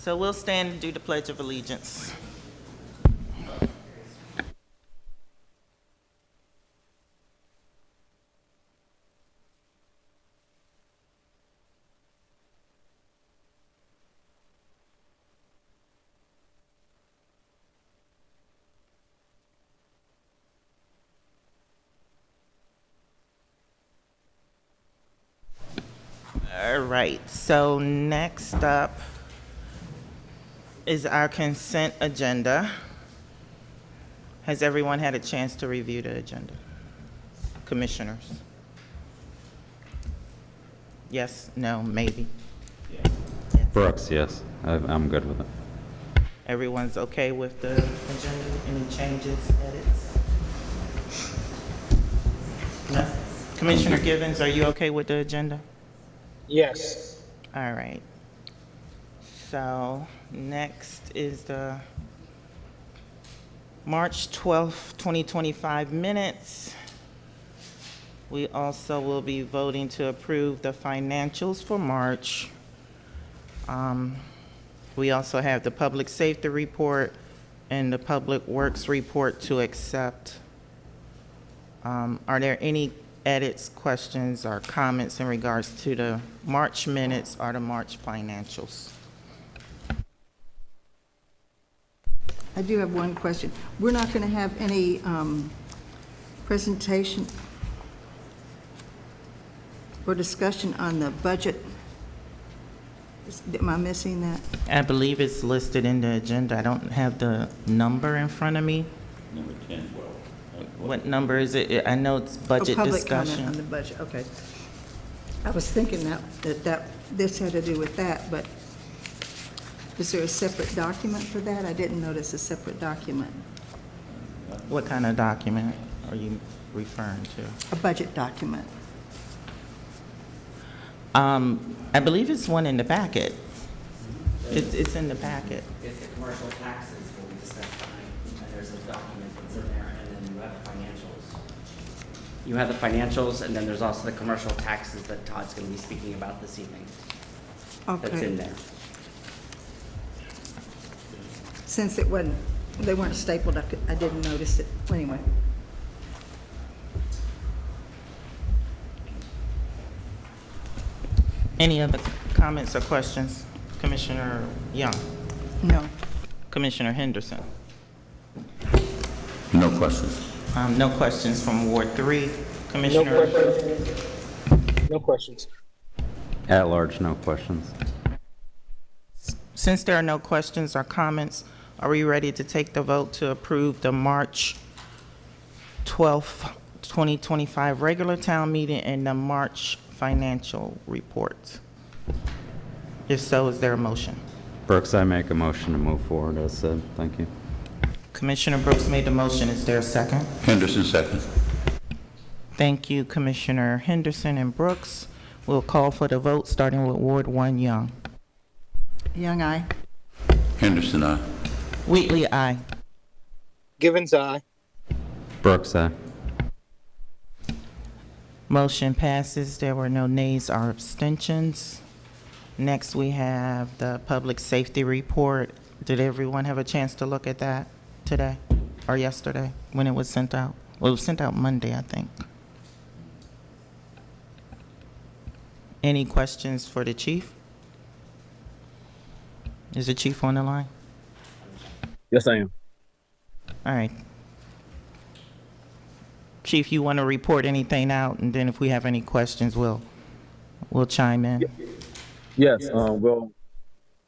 So we'll stand and do the Pledge of Allegiance. All right, so next up is our consent agenda. Has everyone had a chance to review the agenda? Commissioners? Yes, no, maybe? Yes. Brooks, yes. I'm good with it. Everyone's okay with the agenda? Any changes, edits? No? Commissioner Givens, are you okay with the agenda? Yes. All right. So next is the March 12th, 2025 minutes. We also will be voting to approve the financials for March. We also have the public safety report and the public works report to accept. Are there any edits, questions, or comments in regards to the March minutes or the March financials? I do have one question. We're not going to have any presentation or discussion on the budget. Am I missing that? I believe it's listed in the agenda. I don't have the number in front of me. Number 10, What number is it? I know it's budget Public comment on discussion. the budget, okay. I was thinking that this had to do with that, but is there a separate document for that? I didn't notice a separate document. What kind of document are you referring to? A budget document. I believe it's one in the packet. It's in the packet. It's the commercial taxes will be discussed tonight, and there's a document that's in there, and then you have the financials. You have the financials, and then there's also the commercial taxes that Todd's gonna be speaking about this evening. That's in Okay. there. Since they weren't stapled, I didn't notice it. Anyway. Any other comments or questions? Commissioner Young? No. Commissioner Henderson? No questions. No questions from Ward 3. No Commissioner? questions. No questions. At large, no questions. Since there are no questions or comments, are we ready to take the vote to approve the March 12th, 2025 regular town meeting and the March financial report? If so, is there a motion? Brooks, I make a motion to move forward as said. Thank you. Commissioner Brooks made the motion. Is there a second? Henderson, second. Thank you, Commissioner Henderson and Brooks. We'll call for the vote, starting with Ward 1, Young. Young, aye. Henderson, aye. Wheatley, aye. Givens, aye. Brooks, aye. Motion passes. There were no nays or abstentions. Next, we have the public safety report. Did everyone have a chance to look at that today or yesterday when it was sent out? Well, it was sent out Monday, I think. Any questions for the chief? Is the chief on the line? Yes, I am. All right. Chief, you want to report anything out, and then if we have any questions, we'll chime in. Yes. Well,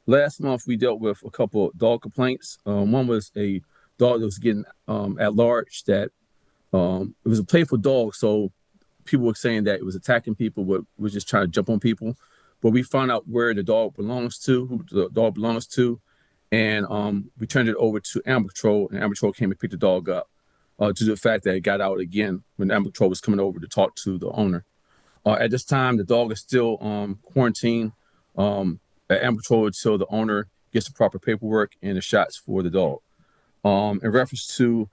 last month we dealt with a couple of dog complaints. One was a dog that was getting at large. That it was a playful dog, so people were saying that it was attacking people, but was just trying to jump on people. But we found out where the dog belongs to, who the dog belongs to, and we turned it over to Animal Control, and Animal Control came and picked the dog up. Due to the fact that it got out again when Animal Control was coming over to talk to the owner. At this time, the dog is still quarantined at Animal Control until the owner gets the proper paperwork and the shots for the dog. In reference to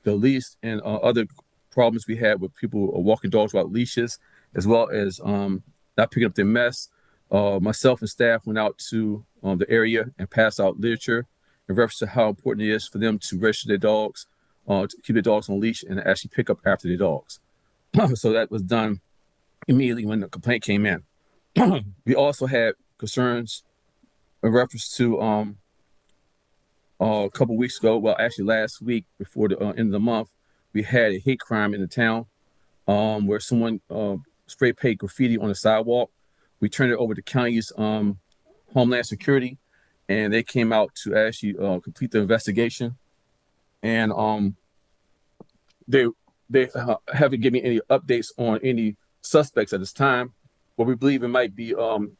the leash and other problems we had with people walking dogs without leashes, as well as not picking up their mess, myself and staff went out to the area and passed out literature in reference to how important it is for them to register their dogs, to keep their dogs on leash and actually pick up after their dogs. So that was done immediately when the complaint came in. We also had concerns in reference to a couple weeks ago, well, actually last week before the end of the month, we had a hate crime in the town where someone spray painted graffiti on the sidewalk. We turned it over to county's Homeland Security, and they came out to actually complete the investigation. And they haven't given me any updates on any suspects at this time, but we believe it might be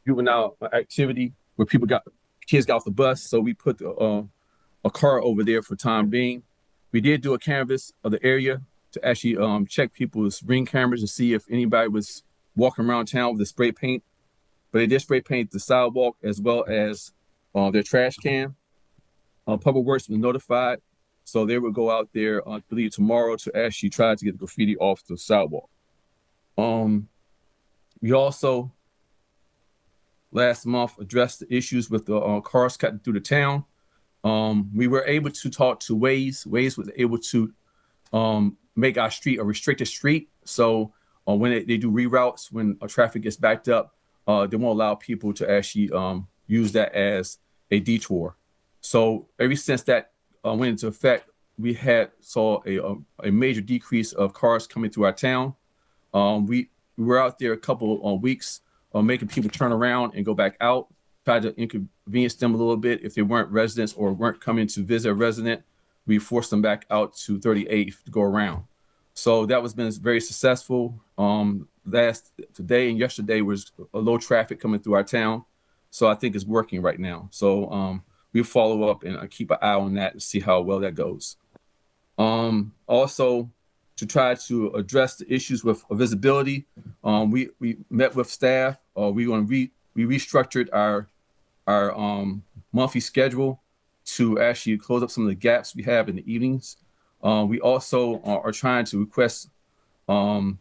juvenile activity where kids got off the bus. So we put a car over there for time being. We did do a canvass of the area to actually check people's ring cameras to see if anybody was walking around town with the spray paint. But they did spray paint the sidewalk as well as their trash can. Public Works was notified, so they would go out there, I believe tomorrow, to actually try to get the graffiti off the sidewalk. We also last month addressed the issues with the cars cutting through the town. We were able to talk to Waze. Waze was able to make our street a restricted street. So when they do reroutes, when traffic gets backed up, they won't allow people to actually use that as a detour. So ever since that went into effect, we saw a major decrease of cars coming through our town. We were out there a couple of weeks making people turn around and go back out, try to inconvenience them a little bit. If they weren't residents or weren't coming to visit a resident, we forced them back out to 38th to go around. So that was been very successful. Today and yesterday was a low traffic coming through our town. So I think it's working right now. So we'll follow up and keep an eye on that and see how well that goes. Also, to try to address the issues with visibility, we met with staff. We restructured our monthly schedule to actually close up some of the gaps we have in the evenings. We also are trying to request the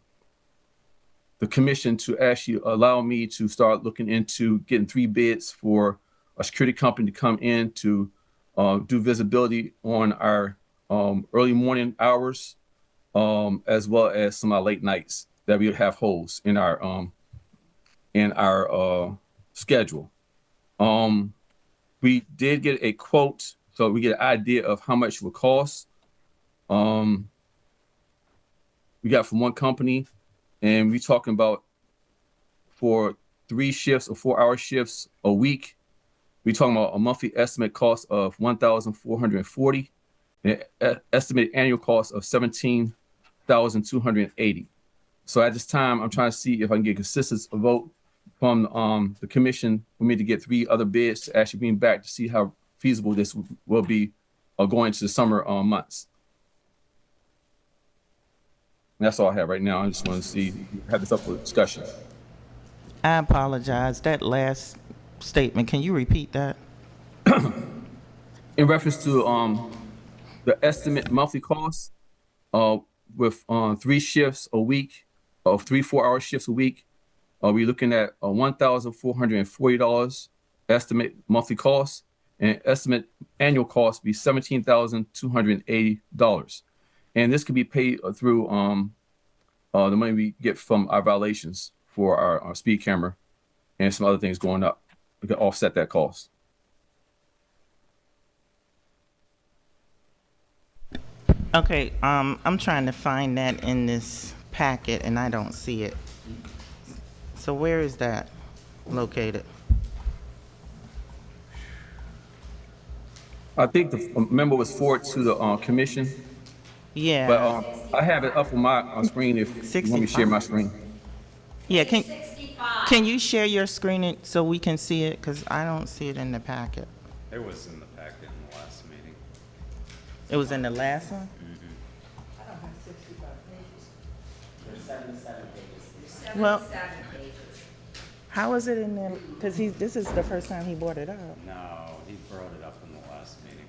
commission to actually allow me to start looking into getting 3 bids for a security company to come in to do visibility on our early morning hours, as well as some of our late nights that we would have holes in our schedule. We did get a quote, so we get an idea of how much it would cost. We got from one company, and we're talking about for 3 shifts or 4-hour shifts a week. We're talking about a monthly estimate cost of $1,440, and an estimated annual cost of $17,280. So at this time, I'm trying to see if I can get consensus vote from the commission for me to get 3 other bids to actually bring back to see how feasible this will be going into the summer months. And that's all I have right now. I just want to have this up for discussion. I apologize. That last statement, can you repeat that? In reference to the estimate monthly cost with 3 shifts a week, of 3 4-hour shifts a week, we're looking at $1,440 estimate monthly cost, and estimate annual cost be $17,280. And this could be paid through the money we get from our violations for our speed camera and some other things going up. We can offset that cost. Okay, I'm trying to find that in this packet and I don't see it. So where is that located? I think the member was forwarded to the commission, Yeah. but I have it up on my screen if you want me to share my screen. Yeah, can you share your screen so we can see it? Because I don't see it in the packet. It was in the packet in the last meeting. It was in the last one? There's 77 pages. Well, how is it in there? Because this is the first time he brought it up. No, he brought it up in the last meeting.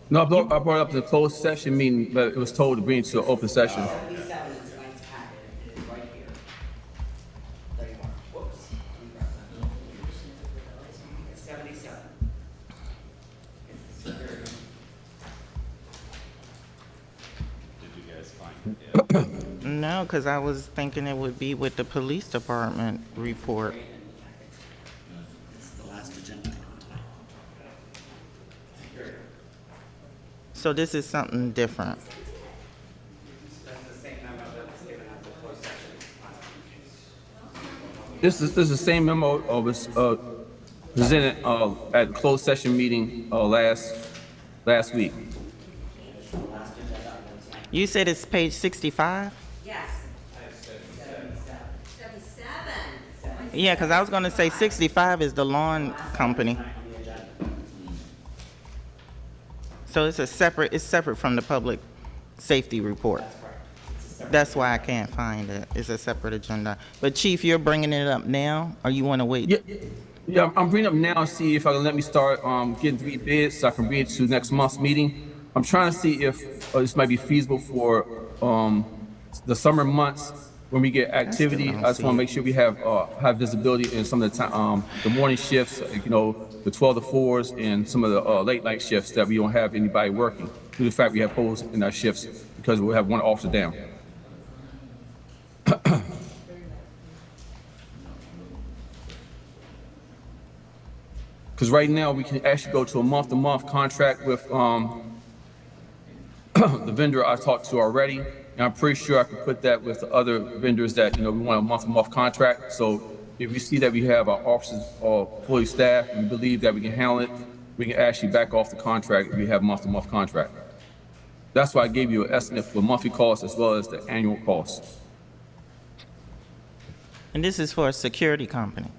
No, I brought it up in the closed session meeting, but it was told to bring it to an open session. 77 is tonight's packet. It is right here. There you are. Whoops. No, because I was thinking it would be with the police department report. It's the last agenda item tonight. So this is something different. That's the same memo that was given at the closed session last week. This is the same memo was presented at the closed session meeting last week. You said it's page 65? Yes. 77. Yeah, because I was going to say 65 is the lawn company. So it's separate from the public safety report. That's why I can't find it. It's a separate agenda. But Chief, you're bringing it up now, or you want to wait? Yeah, I'm bringing up now, see if I can let me start getting 3 bids so I can bring it to next month's meeting. I'm trying to see if this might be feasible for the summer months when we get activity. I just want to make sure we have visibility in some of the time, the morning shifts, like, the 12 to 4s and some of the late night shifts that we don't have anybody working. Due to the fact we have holes in our shifts because we have one officer down. Because right now we can actually go to a month-to-month contract with the vendor I talked to already, and I'm pretty sure I could put that with the other vendors that we want a month-to-month contract. So if we see that we have our offices fully staffed and we believe that we can handle it, we can actually back off the contract if we have a month-to-month contract. That's why I gave you an estimate for monthly costs as well as the annual costs. And this is for a security company.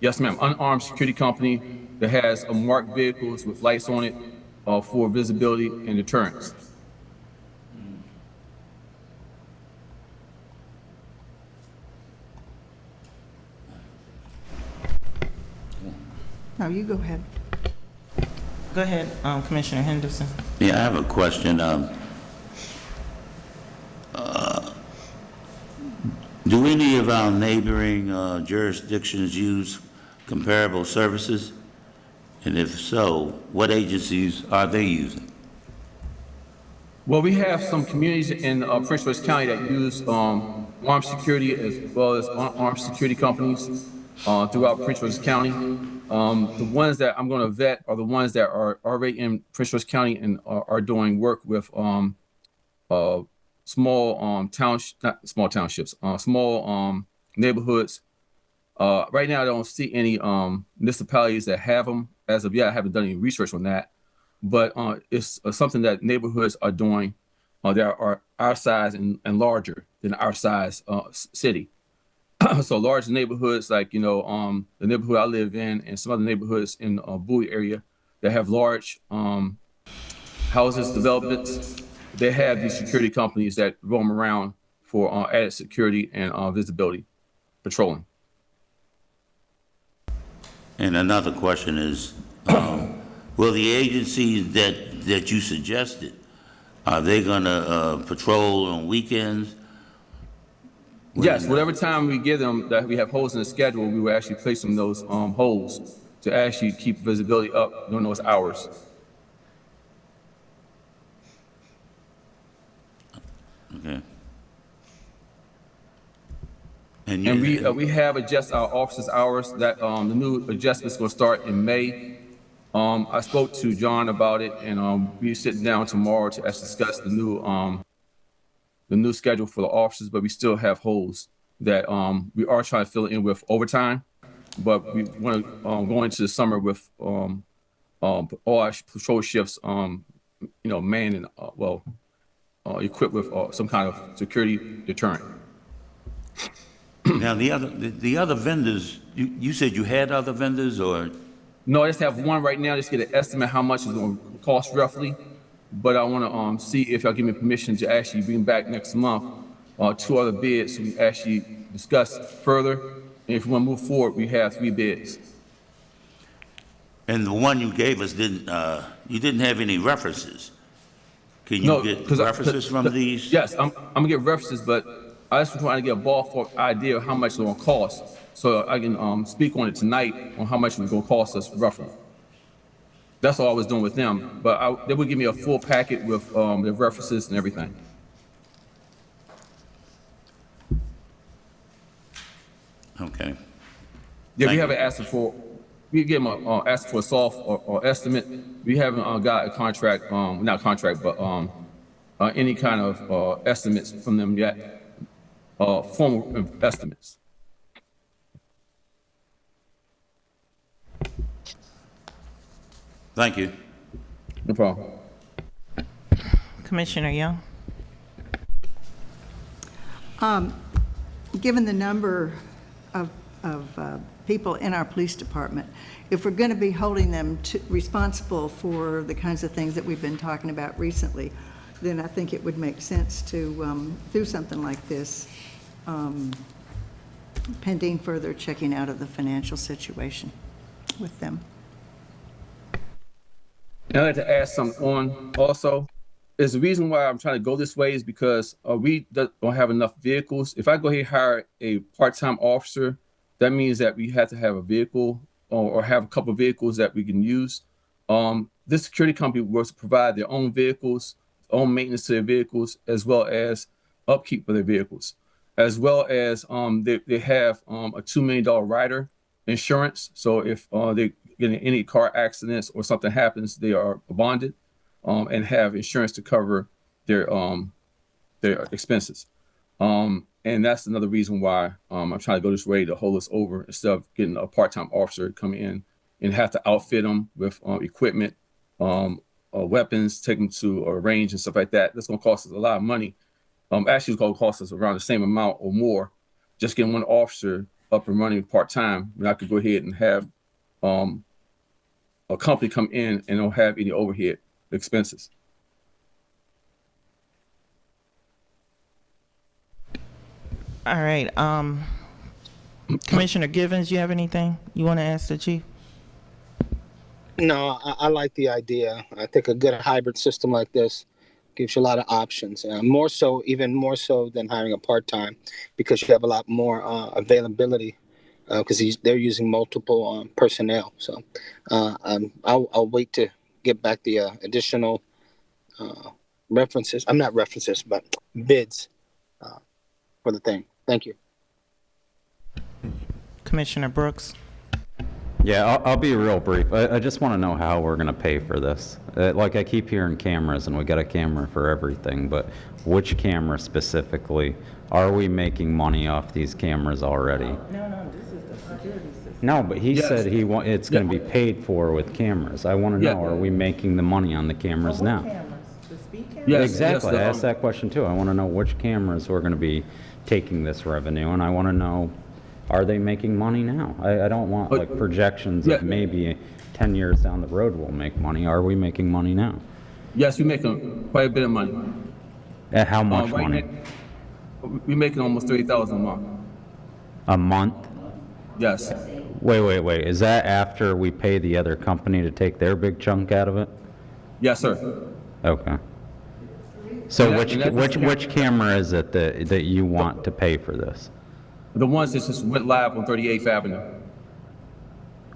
Yes, ma'am. Unarmed security company that has marked vehicles with lights on it for visibility and deterrence. No, you go ahead. Go ahead, Commissioner Henderson. Yeah, I have a question. Do any of our neighboring jurisdictions use comparable services? And if so, what agencies are they using? Well, we have some communities in Prince George County that use armed security as well as unarmed security companies throughout Prince George County. The ones that I'm going to vet are the ones that are already in Prince George County and are doing work with small neighborhoods. Right now, I don't see any municipalities that have them. As of yet, I haven't done any research on that. But it's something that neighborhoods are doing that are our size and larger than our size city. So large neighborhoods like, the neighborhood I live in and some other neighborhoods in Bowie area that have large houses, developments, they have these security companies that roam around for added security and visibility, patrolling. And another question is, will the agencies that you suggested, are they gonna patrol on weekends? Yes, whatever time we give them that we have holes in the schedule, we will actually place them in those holes to actually keep visibility up during those hours. Okay. And we have adjusted our offices hours that the new adjustment's going to start in May. I spoke to John about it, and we're sitting down tomorrow to discuss the new schedule for the offices. But we still have holes that we are trying to fill in with overtime. But we want to go into the summer with all our patrol shifts, manned and equipped with some kind of security deterrent. Now, the other vendors, you said you had other vendors, or? No, I just have one right now, just get an estimate how much it's going to cost roughly. But I want to see if y'all give me permission to actually bring back next month 2 other bids so we actually discuss further. And if we want to move forward, we have 3 bids. And the one you gave us you didn't have any references. Can you get references from these? Yes, I'm going to get references, but I just trying to get a ballpark idea of how much it's going to cost, so I can speak on it tonight on how much it's going to cost us roughly. That's all I was doing with them, but they would give me a full packet with the references and everything. Okay. Yeah, we Thank haven't asked for, we give them asked for a soft or estimate. We haven't got a contract, not contract, but any kind of estimates from them yet, formal estimates. Thank you. No problem. Commissioner Young? Given the number of people in our police department, if we're going to be holding them responsible for the kinds of things that we've been talking about recently, then I think it would make sense to do something like this, pending further checking out of the financial situation with them. And I'd like to add something on also. Is the reason why I'm trying to go this way is because we don't have enough vehicles. If I go ahead and hire a part-time officer, that means that we have to have a vehicle or have a couple of vehicles that we can use. This security company works to provide their own vehicles, own maintenance to their vehicles, as well as upkeep of their vehicles, as well as they have a $2 million rider insurance. So if they get in any car accidents or something happens, they are bonded and have insurance to cover their expenses. And that's another reason why I'm trying to go this way to hold us over instead of getting a part-time officer to come in and have to outfit them with equipment, weapons, take them to a range and stuff like that. That's going to cost us a lot of money. Actually, it's going to cost us around the same amount or more just getting one officer up and running part-time. And I could go ahead and have a company come in and don't have any overhead expenses. All right, Commissioner Givens, you have anything you want to ask the chief? No, I like the idea. I think a good hybrid system like this gives you a lot of options. More so, even more so than hiring a part-time, because you have a lot more availability because they're using multiple personnel. So I'll wait to get back the additional references. I'm not references, but bids for the thing. Thank you. Commissioner Brooks? Yeah, I'll be real brief. I just want to know how we're going to pay for this. Like, I keep hearing cameras, and we got a camera for everything, but which camera specifically? Are we making money off these cameras already? No, this is the security system. No, but he Yes. said it's going to be paid for with cameras. I want to Yeah. know, are we making the money on the cameras now? The speed cameras? Yes, Exactly. yes, I asked that question too. I want to know which cameras we're going to be taking this revenue, and I want to know, are they making money now? I don't want But- like projections Yeah. of maybe 10 years down the road we'll make money. Are we making money now? Yes, we're making quite a bit of money. At how much Right money? now, we're making almost $30,000 a month. A month? Yes. Wait. Is that after we pay the other company to take their big chunk out of it? Yes, sir. Okay. So And that- which and that's- which which camera is it that you want to pay for this? The ones that just went live on 38th Avenue.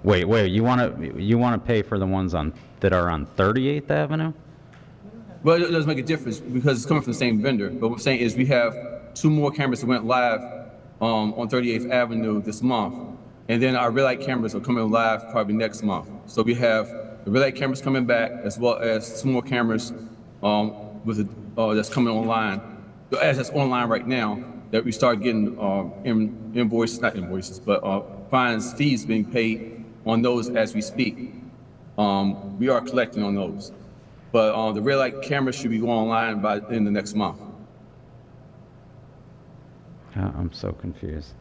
Wait. You want to pay for the ones that are on 38th Avenue? Well, it doesn't make a difference because it's coming from the same vendor. But what I'm saying is we have 2 more cameras that went live on 38th Avenue this month. And then our red light cameras are coming live probably next month. So we have the red light cameras coming back as well as 2 more cameras that's coming online. As that's online right now, that we start getting not invoices, but fines, fees being paid on those as we speak. We are collecting on those. But the red light cameras should be going online in the next month. I'm so confused.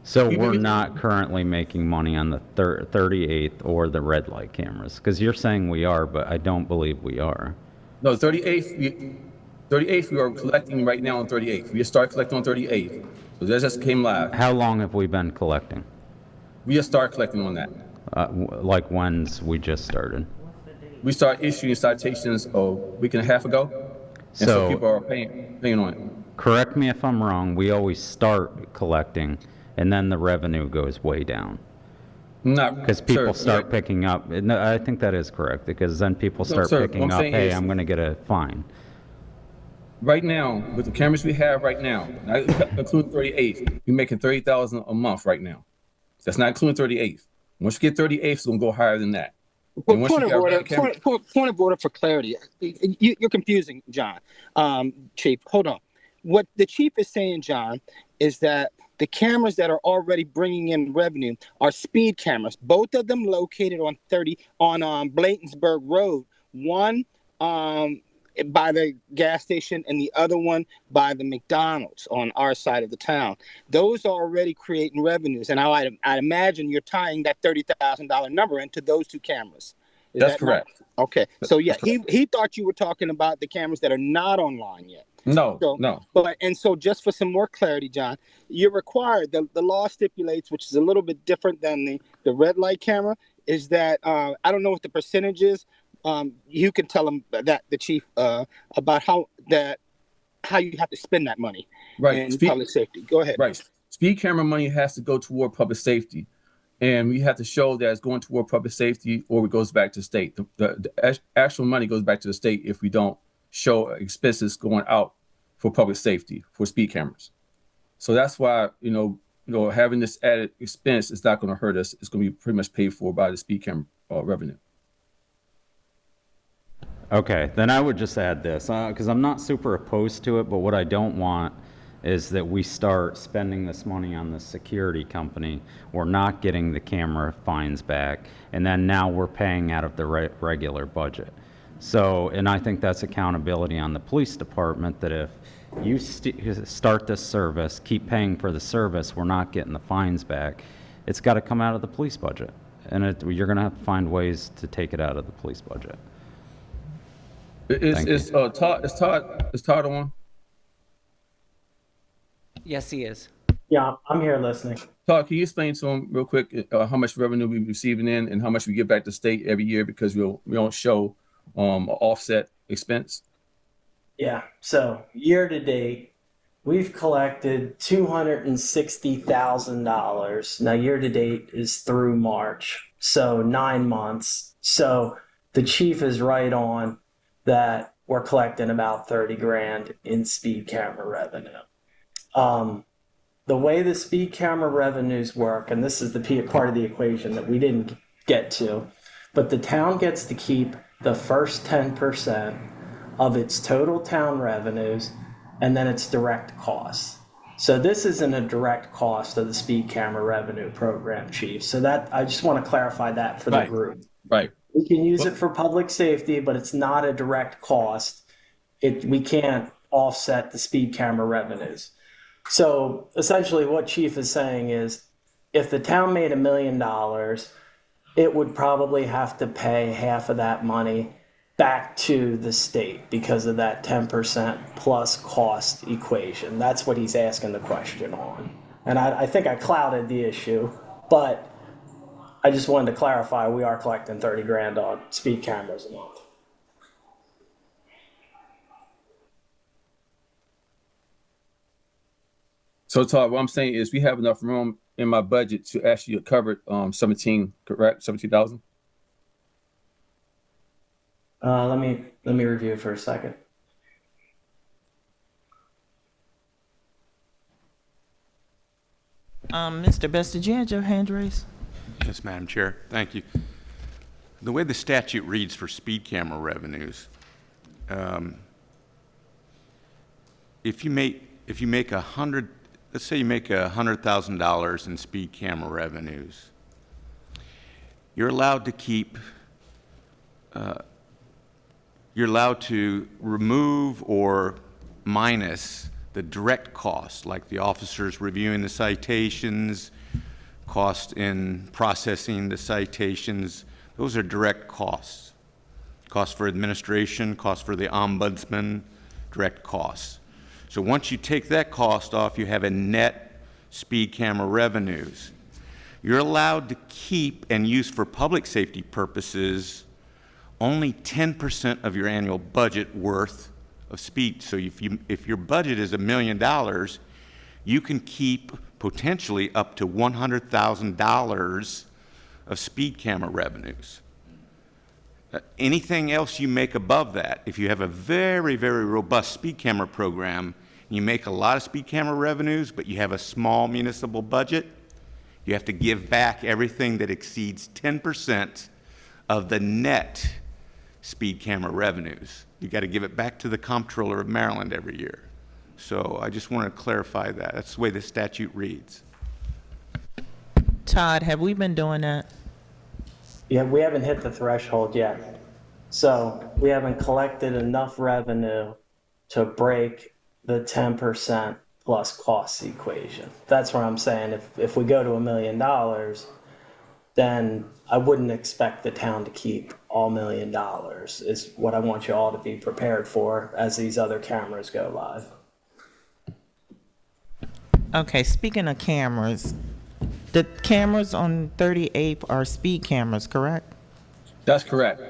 So we're not currently making money on the 38th or the red light cameras? Because you're saying we are, but I don't believe we are. No, 38th we are collecting right now on 38th. We just started collecting on 38th. So that just came live. How long have we been collecting? We just started collecting on that. Like when's we just started? We started issuing citations a week and a half ago. And so people are paying on it. Correct me if I'm wrong, we always start collecting and then the revenue goes way down. Because people start picking up. No, I think that is correct, because then people start sir, picking what I'm up, saying hey, is- I'm going to get a fine. Right now, with the cameras we have right now, not including 38th, we're making 30,000 a month right now. That's not including 38th. Once you get 38th, it's gonna go higher than that. Well, And once you point of get a order. regular camera, Point of order for clarity. You're confusing, John. Chief, hold on. What the chief is saying, John, is that the cameras that are already bringing in revenue are speed cameras. Both of them located on 30 on Bladensburg Road. One by the gas station, and the other one by the McDonald's on our side of the town. Those are already creating revenues, and I'd imagine you're tying that $30,000 number into those two cameras. Is that's that not? correct. Okay, so yeah, That's correct. he thought you were talking about the cameras that are not online yet. No, So, no. but and so just for some more clarity, John, you're required. The law stipulates, which is a little bit different than the red light camera, is that I don't know what the percentage is. You can tell them that the chief about how you have to spend that money Right. in public safety. Go ahead. Right. Speed camera money has to go toward public safety. And we have to show that it's going toward public safety or it goes back to the state. The actual money goes back to the state if we don't show expenses going out for public safety for speed cameras. So that's why, having this added expense is not going to hurt us. It's going to be pretty much paid for by the speed camera revenue. Okay, then I would just add this, because I'm not super opposed to it, but what I don't want is that we start spending this money on the security company. We're not getting the camera fines back, and then now we're paying out of the regular budget. So, and I think that's accountability on the police department, that if you start this service, keep paying for the service, we're not getting the fines back, it's got to come out of the police budget. And you're going to have to find ways to take it out of the police budget. Thank Is Todd on? Yes, he is. Yeah, I'm here listening. Todd, can you explain to him real quick how much revenue we're receiving in and how much we give back to the state every year because we don't show offset expense? Yeah, so year to date, we've collected $260,000. Now, year to date is through March, so 9 months. So the chief is right on that we're collecting about 30 grand in speed camera revenue. The way the speed camera revenues work, and this is the part of the equation that we didn't get to, but the town gets to keep the first 10% of its total town revenues, and then its direct costs. So this isn't a direct cost of the speed camera revenue program, Chief. So that I just want to clarify that for the group. Right. We can use it for public safety, but it's not a direct cost. We can't offset the speed camera revenues. So essentially what Chief is saying is if the town made $1 million, it would probably have to pay half of that money back to the state because of that 10% plus cost equation. That's what he's asking the question on. And I think I clouded the issue, but I just wanted to clarify we are collecting 30 grand on speed cameras a month. So Todd, what I'm saying is we have enough room in my budget to actually cover 17, correct? 17,000? Let me review for a second. Mr. Best, did you have your hand raised? Yes, Madam Chair. Thank you. The way the statute reads for speed camera revenues, if you make let's say you make $100,000 in speed camera revenues, you're allowed to keep. You're allowed to remove or minus the direct costs, like the officers reviewing the citations, cost in processing the citations. Those are direct costs. Cost for administration, cost for the ombudsman, direct costs. So once you take that cost off, you have a net speed camera revenues. You're allowed to keep and use for public safety purposes only 10% of your annual budget worth of speed. So if your budget is $1 million, you can keep potentially up to $100,000 of speed camera revenues. Anything else you make above that, if you have a very, very robust speed camera program, you make a lot of speed camera revenues, but you have a small municipal budget, you have to give back everything that exceeds 10% of the net speed camera revenues. You got to give it back to the Comptroller of Maryland every year. So I just want to clarify that. That's the way the statute reads. Todd, have we been doing that? Yeah, we haven't hit the threshold yet. So we haven't collected enough revenue to break the 10% plus costs equation. That's where I'm saying if we go to $1 million, then I wouldn't expect the town to keep all $1 million is what I want you all to be prepared for as these other cameras go live. Okay, speaking of cameras, the cameras on 38th are speed cameras, correct? That's correct.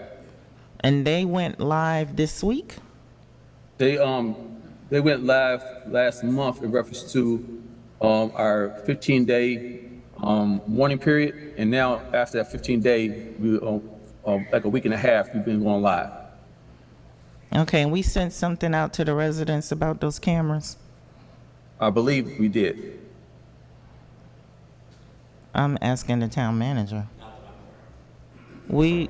And they went live this week? They went live last month in reference to our 15-day warning period, and now after that 15-day, we like a week and a half, we've been going live. Okay, and we sent something out to the residents about those cameras? I believe we did. I'm asking the town manager. We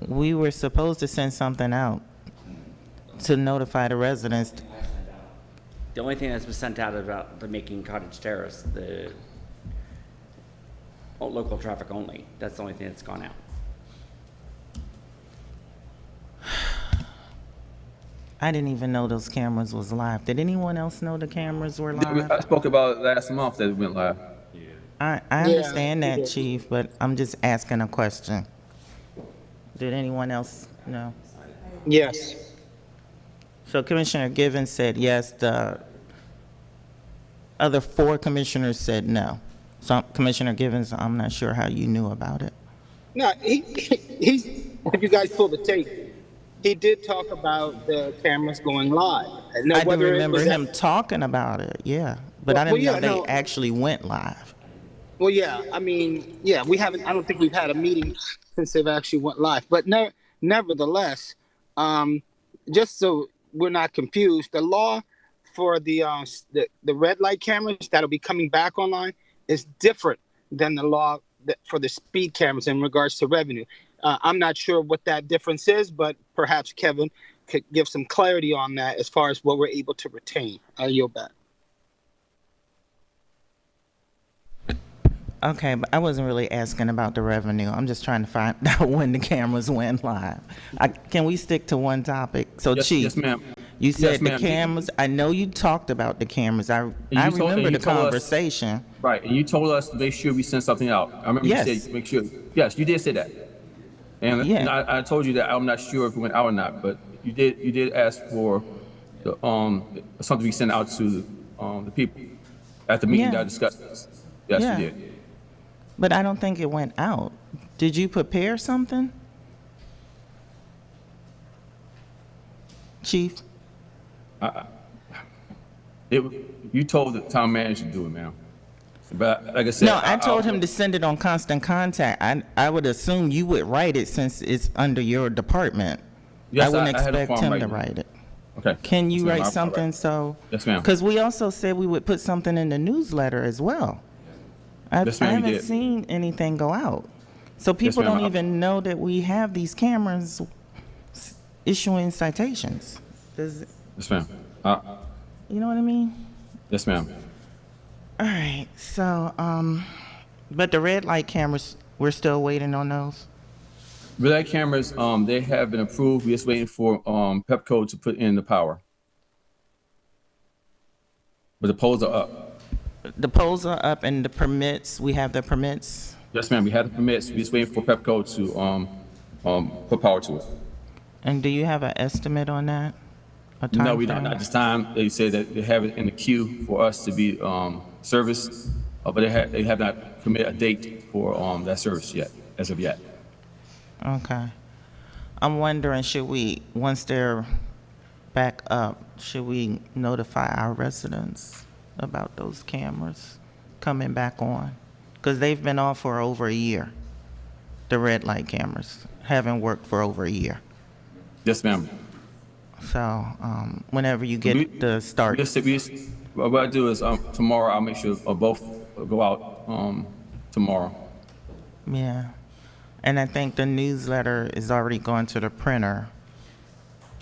were supposed to send something out to notify the residents. The only thing that's been sent out about the making Cottage Terrace, the local traffic only, that's the only thing that's gone out. I didn't even know those cameras was live. Did anyone else know the cameras were live? I spoke about it last month that it went live. I understand that, Chief, but I'm just asking a question. Did anyone else know? Yes. So Commissioner Givens said yes, the other 4 commissioners said no. So Commissioner Givens, I'm not sure how you knew about it. No, he's, if you guys pull the tape, he did talk about the cameras going live. And now I do whether it remember was him talking about it, yeah. But I Well, didn't know yeah, they no. actually went live. Well, yeah, I mean, yeah, I don't think we've had a meeting since they've actually went live. But nevertheless, just so we're not confused, the law for the red light cameras that'll be coming back online is different than the law for the speed cameras in regards to revenue. I'm not sure what that difference is, but perhaps Kevin could give some clarity on that as far as what we're able to retain. I yield back. Okay, but I wasn't really asking about the revenue. I'm just trying to find out when the cameras went live. Can we stick to one topic? So, Yes, Chief, yes, ma'am. you said Yes, the ma'am. cameras. I know you talked about the cameras. I you told- remember and the you told us- conversation. Right, and you told us to make sure we send something out. I remember Yes. you said, make sure. Yes, you did say that. And, Yeah. and I told you that I'm not sure if it went out or not, but you did ask for the, something to be sent out to the people at the meeting Yeah. that I discussed this. Yes, Yeah. you did. But I don't think it went out. Did you prepare something? Chief? You told the town manager to do it, ma'am. But like I said. No, I told him to send it on constant contact. I would assume you would write it since it's under your department. Yes, I wouldn't I had a expect form him to writing. write it. Okay. Can you Yes, ma'am, write I'll something write. so? Yes, ma'am. Because we also said we would put something in the newsletter as well. Yes, I ma'am, you haven't did. seen anything go out. So people ma'am, don't I'll- even know that we have these cameras issuing citations. Does, Yes, ma'am. you know what I mean? Yes, ma'am. All right, so, but the red light cameras, we're still waiting on those? Red light cameras, they have been approved. We're just waiting for Pepco to put in the power. But the poles are up. The poles are up and the permits, we have the permits? Yes, ma'am. We have the permits. We're just waiting for Pepco to put power to it. And do you have an estimate on that? A No, we don't. timeframe? Not this time. They say that they have it in the queue for us to be serviced, but they have not committed a date for that service yet, as of yet. Okay. I'm wondering, should we, once they're back up, should we notify our residents about those cameras coming back on? Because they've been off for over a year. the red light cameras. Haven't worked for over a year. Yes, ma'am. So whenever you get the start, What I do is tomorrow I'll make sure both go out tomorrow. yeah. And I think the newsletter is already going to the printer.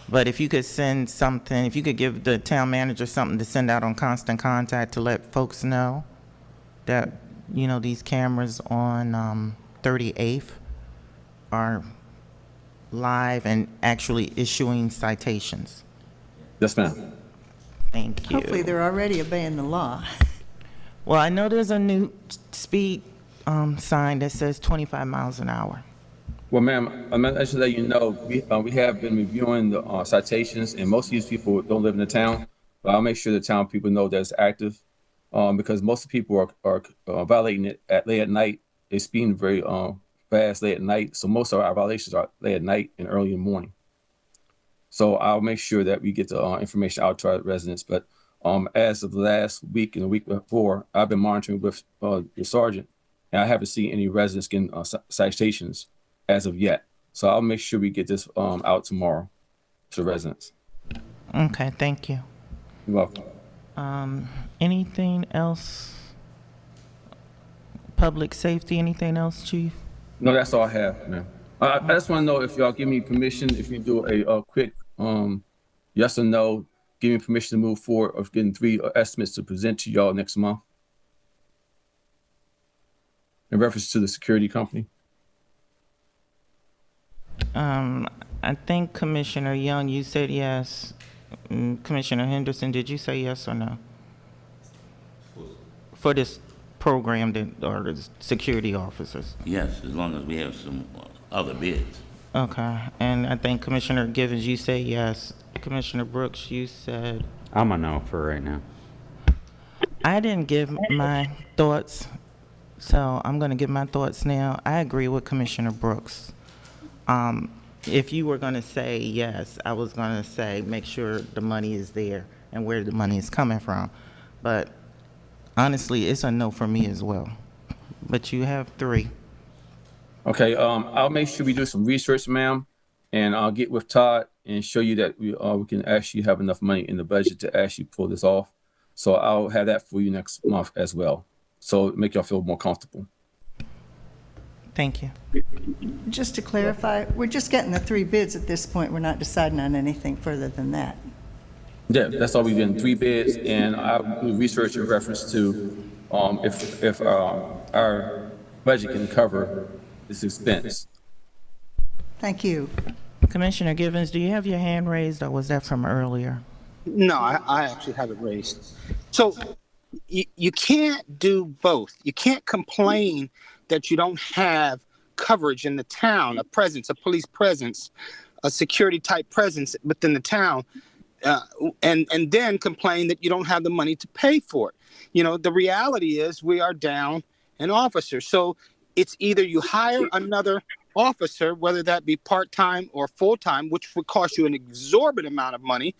But if you could send something, if you could give the town manager something to send out on Constant Contact to let folks know that, you know, these cameras on 38th are live and actually issuing citations. Yes, ma'am. Thank you. Hopefully, they're already obeying the law. Well, I know there's a new speed sign that says 25 miles an hour. Well, ma'am, I should let you know, we have been reviewing the citations, and most of these people don't live in the town, but I'll make sure the town people know that it's active, because most of the people are violating it late at night. They're speeding very fast late at night, so most of our violations are late at night and early in the morning. So I'll make sure that we get the information out to our residents, but as of last week and the week before, I've been monitoring with the sergeant, and I haven't seen any residents getting citations as of yet. So I'll make sure we get this out tomorrow to the residents. Okay, thank you. You're welcome. Anything else? Public safety, anything else, Chief? No, that's all I have, ma'am. I just want to know if y'all give me permission, if you do a quick yes or no, give me permission to move forward of getting 3 estimates to present to y'all next month in reference to the security company. I think Commissioner Young, you said yes. Commissioner Henderson, did you say yes or no? For this program or the security officers? Yes, as long as we have some other bids. Okay, and I think Commissioner Givens, you say yes. Commissioner Brooks, you said, I'm a no for right now. I didn't give my thoughts, so I'm gonna give my thoughts now. I agree with Commissioner Brooks. If you were gonna say yes, I was gonna say, make sure the money is there and where the money is coming from. But honestly, it's a no for me as well. But you have 3. Okay, I'll make sure we do some research, ma'am, and I'll get with Todd and show you that we can actually have enough money in the budget to actually pull this off. So I'll have that for you next month as well. So make y'all feel more comfortable. Thank you. Just to clarify, we're just getting the 3 bids at this point. We're not deciding on anything further than that. Yeah, that's all we've been, 3 bids, and I'll do research in reference to if our budget can cover this expense. Thank you. Commissioner Givens, do you have your hand raised, or was that from earlier? No, I actually have it raised. So you can't do both. You can't complain that you don't have coverage in the town, a presence, a police presence, a security type presence within the town, and then complain that you don't have the money to pay for it. You know, the reality is we are down an officer. So it's either you hire another officer, whether that be part-time or full-time, which would cost you an exorbitant amount of money,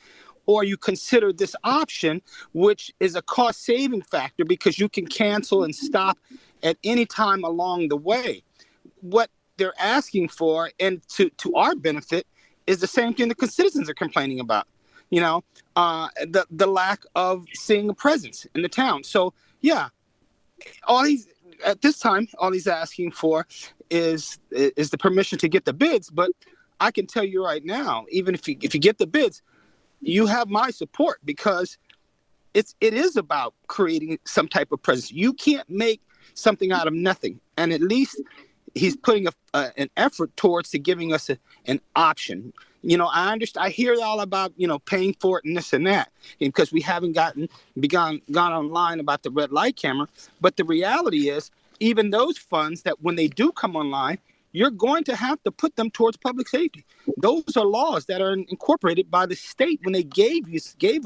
or you consider this option, which is a cost-saving factor because you can cancel and stop at any time along the way. What they're asking for, and to our benefit, is the same thing the citizens are complaining about. You know, the lack of seeing a presence in the town. So yeah, at this time, all he's asking for is the permission to get the bids. But I can tell you right now, even if you get the bids, you have my support because it is about creating some type of presence. You can't make something out of nothing, and at least he's putting an effort towards to giving us an option. You know, I understand. I hear all about, you know, paying for it and this and that, because we haven't gone online about the red light camera. But the reality is, even those funds that when they do come online, you're going to have to put them towards public safety. Those are laws that are incorporated by the state when they gave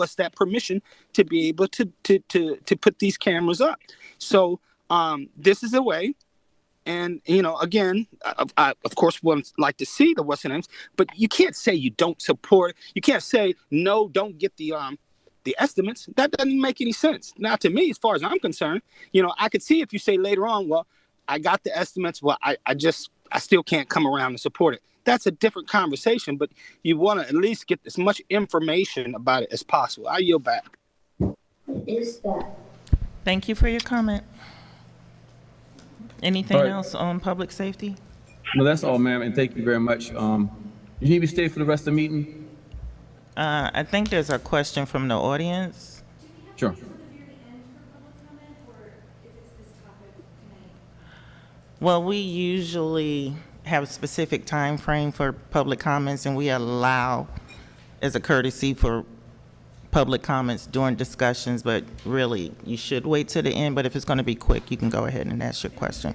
us that permission to be able to put these cameras up. So this is a way. And, you know, again, I of course would like to see the what's names, but you can't say you don't support. You can't say, no, don't get the estimates. That doesn't make any sense. Not to me, as far as I'm concerned. You know, I could see if you say later on, well, I got the estimates. Well, I just I still can't come around and support it. That's a different conversation, but you want to at least get as much information about it as possible. I yield back. Thank you for your comment. Anything All right. else on public safety? No, that's all, ma'am, and thank you very much. You need me to stay for the rest of the meeting? I think there's a question from the audience. Sure. Well, we usually have a specific time frame for public comments, and we allow, as a courtesy, for public comments during discussions, but really, you should wait till the end, but if it's going to be quick, you can go ahead and ask your question.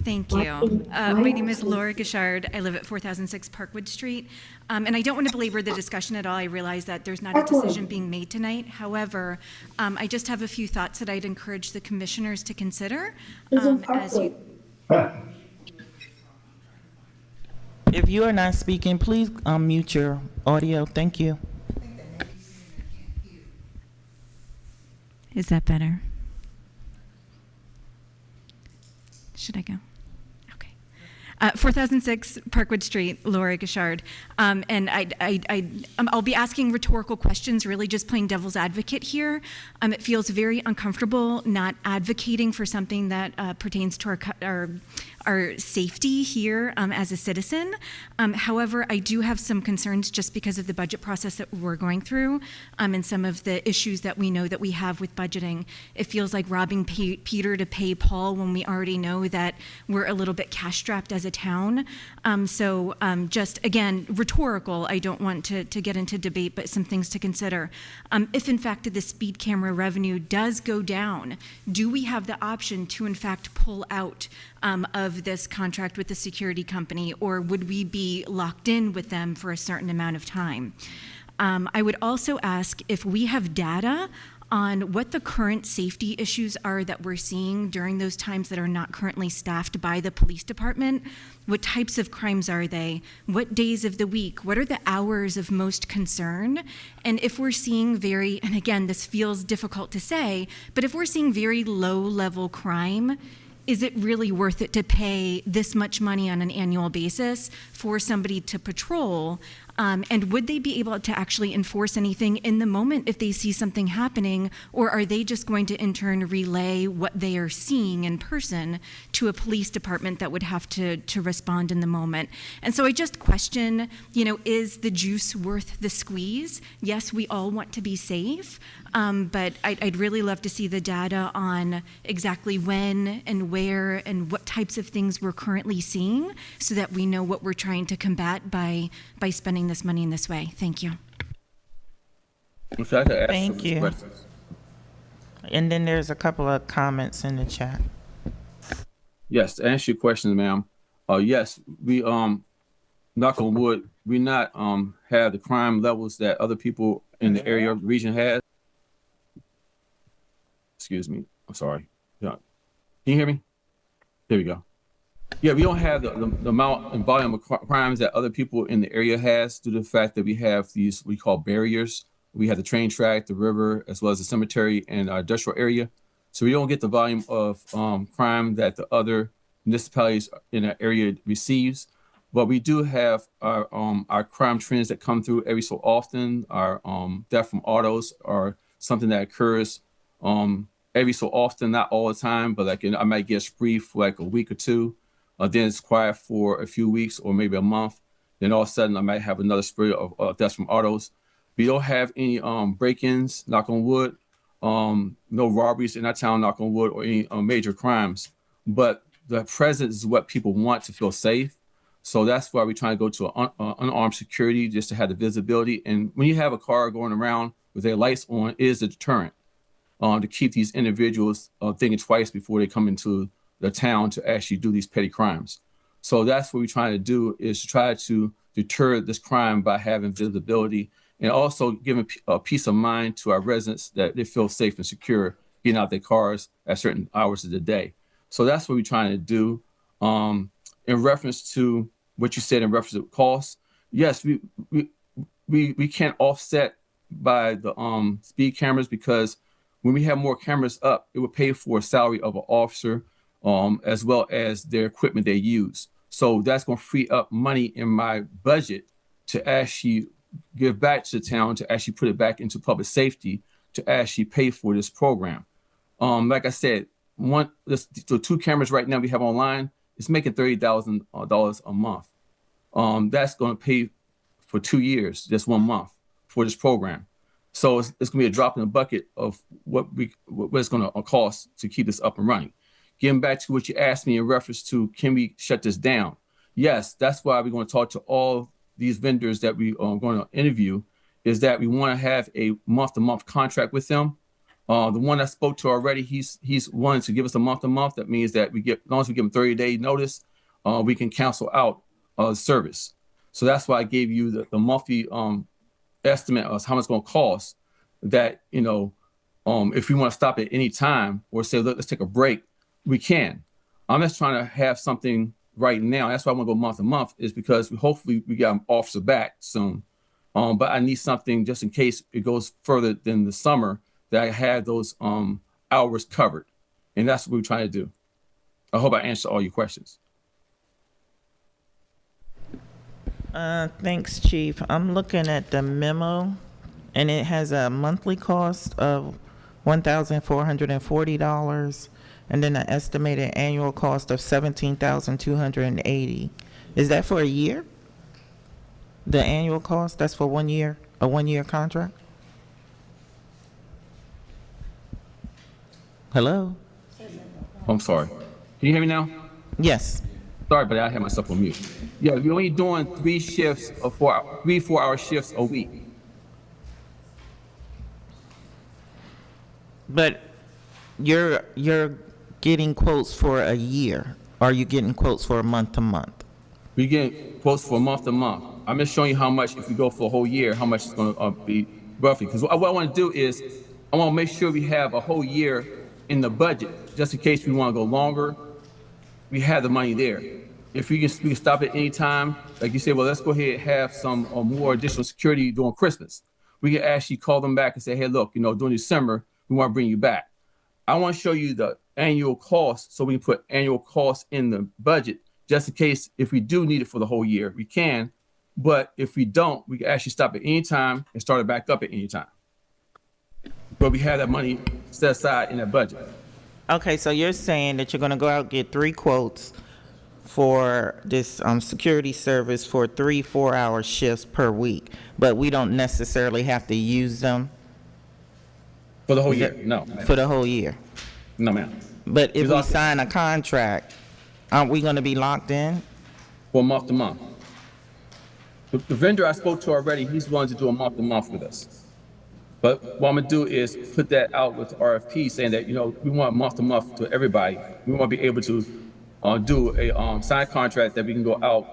Thank you. My name is Laura Gishard. I live at 4006 Parkwood Street. And I don't want to belabor the discussion at all. I realize that there's not a decision being made tonight. However, I just have a few thoughts that I'd encourage the commissioners to consider as you. If you are not speaking, please mute your audio. Thank you. Is that better? Should I go? Okay. 4006 Parkwood Street, Laura Gishard. And I'll be asking rhetorical questions, really just playing devil's advocate here. It feels very uncomfortable not advocating for something that pertains to our safety here as a citizen. However, I do have some concerns just because of the budget process that we're going through and some of the issues that we know that we have with budgeting. It feels like robbing Peter to pay Paul when we already know that we're a little bit cash strapped as a town. So just, again, rhetorical, I don't want to get into debate, but some things to consider. If, in fact, the speed camera revenue does go down, do we have the option to, in fact, pull out of this contract with the security company, or would we be locked in with them for a certain amount of time? I would also ask if we have data on what the current safety issues are that we're seeing during those times that are not currently staffed by the police department. What types of crimes are they? What days of the week? What are the hours of most concern? And if we're seeing and again, this feels difficult to say, but if we're seeing very low-level crime, is it really worth it to pay this much money on an annual basis for somebody to patrol? And would they be able to actually enforce anything in the moment if they see something happening, or are they just going to in turn relay what they are seeing in person to a police department that would have to respond in the moment? And so I just question, is the juice worth the squeeze? Yes, we all want to be safe, but I'd really love to see the data on exactly when and where and what types of things we're currently seeing so that we know what we're trying to combat by spending this money in this way. Thank you. If I could ask Thank some you. questions. And then there's a couple of comments in the chat. Yes, to answer your questions, ma'am. Yes, we knock on wood, we not have the crime levels that other people in the area of the region has. Excuse me. I'm sorry. Yeah. Can you hear me? There we go. Yeah, we don't have the amount and volume of crimes that other people in the area has due to the fact that we have these we call barriers. We have the train track, the river, as well as the cemetery and our industrial area. So we don't get the volume of crime that the other municipalities in that area receives. But we do have our crime trends that come through every so often. Our death from autos are something that occurs every so often, not all the time, but like I might get a spree for like a week or two. Then it's quiet for a few weeks or maybe a month. Then all of a sudden I might have another spree of deaths from autos. We don't have any break-ins, knock on wood, no robberies in our town, knock on wood, or any major crimes. But the presence is what people want to feel safe. So that's why we're trying to go to unarmed security, just to have the visibility. And when you have a car going around with their lights on, it is a deterrent to keep these individuals thinking twice before they come into the town to actually do these petty crimes. So that's what we're trying to do, is to try to deter this crime by having visibility and also giving a peace of mind to our residents that they feel safe and secure getting out their cars at certain hours of the day. So that's what we're trying to do. In reference to what you said in reference to costs, yes, we can't offset by the speed cameras because when we have more cameras up, it would pay for a salary of an officer, as well as their equipment they use. So that's going to free up money in my budget to actually give back to the town, to actually put it back into public safety, to actually pay for this program. Like I said, the 2 cameras right now we have online is making $30,000 a month. That's going to pay for 2 years, just 1 month for this program. So it's going to be a drop in the bucket of what it's going to cost to keep this up and running. Getting back to what you asked me in reference to, can we shut this down? Yes, that's why we're going to talk to all these vendors that we are going to interview, is that we want to have a month-to-month contract with them. The one I spoke to already, he's wanting to give us a month-to-month. That means that as long as we give him 30-day notice, we can cancel out service. So that's why I gave you the monthly estimate of how much it's going to cost. That, if we want to stop at any time or say, let's take a break, we can. I'm just trying to have something right now. That's why I want to go month to month, is because hopefully we get an officer back soon. But I need something just in case it goes further than the summer, that I have those hours covered. And that's what we're trying to do. I hope I answered all your questions. Thanks, Chief. I'm looking at the memo, and it has a monthly cost of $1,440, and then an estimated annual cost of $17,280. Is that for a year? The annual cost, that's for 1 year, a 1-year contract? Hello? I'm sorry. Can you hear me now? Yes. Sorry, but I had myself on mute. Yeah, we're only doing 3 shifts of 4-hour shifts a week. But you're getting quotes for a year. Are you getting quotes for a month to month? We get quotes for month to month. I'm just showing you how much, if we go for a whole year, how much it's going to be roughly. Because what I want to do is, I want to make sure we have a whole year in the budget, just in case we want to go longer. We have the money there. If we can stop at any time, like you said, well, let's go ahead and have some more additional security during Christmas. We can actually call them back and say, hey, look, during December, we want to bring you back. I want to show you the annual cost, so we can put annual costs in the budget, just in case if we do need it for the whole year, we can. But if we don't, we can actually stop at any time and start it back up at any time. But we have that money set aside in that budget. Okay, so you're saying that you're going to go out and get 3 quotes for this security service for 3 4-hour shifts per week, but we don't necessarily have to use them For the whole year? No. for the whole year. No, ma'am. But if You're we locked in. sign a contract, aren't we going to be locked in? For month to month. The vendor I spoke to already, he's willing to do a month to month with us. But what I'm gonna do is put that out with RFP, saying that, we want month to month to everybody. We want to be able to do a signed contract that we can go out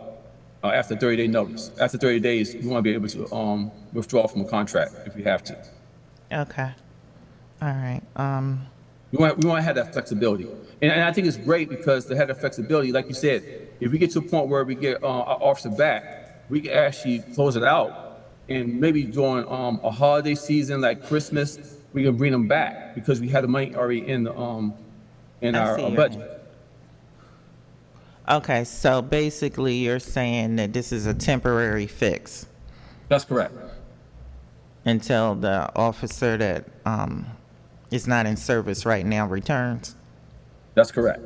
after 30-day notice. After 30 days, we want to be able to withdraw from a contract if we have to. Okay. All right. We want to have that flexibility. And I think it's great because to have that flexibility, like you said, if we get to a point where we get our officer back, we can actually close it out. And maybe during a holiday season like Christmas, we can bring them back because we have the money already in our budget. Okay, so basically you're saying that this is a temporary fix That's correct. until the officer that is not in service right now returns? That's correct.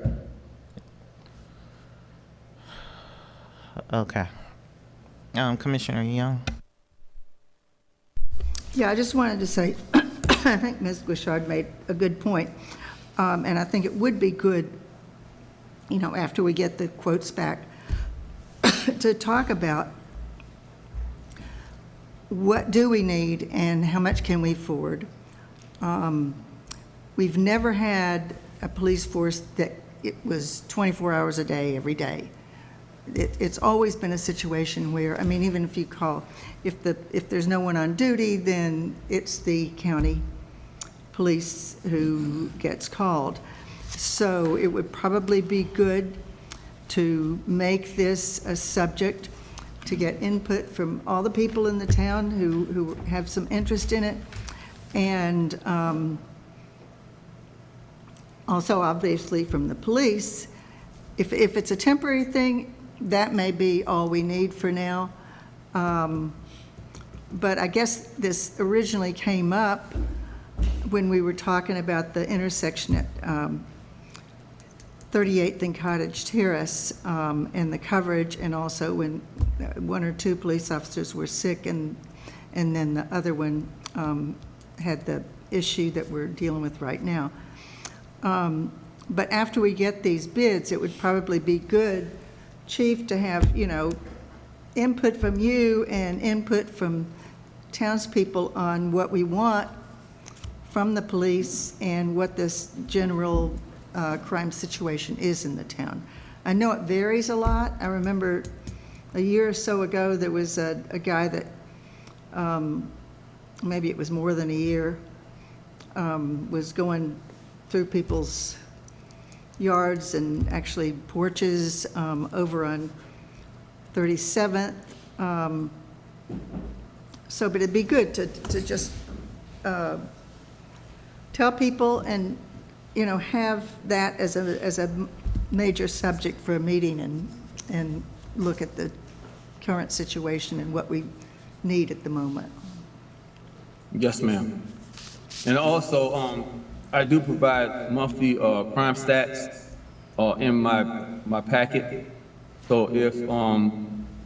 Okay. Commissioner Young? Yeah, I just wanted to say, I think Ms. Guichard made a good point. And I think it would be good, after we get the quotes back, to talk about what do we need and how much can we afford. We've never had a police force that it was 24 hours a day, every day. It's always been a situation where, even if you call, if there's no one on duty, then it's the county police who gets called. So it would probably be good to make this a subject, to get input from all the people in the town who have some interest in it, and Also, obviously, from the police, if it's a temporary thing, that may be all we need for now. But I guess this originally came up when we were talking about the intersection at 38th and Cottage Terrace, and the coverage, and also when one or two police officers were sick, and then the other one had the issue that we're dealing with right now. But after we get these bids, it would probably be good, Chief, to have, input from you and input from townspeople on what we want from the police and what this general crime situation is in the town. I know it varies a lot. I remember a year or so ago, there was a guy that, maybe it was more than a year, was going through people's yards and actually porches over on 37th. But it'd be good to just tell people and, have that as a major subject for a meeting and look at the current situation and what we need at the moment. Yes, ma'am. And also, I do provide monthly crime stats in my packet. So if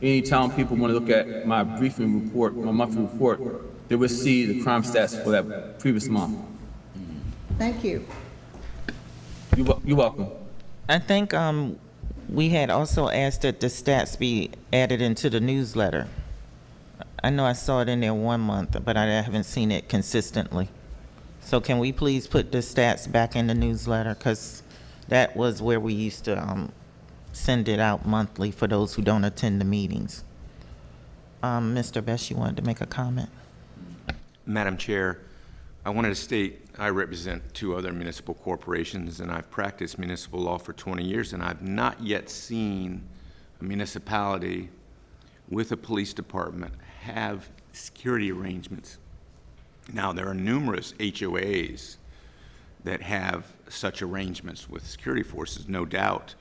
any town people want to look at my briefing report, my monthly report, they will see the crime stats for that previous month. Thank you. You're welcome. I think we had also asked that the stats be added into the newsletter. I know I saw it in there one month, but I haven't seen it consistently. So can we please put the stats back in the newsletter? Because that was where we used to send it out monthly for those who don't attend the meetings. Mr. Best, you wanted to make a comment? Madam Chair, I wanted to state I represent 2 other municipal corporations, and I've practiced municipal law for 20 years, and I've not yet seen a municipality with a police department have security arrangements. Now, there are numerous HOAs that have such arrangements with security forces, no doubt.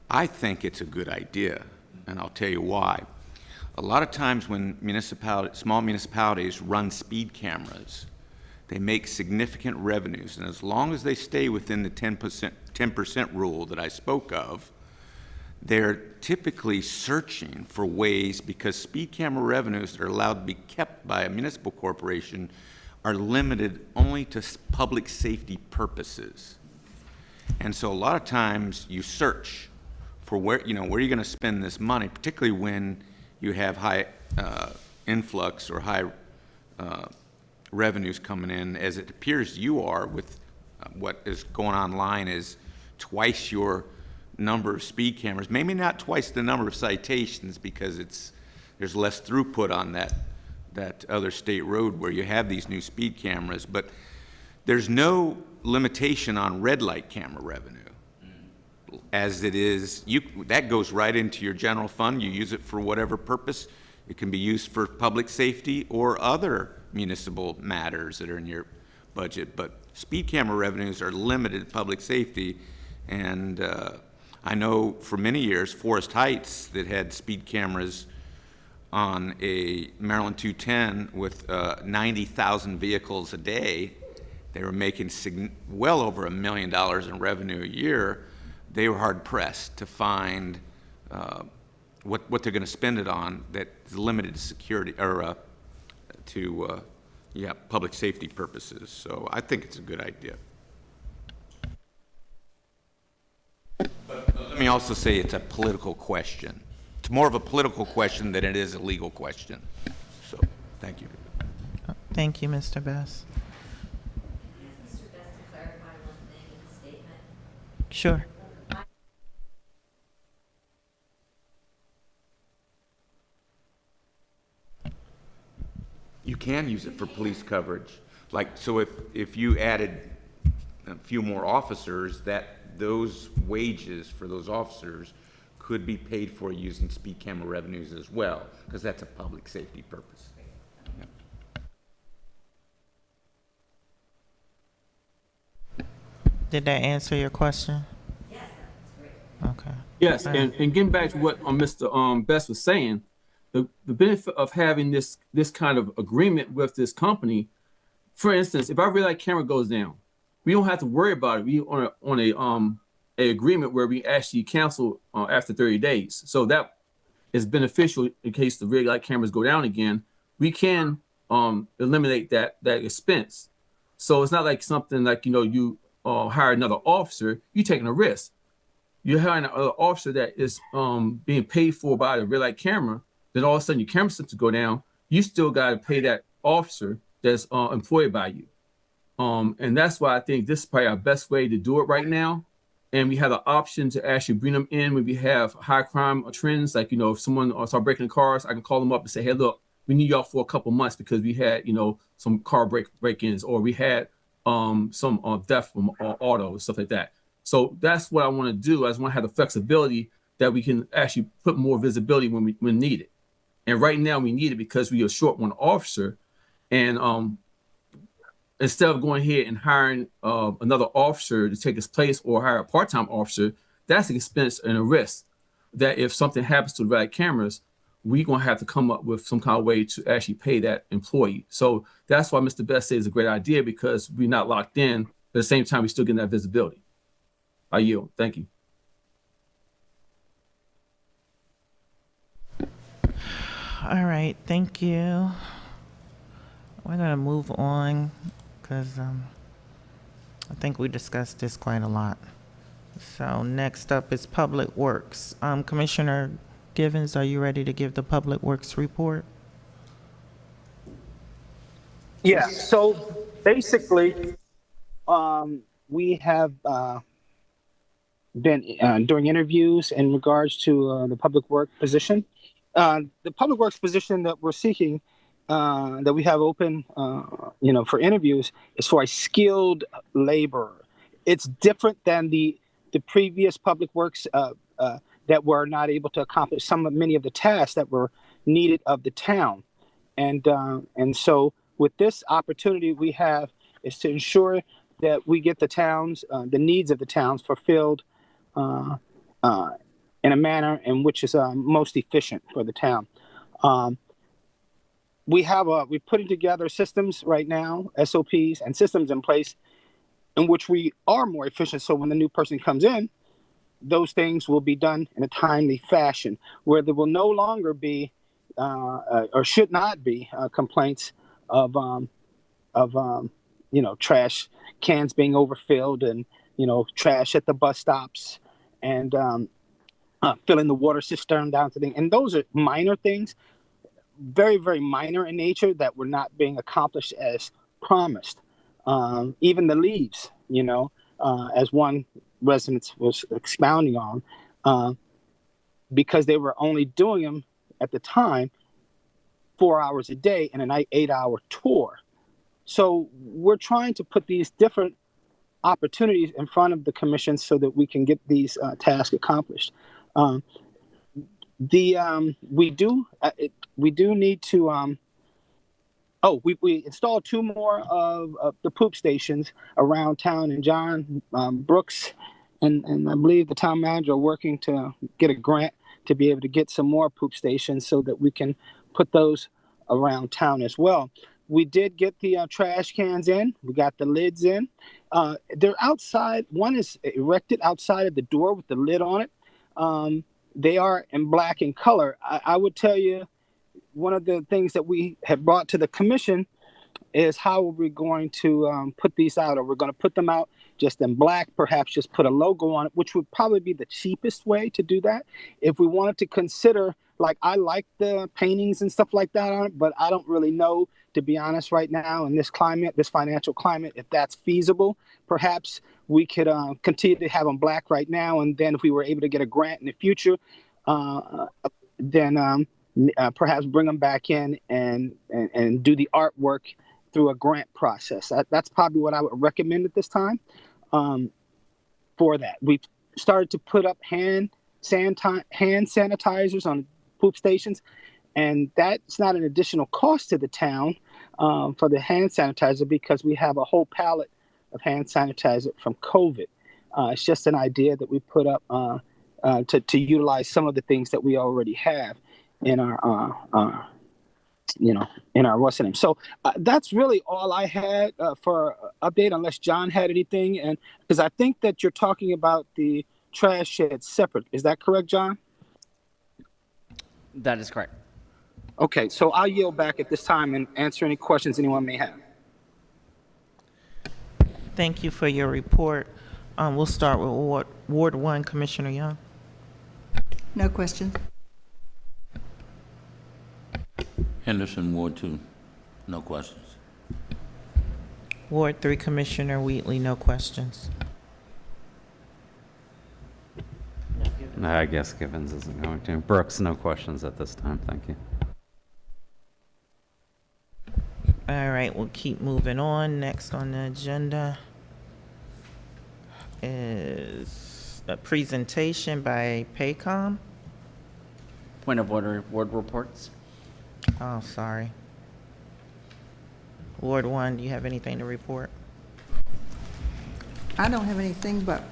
I think it's a good idea, and I'll tell you why. A lot of times when small municipalities run speed cameras, they make significant revenues, and as long as they stay within the 10% rule that I spoke of, they're typically searching for ways, because speed camera revenues that are allowed to be kept by a municipal corporation are limited only to public safety purposes. And so a lot of times you search for where you're going to spend this money, particularly when you have high influx or high revenues coming in, as it appears you are with what is going online is twice your number of speed cameras, maybe not twice the number of citations, because there's less throughput on that other state road where you have these new speed cameras, but there's no limitation on red light camera revenue. As it is, that goes right into your general fund. You use it for whatever purpose. It can be used for public safety or other municipal matters that are in your budget, but speed camera revenues are limited to public safety. And I know for many years, Forest Heights, that had speed cameras on a Maryland 210 with 90,000 vehicles a day, they were making well over $1 million in revenue a year. They were hard pressed to find what they're going to spend it on that's limited to security or to public safety purposes. So I think it's a good idea. But let me also say it's a political question. It's more of a political question than it is a legal question. So thank you. Thank you, Mr. Best. Mr. Best to clarify one thing in the statement. Sure. You can use it for police coverage. So if you added a few more officers, those wages for those officers could be paid for using speed camera revenues as well, because that's a public safety purpose. Did that answer your question? Yes, that's great. Okay. Yes, and getting back to what Mr. Best was saying, the benefit of having this kind of agreement with this company, for instance, if our red light camera goes down, we don't have to worry about it. We on a agreement where we actually cancel after 30 days. So that is beneficial in case the red light cameras go down again. We can eliminate that expense. So it's not like something like you hire another officer. You're taking a risk. You're hiring an officer that is being paid for by the red light camera. Then all of a sudden your camera systems go down. You still got to pay that officer that's employed by you. And that's why I think this is probably our best way to do it right now. And we have the option to actually bring them in when we have high crime trends. Like, if someone start breaking the cars, I can call them up and say, hey, look, we need y'all for a couple months because we had, some car break-ins, or we had some theft from auto and stuff like that. So that's what I want to do. I just want to have the flexibility that we can actually put more visibility when needed. And right now we need it because we are short one officer. And instead of going ahead and hiring another officer to take his place or hire a part-time officer, that's an expense and a risk that if something happens to the red light cameras, we're going to have to come up with some kind of way to actually pay that employee. So that's why Mr. Best says it's a great idea, because we're not locked in. But at the same time, we're still getting that visibility. I yield. Thank you. All right, thank you. We're gonna move on because I think we discussed this quite a lot. So next up is Public Works. Commissioner Givens, are you ready to give the Public Works report? Yeah, so basically, we have been doing interviews in regards to the public work position. The public works position that we're seeking, that we have open, for interviews, is for a skilled laborer. It's different than the previous public works that were not able to accomplish many of the tasks that were needed of the town, and so with this opportunity we have is to ensure that we get the needs of the towns fulfilled in a manner in which is most efficient for the town. We're putting together systems right now, SOPs and systems in place in which we are more efficient. So when the new person comes in, those things will be done in a timely fashion, where there will no longer be or should not be complaints of trash cans being overfilled and trash at the bus stops and filling the water cistern down to things. And those are minor things, very, very minor in nature, that were not being accomplished as promised. Even the leaves, as one resident was expounding on, because they were only doing them at the time 4 hours a day in an 8-hour tour. So we're trying to put these different opportunities in front of the commission so that we can get these tasks accomplished. We do need to. We installed 2 more of the poop stations around town, and John Brooks and I believe the town manager are working to get a grant to be able to get some more poop stations so that we can put those around town as well. We did get the trash cans in. We got the lids in. They're outside. One is erected outside of the door with the lid on it. They are in black in color. I would tell you, one of the things that we have brought to the commission is how are we going to put these out? Are we going to put them out just in black, perhaps just put a logo on it, which would probably be the cheapest way to do that. If we wanted to consider, I like the paintings and stuff like that on it, but I don't really know, to be honest, right now in this climate, this financial climate, if that's feasible. Perhaps we could continue to have them black right now, and then if we were able to get a grant in the future, then perhaps bring them back in and do the artwork through a grant process. That's probably what I would recommend at this time for that. We've started to put up hand sanitizers on poop stations, and that's not an additional cost to the town for the hand sanitizer, because we have a whole pallet of hand sanitizer from COVID. It's just an idea that we put up to utilize some of the things that we already have in our in our what's the name. So that's really all I had for update, unless John had anything. And because I think that you're talking about the trash shed separate. Is that correct, John? That is correct. Okay, so I'll yield back at this time and answer any questions anyone may have. Thank you for your report. We'll start with Ward 1, Commissioner Young. No question. Henderson, Ward 2, no questions. Ward 3, Commissioner Wheatley, no questions. I guess Givens isn't going to. Brooks, no questions at this time. Thank you. All right, we'll keep moving on. Next on the agenda is a presentation by Paycom. Point of order, ward reports. Oh, sorry. Ward 1, do you have anything to report? I don't have anything, but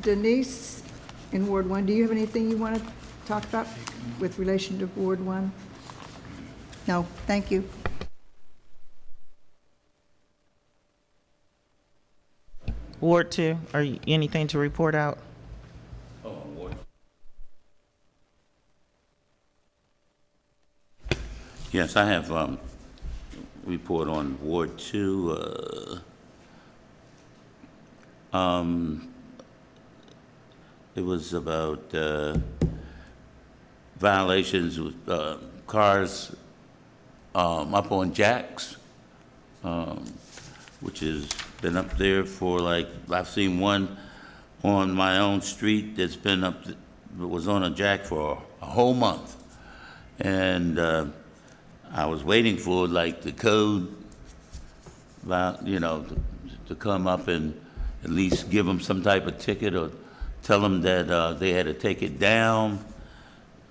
Denise in Ward 1, do you have anything you want to talk about with relation to Ward 1? No, thank you. Ward 2, are you anything to report out? Yes, I have report on Ward 2. It was about violations with cars up on jacks, which has been up there for like, I've seen one on my own street that's been up, that was on a jack for a whole month. And I was waiting for like the code, to come up and at least give them some type of ticket or tell them that they had to take it down.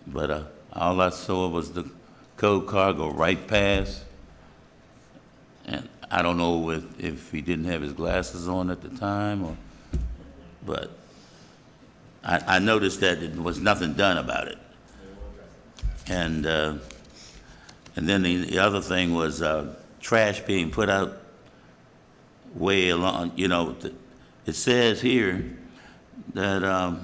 But all I saw was the code car go right past. And I don't know if he didn't have his glasses on at the time, but I noticed that there was nothing done about it. And then the other thing was trash being put out way along. It says here that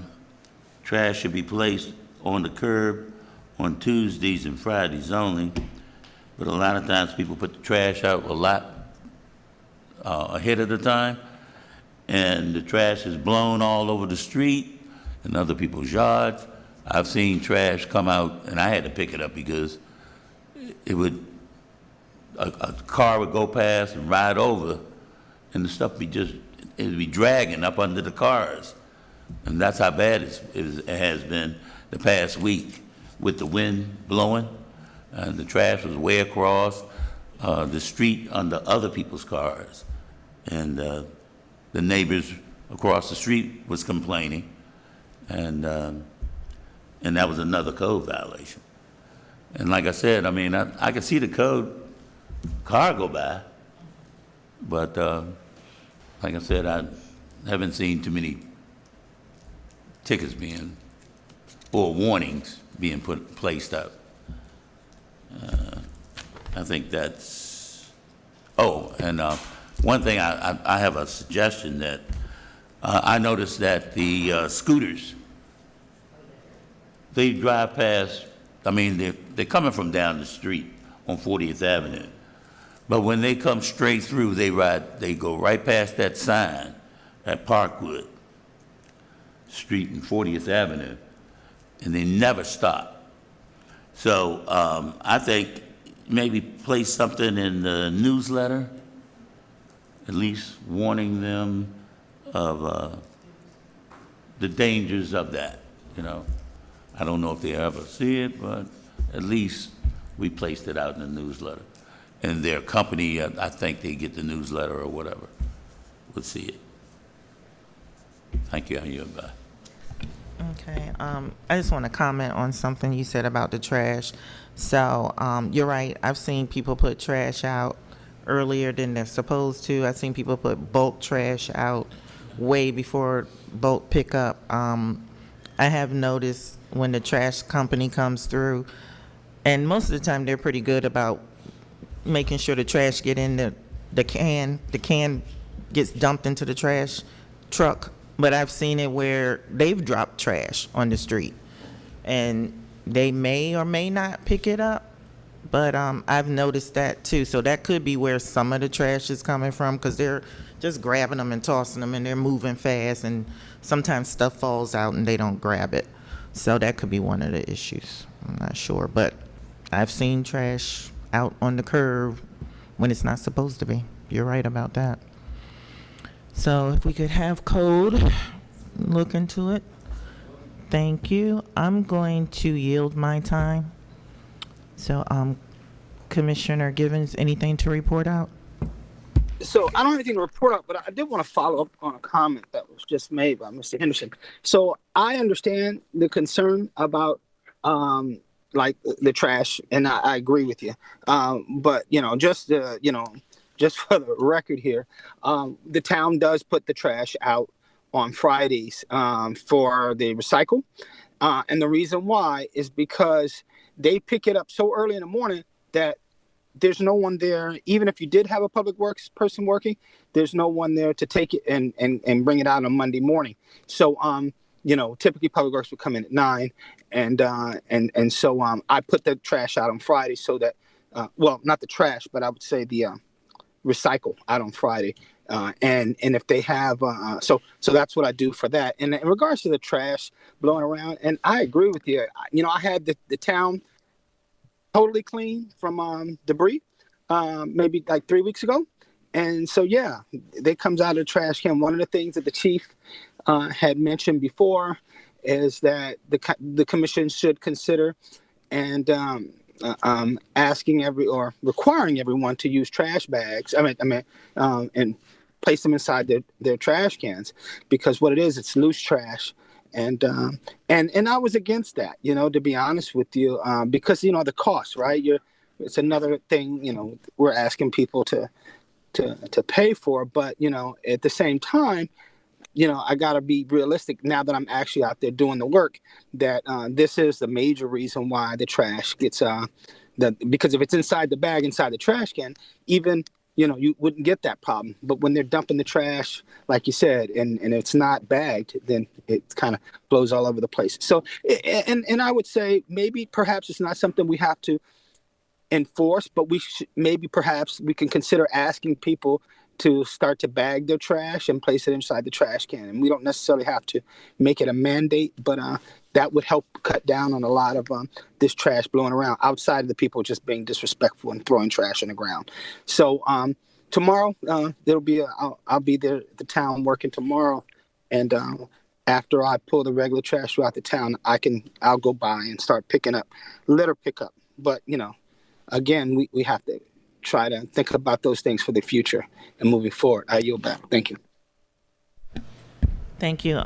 trash should be placed on the curb on Tuesdays and Fridays only. But a lot of times people put the trash out a lot ahead of the time, and the trash is blown all over the street and other people's yards. I've seen trash come out, and I had to pick it up because a car would go past and ride over, and the stuff it'd be dragging up under the cars. And that's how bad it has been the past week with the wind blowing. And the trash was way across the street under other people's cars. And the neighbors across the street was complaining. And that was another code violation. And like I said, I could see the car go by, but like I said, I haven't seen too many tickets or warnings being placed up. I think that's, and one thing, I have a suggestion that I noticed that the scooters, they drive past, they're coming from down the street on 40th Avenue. But when they come straight through, they go right past that sign at Parkwood Street and 40th Avenue, and they never stop. So I think maybe place something in the newsletter, at least warning them of the dangers of that, I don't know if they ever see it, but at least we placed it out in the newsletter. And their company, I think they get the newsletter or whatever, would see it. Thank you. You're bye. Okay, I just want to comment on something you said about the trash. So, you're right, I've seen people put trash out earlier than they're supposed to. I've seen people put bulk trash out way before bulk pickup. I have noticed when the trash company comes through, and most of the time they're pretty good about making sure the trash get in the can. The can gets dumped into the trash truck. But I've seen it where they've dropped trash on the street, and they may or may not pick it up. But I've noticed that too. So that could be where some of the trash is coming from, because they're just grabbing them and tossing them, and they're moving fast, and sometimes stuff falls out and they don't grab it. So that could be one of the issues. I'm not sure, but I've seen trash out on the curb when it's not supposed to be. You're right about that. So if we could have code look into it. Thank you. I'm going to yield my time. So, Commissioner Givens, anything to report out? So I don't have anything to report out, but I did want to follow up on a comment that was just made by Mr. Henderson. So I understand the concern about like the trash, and I agree with you. But just for the record here, the town does put the trash out on Fridays for the recycle, and the reason why is because they pick it up so early in the morning that there's no one there. Even if you did have a public works person working, there's no one there to take it and bring it out on Monday morning. So typically public works would come in at 9, and so I put the trash out on Friday so that not the trash, but I would say the recycle out on Friday. And if they have so that's what I do for that. And in regards to the trash blowing around, and I agree with you. I had the town totally clean from debris maybe like 3 weeks ago, and so they comes out of the trash can. One of the things that the chief had mentioned before is that the commission should consider and asking requiring everyone to use trash bags. And place them inside their trash cans, because what it is, it's loose trash. And I was against that, to be honest with you, because the cost, right? It's another thing, we're asking people to pay for, but at the same time, I gotta be realistic now that I'm actually out there doing the work, that this is the major reason why the trash gets because if it's inside the bag, inside the trash can, even you wouldn't get that problem. But when they're dumping the trash, like you said, and it's not bagged, then it kind of blows all over the place. So, and I would say maybe perhaps it's not something we have to enforce, but perhaps we can consider asking people to start to bag their trash and place it inside the trash can. And we don't necessarily have to make it a mandate, but that would help cut down on a lot of this trash blowing around, outside of the people just being disrespectful and throwing trash on the ground. So tomorrow, I'll be there at the town working tomorrow, and after I pull the regular trash throughout the town, I'll go by and start picking up litter pickup. But again, we have to try to think about those things for the future and moving forward. I yield back. Thank you. Thank you.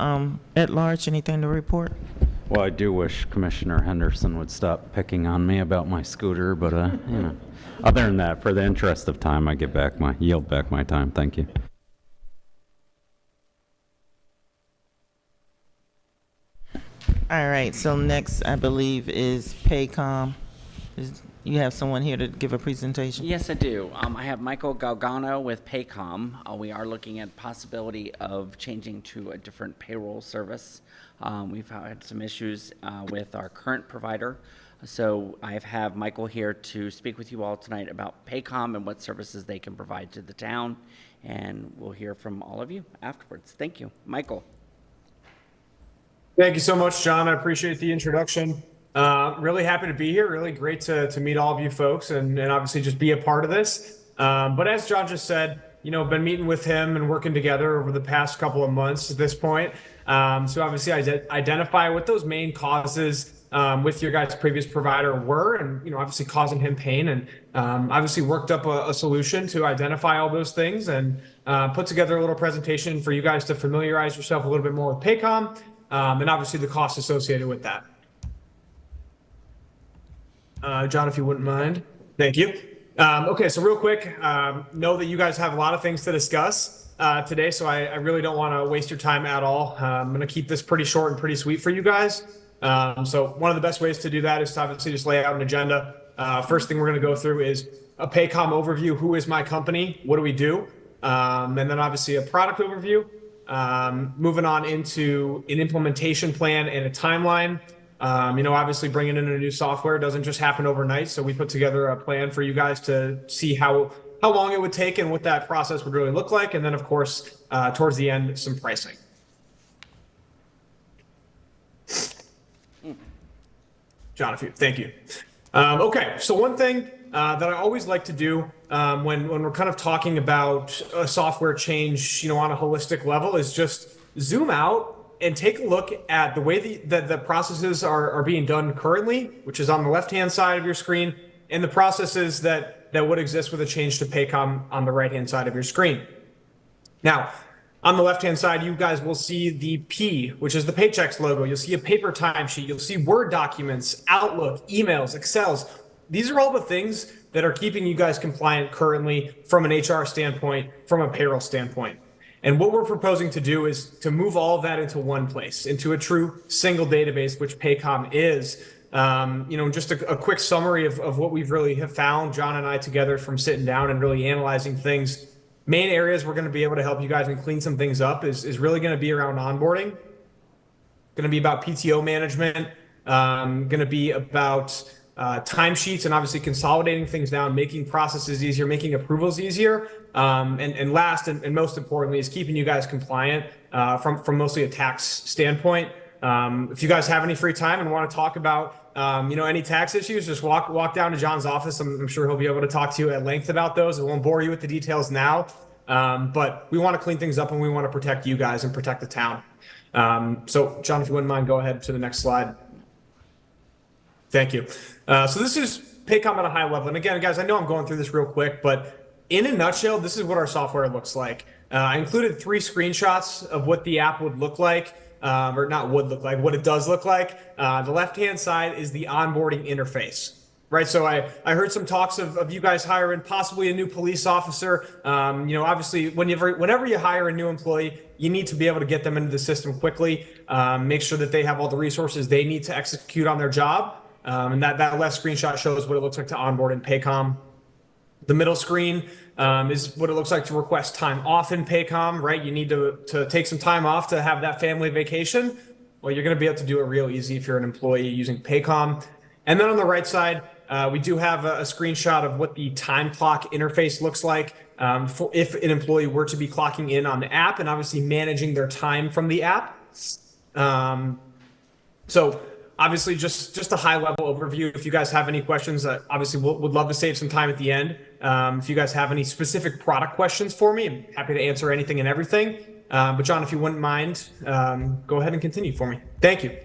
At large, anything to report? Well, I do wish Commissioner Henderson would stop picking on me about my scooter, but other than that, for the interest of time, I yield back my time. Thank you. All right. So next, I believe, is Paycom. You have someone here to give a presentation? Yes, I do. I have Michael Galgano with Paycom. We are looking at possibility of changing to a different payroll service. We've had some issues with our current provider. So I have Michael here to speak with you all tonight about Paycom and what services they can provide to the town. And we'll hear from all of you afterwards. Thank you. Michael. Thank you so much, John. I appreciate the introduction. Really happy to be here. Really great to meet all of you folks and obviously just be a part of this. But as John just said, been meeting with him and working together over the past couple of months at this point. So obviously identify what those main causes with your guys' previous provider were, and obviously causing him pain, and obviously worked up a solution to identify all those things and put together a little presentation for you guys to familiarize yourself a little bit more with Paycom, and obviously the costs associated with that. John, if you wouldn't mind. Thank you. Okay, so real quick, know that you guys have a lot of things to discuss today, so I really don't want to waste your time at all. I'm going to keep this pretty short and pretty sweet for you guys. So one of the best ways to do that is to obviously just lay out an agenda. First thing we're going to go through is a Paycom overview. Who is my company? What do we do? And then obviously a product overview. Moving on into an implementation plan and a timeline. Obviously bringing in a new software doesn't just happen overnight. So we put together a plan for you guys to see how long it would take and what that process would really look like. And then, of course, towards the end, some pricing. Jonathan, thank you. Okay, so one thing that I always like to do when we're kind of talking about a software change, on a holistic level is just zoom out and take a look at the way that the processes are being done currently, which is on the left-hand side of your screen, and the processes that would exist with a change to Paycom on the right-hand side of your screen. Now, on the left-hand side, you guys will see the P, which is the Paychex logo. You'll see a paper timesheet. You'll see Word documents, Outlook, emails, Excels. These are all the things that are keeping you guys compliant currently from an HR standpoint, from a payroll standpoint. And what we're proposing to do is to move all of that into one place, into a true single database, which Paycom is. Just a quick summary of what we've really have found, John and I together from sitting down and really analyzing things. Main areas we're going to be able to help you guys and clean some things up is really going to be around onboarding, going to be about PTO management, going to be about timesheets and obviously consolidating things down, making processes easier, making approvals easier. And last and most importantly is keeping you guys compliant from mostly a tax standpoint. If you guys have any free time and want to talk about any tax issues, just walk down to John's office. I'm sure he'll be able to talk to you at length about those. I won't bore you with the details now, but we want to clean things up and we want to protect you guys and protect the town. So John, if you wouldn't mind, go ahead to the next slide. Thank you. So this is Paycom at a high level. And again, guys, I know I'm going through this real quick, but in a nutshell, this is what our software looks like. I included 3 screenshots of what the app would look like, or not would look like, what it does look like. The left-hand side is the onboarding interface, right? So I heard some talks of you guys hiring possibly a new police officer. Obviously, whenever you hire a new employee, you need to be able to get them into the system quickly, make sure that they have all the resources they need to execute on their job. And that left screenshot shows what it looks like to onboard in Paycom. The middle screen is what it looks like to request time off in Paycom, right? You need to take some time off to have that family vacation. Well, you're going to be able to do it real easy if you're an employee using Paycom. And then on the right side, we do have a screenshot of what the time clock interface looks like for if an employee were to be clocking in on the app and obviously managing their time from the app. So obviously, just a high-level overview. If you guys have any questions, obviously would love to save some time at the end. If you guys have any specific product questions for me, I'm happy to answer anything and everything. But John, if you wouldn't mind, go ahead and continue for me. Thank you.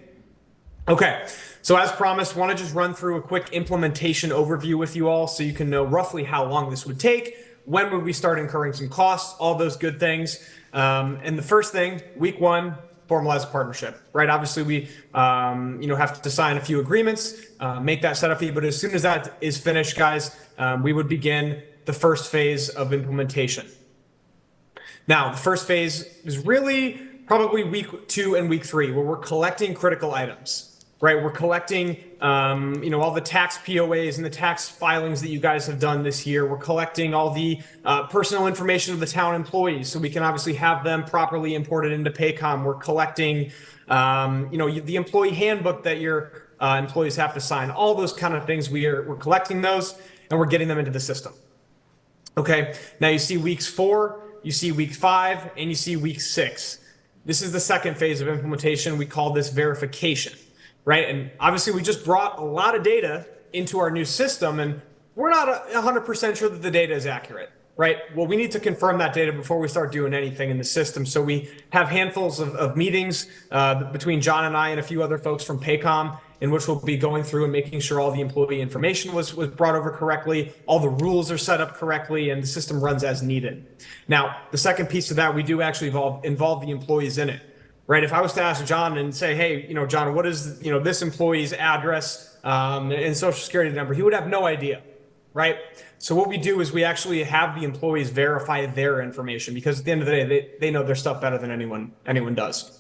Okay, so as promised, want to just run through a quick implementation overview with you all so you can know roughly how long this would take, when would we start incurring some costs, all those good things. And the first thing, week 1, formalize a partnership, right? Obviously, we have to sign a few agreements, make that setup fee. But as soon as that is finished, guys, we would begin the first phase of implementation. Now, the first phase is really probably week 2 and week 3, where we're collecting critical items. Right, we're collecting, all the tax POAs and the tax filings that you guys have done this year. We're collecting all the personal information of the town employees, so we can obviously have them properly imported into Paycom. We're collecting, the employee handbook that your employees have to sign. All those kind of things. We're collecting those and we're getting them into the system. Okay. Now you see weeks 4, you see week 5, and you see week 6. This is the second phase of implementation. We call this verification. Right. And obviously, we just brought a lot of data into our new system, and we're not 100% sure that the data is accurate. Right. Well, we need to confirm that data before we start doing anything in the system. So we have handfuls of meetings between John and I and a few other folks from Paycom, in which we'll be going through and making sure all the employee information was brought over correctly, all the rules are set up correctly, and the system runs as needed. Now, the second piece of that, we do actually involve the employees in it. Right. If I was to ask John and say, hey, John, what is, this employee's address and social security number? He would have no idea. right? So what we do is we actually have the employees verify their information, because at the end of the day, they know their stuff better than anyone does.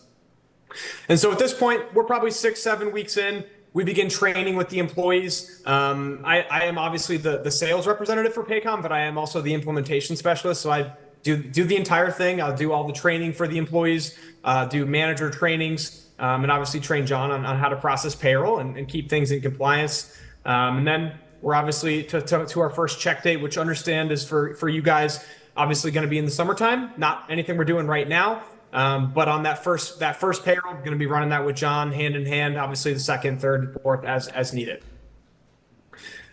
And so at this point, we're probably 6-7 weeks in. We begin training with the employees. I am obviously the sales representative for Paycom, but I am also the implementation specialist. So I do the entire thing. I'll do all the training for the employees, do manager trainings, and obviously train John on how to process payroll and keep things in compliance. And then we're obviously to our first check date, which understand is for you guys, obviously going to be in the summertime. Not anything we're doing right now. But on that first payroll, we're going to be running that with John hand in hand, obviously the second, third, fourth as needed.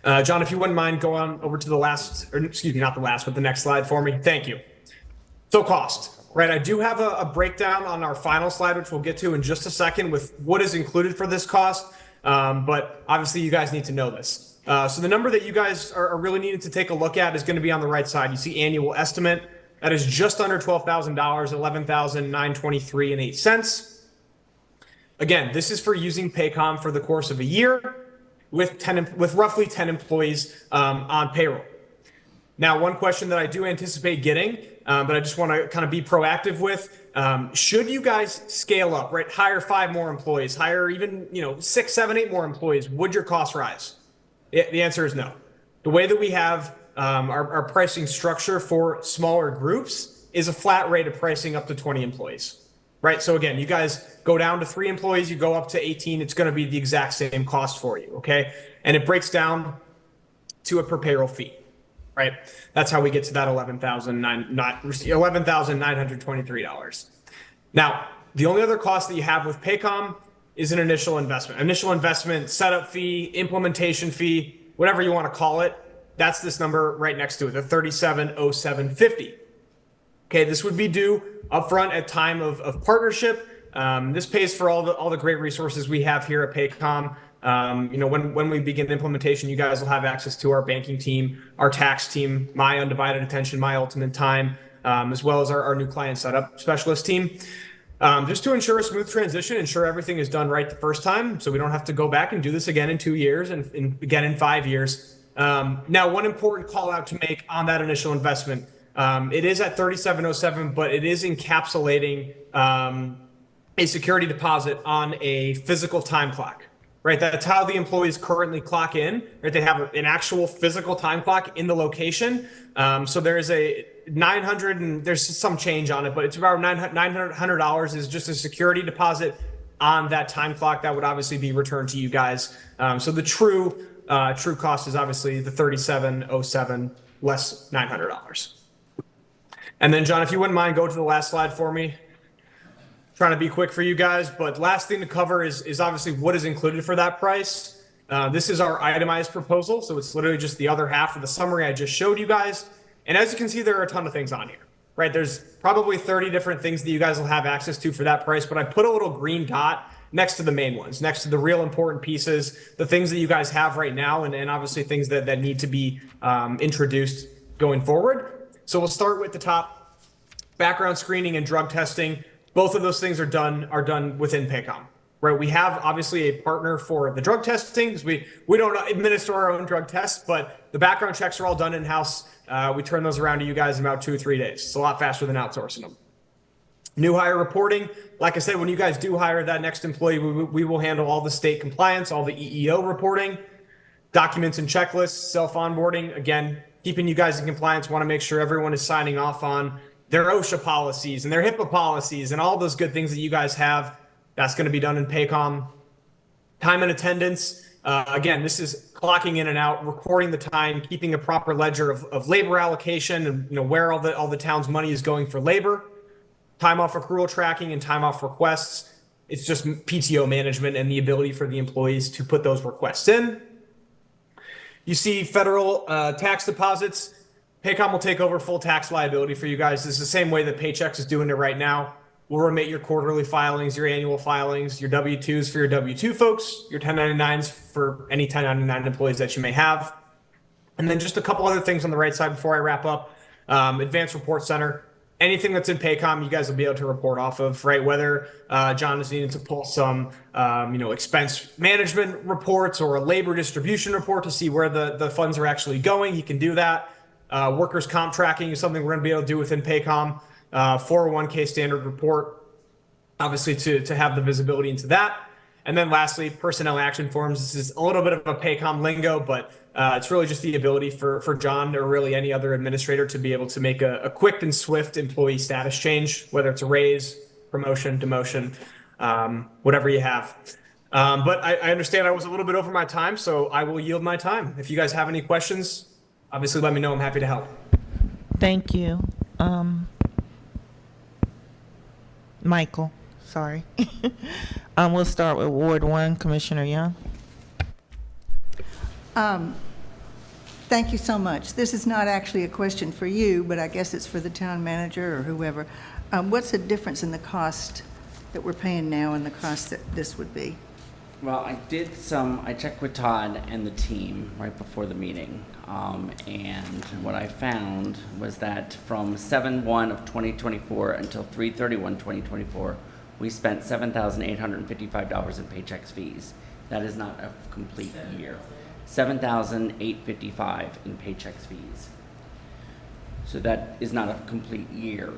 John, if you wouldn't mind, go on over to the last, or excuse me, not the last, but the next slide for me. Thank you. So cost, right? I do have a breakdown on our final slide, which we'll get to in just a second, with what is included for this cost. But obviously you guys need to know this. So the number that you guys are really needed to take a look at is going to be on the right side. You see annual estimate. That is just under $12,000, $11,923.08. Again, this is for using Paycom for the course of a year with roughly 10 employees on payroll. Now, one question that I do anticipate getting, but I just want to kind of be proactive with, should you guys scale up, right? Hire 5 more employees, hire even 6, 7, 8 more employees, would your costs rise? The answer is no. The way that we have our pricing structure for smaller groups is a flat rate of pricing up to 20 employees, right? So again, you guys go down to 3 employees, you go up to 18, it's going to be the exact same cost for you, okay? And it breaks down to a per payroll fee, right? That's how we get to that $11,923. Now, the only other cost that you have with Paycom is an initial investment. Initial investment, setup fee, implementation fee, whatever you want to call it. That's this number right next to it, the $37,0750. Okay, this would be due upfront at time of partnership. This pays for all the great resources we have here at Paycom. When we begin implementation, you guys will have access to our banking team, our tax team, my undivided attention, my ultimate time, as well as our new client setup specialist team. Just to ensure a smooth transition, ensure everything is done right the first time, so we don't have to go back and do this again in 2 years and again in 5 years. Now, one important call out to make on that initial investment, it is at $37,07, but it is encapsulating a security deposit on a physical time clock, right? That's how the employees currently clock in, right? They have an actual physical time clock in the location. So there's a $900 and there's some change on it, but it's about $900 is just a security deposit on that time clock that would obviously be returned to you guys. So the true cost is obviously the $37,07 less $900. And then John, if you wouldn't mind, go to the last slide for me. Trying to be quick for you guys, but last thing to cover is obviously what is included for that price. This is our itemized proposal, so it's literally just the other half of the summary I just showed you guys. And as you can see, there are a ton of things on here, right? There's probably 30 different things that you guys will have access to for that price, but I put a little green dot next to the main ones, next to the real important pieces, the things that you guys have right now, and obviously things that need to be introduced going forward. So we'll start with the top, background screening and drug testing. Both of those things are done within Paycom, right? We have obviously a partner for the drug testing because we don't administer our own drug tests, but the background checks are all done in-house. We turn those around to you guys in about 2 or 3 days. It's a lot faster than outsourcing them. New hire reporting. Like I said, when you guys do hire that next employee, we will handle all the state compliance, all the EEO reporting, documents and checklists, self-onboarding. Again, keeping you guys in compliance, want to make sure everyone is signing off on their OSHA policies and their HIPAA policies and all those good things that you guys have. That's going to be done in Paycom. Time and attendance. Again, this is clocking in and out, recording the time, keeping a proper ledger of labor allocation and where all the town's money is going for labor. Time off accrual tracking and time off requests. It's just PTO management and the ability for the employees to put those requests in. You see federal tax deposits. Paycom will take over full tax liability for you guys. This is the same way that Paychex is doing it right now. We'll remit your quarterly filings, your annual filings, your W-2s for your W-2 folks, your 1099s for any 1099 employees that you may have. And then just a couple other things on the right side before I wrap up. Advanced Report Center. anything that's in Paycom, you guys will be able to report off of, right? Whether John is needing to pull some, expense management reports or a labor distribution report to see where the funds are actually going, he can do that. Workers' comp tracking is something we're going to be able to do within Paycom. 401k standard report, obviously to have the visibility into that. And then lastly, personnel action forms. This is a little bit of a Paycom lingo, but it's really just the ability for John or really any other administrator to be able to make a quick and swift employee status change, whether it's a raise, promotion, demotion, whatever you have. But I understand I was a little bit over my time, so I will yield my time. If you guys have any questions, obviously let me know. I'm happy to help. Thank you. Michael, sorry. We'll start with Ward 1, Commissioner Young. Thank you so much. This is not actually a question for you, but I guess it's for the town manager or whoever. What's the difference in the cost that we're paying now and the cost that this would be? Well, I checked with Todd and the team right before the meeting. And what I found was that from 7/1 of 2024 until 3/31/2024, we spent $7,855 in paychecks fees. That is not a complete year. $7,855 in paychecks fees. So that is not a complete year.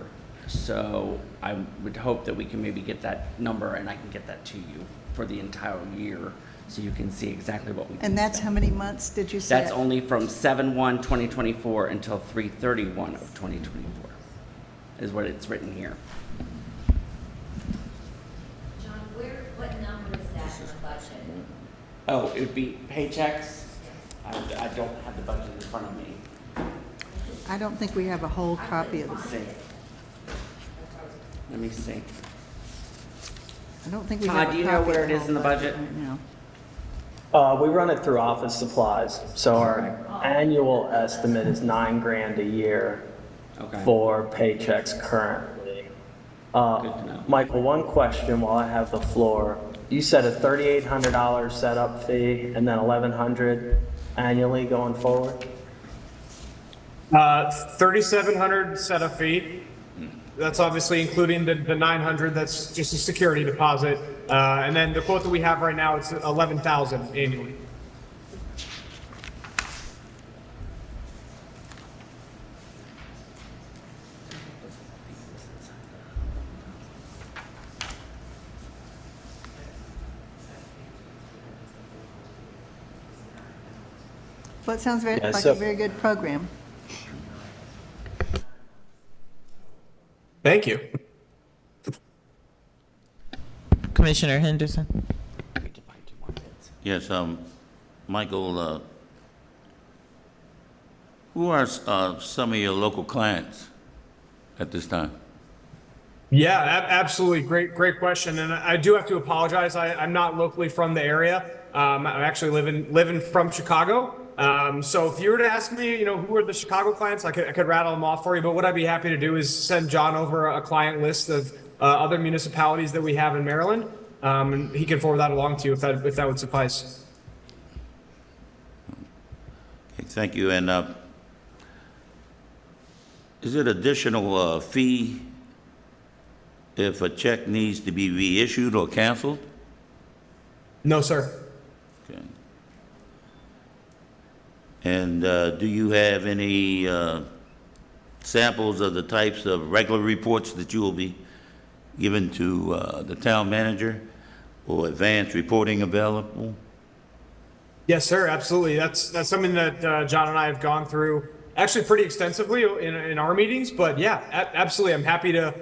So I would hope that we can maybe get that number and I can get that to you for the entire year so you can see exactly what we And that's how many months did you say? That's only from 7/1/2024 until 3/31 of 2024 is what it's written here. John, what number is that in the budget? Oh, it would be paychecks. I don't have the budget in front of me. I don't think we have a whole copy of Let's it. see. Let me see. I don't think we Todd, have a do copy you know of where it the is whole in the budget? right now. We run it through office supplies, so our annual estimate is $9,000 a year Okay. for paychecks currently. Good to know. Michael, one question while I have the floor. You said a $3,800 setup fee and then $1,100 annually going forward? 3,700 setup fee. That's obviously including the 900. That's just a security deposit. And then the quote that we have right now, it's 11,000 annually. Well, it sounds Yeah, like so- a very good program. Thank you. Commissioner Henderson. We have to find two more bids. Yes, Michael, who are some of your local clients at this time? Yeah, absolutely. Great question. And I do have to apologize. I'm not locally from the area. I'm actually living from Chicago. So if you were to ask me, who are the Chicago clients, I could rattle them off for you. But what I'd be happy to do is send John over a client list of other municipalities that we have in Maryland, and he can forward that along to you if that would suffice. Okay, thank you. And is it additional fee if a check needs to be reissued or canceled? No, sir. Okay. And do you have any samples of the types of regular reports that you will be given to the town manager or advanced reporting available? Yes, sir. Absolutely. That's something that John and I have gone through actually pretty extensively in our meetings. But yeah, absolutely. I'm happy to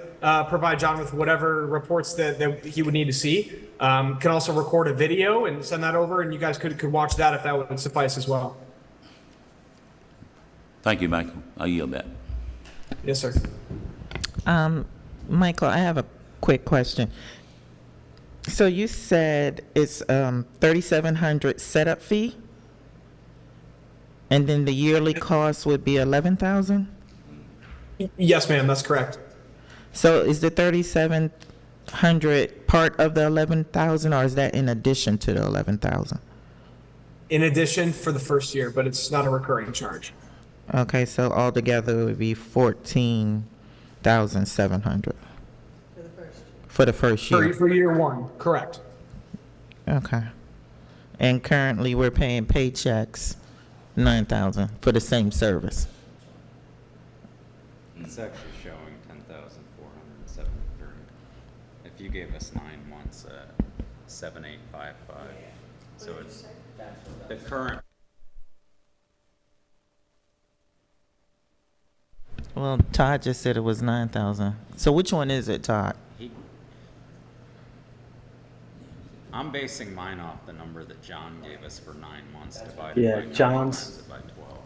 provide John with whatever reports that he would need to see. Can also record a video and send that over, and you guys could watch that if that would suffice as well. Thank you, Michael. I yield back. Yes, sir. Michael, I have a quick question. So you said it's 3,700 setup fee, and then the yearly cost would be 11,000. Yes, ma'am. That's correct. So is the 3,700 part of the 11,000, or is that in addition to the 11,000? In addition for the first year, but it's not a recurring charge. Okay, so altogether it would be 14 $9,700 for the first year. For year one, correct. Okay. And currently, we're paying paychecks $9,000 for the same service. It's actually showing 10,473. If you gave us 9 months at 7,855, so it's the current. Well, Todd just said it was 9,000. So which one is it, Todd? I'm basing mine off the number that John gave us for 9 months divided Yeah, by 9 John's- times it by 12.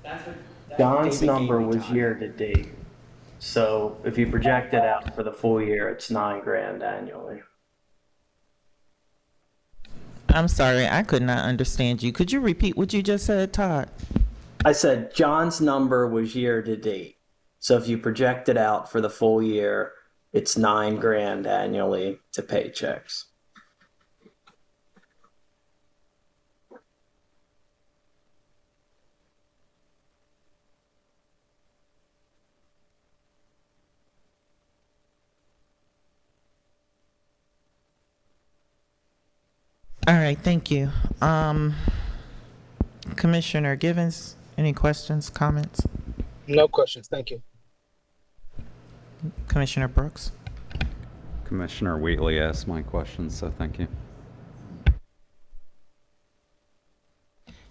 That's what John's David gave number me, was Todd. year to date. So if you project it out for the full year, it's $9,000 annually. I'm sorry, I could not understand you. Could you repeat what you just said, Todd? I said John's number was year to date. So if you project it out for the full year, it's $9,000 annually to paychecks. All right, thank you. Commissioner Givens, any questions, comments? No questions. Thank you. Commissioner Brooks? Commissioner Wheatley asked my questions, so thank you.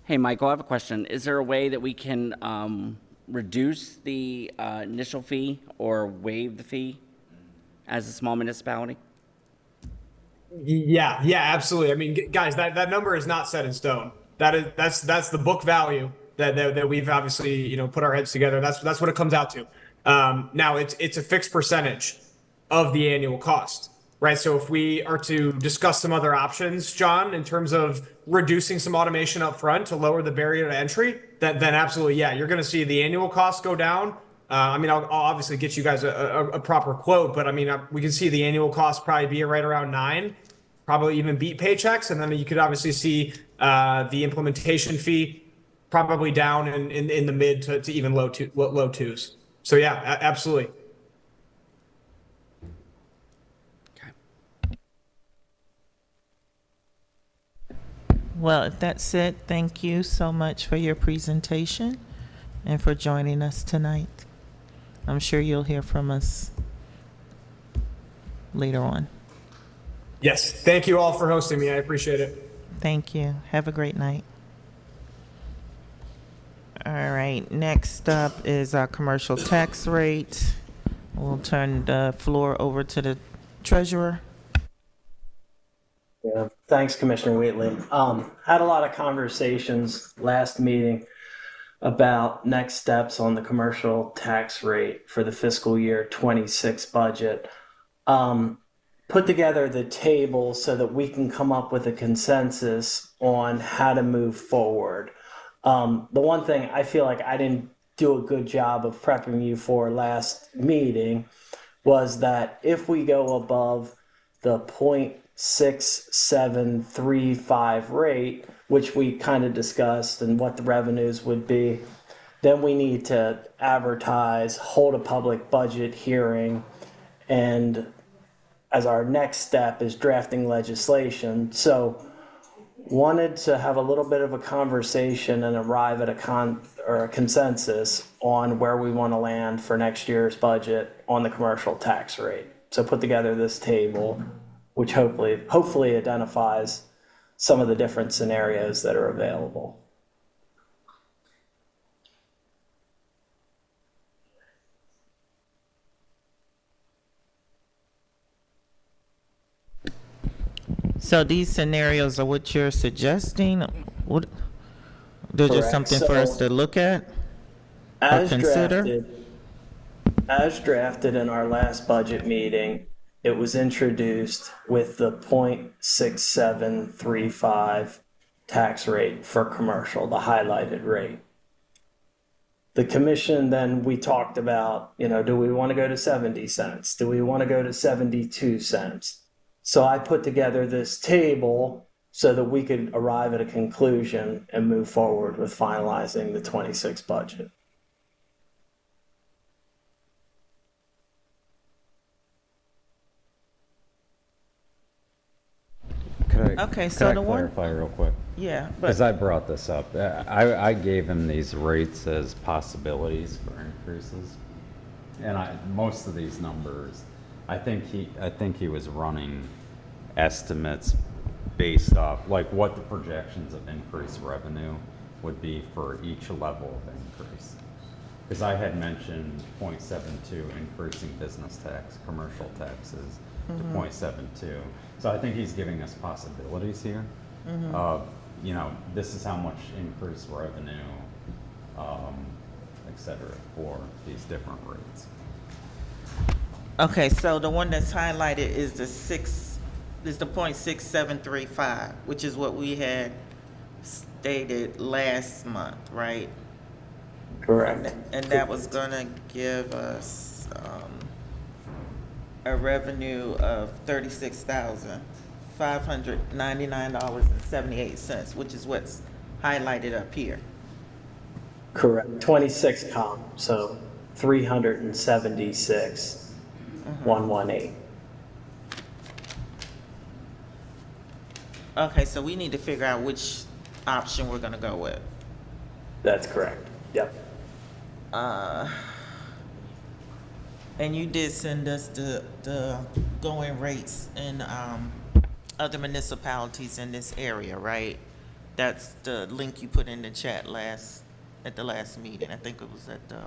Hey, Michael, I have a question. Is there a way that we can reduce the initial fee or waive the fee as a small municipality? Yeah, absolutely. I mean, guys, that number is not set in stone. That's the book value that we've obviously put our heads together. That's what it comes out to. Now it's a fixed percentage of the annual cost, right? So if we are to discuss some other options, John, in terms of reducing some automation up front to lower the barrier to entry, then absolutely, yeah, you're going to see the annual cost go down. I mean, I'll obviously get you guys a proper quote, but I mean, we can see the annual cost probably be right around 9, probably even beat paychecks. And then you could obviously see the implementation fee probably down in the mid to even low twos. So yeah, absolutely. Well, if that's it, thank you so much for your presentation and for joining us tonight. I'm sure you'll hear from us later on. Yes, thank you all for hosting me. I appreciate it. Thank you. Have a great night. All right, next up is our commercial tax rate. We'll turn the floor over to the treasurer. Yeah, thanks, Commissioner Wheatley. Had a lot of conversations last meeting about next steps on the commercial tax rate for the fiscal year 26 budget. Put together the table so that we can come up with a consensus on how to move forward. The one thing I feel like I didn't do a good job of prepping you for last meeting was that if we go above the 0.6735 rate, which we kind of discussed and what the revenues would be, then we need to advertise, hold a public budget hearing, and as our next step is drafting legislation. So wanted to have a little bit of a conversation and arrive at a consensus on where we want to land for next year's budget on the commercial tax rate. So put together this table, which hopefully identifies some of the different scenarios that are available. So these scenarios are what you're suggesting? What, they're just Correct. something for us So, to look at or consider? As drafted in our last budget meeting, it was introduced with the 0.6735 tax rate for commercial, the highlighted rate. The commission, then we talked about, do we want to go to 70 cents? Do we want to go to 72 cents? So I put together this table so that we could arrive at a conclusion and move forward with finalizing the 26 budget. Okay, Could so I the one, clarify real quick? yeah, Because but, I brought this up. I gave him these rates as possibilities for increases. And most of these numbers, I think he was running estimates based off, like what the projections of increased revenue would be for each level of increase. Because I had mentioned 0.72 increasing business tax, commercial taxes to 0.72. So I think he's giving us possibilities here of, this is how much increased revenue, et cetera, for these different rates. okay, so the one that's highlighted is the 0.6735, which is what we had stated last month, right? Correct. And that was gonna give us, a revenue of $36,599.78, which is what's highlighted up here. Correct. 26 column, so 376, 118. Okay, so we need to figure out which option we're gonna go with. That's correct. Yep. And you did send us the going rates in, other municipalities in this area, right? That's the link you put in the chat at the last meeting. I think it was at the,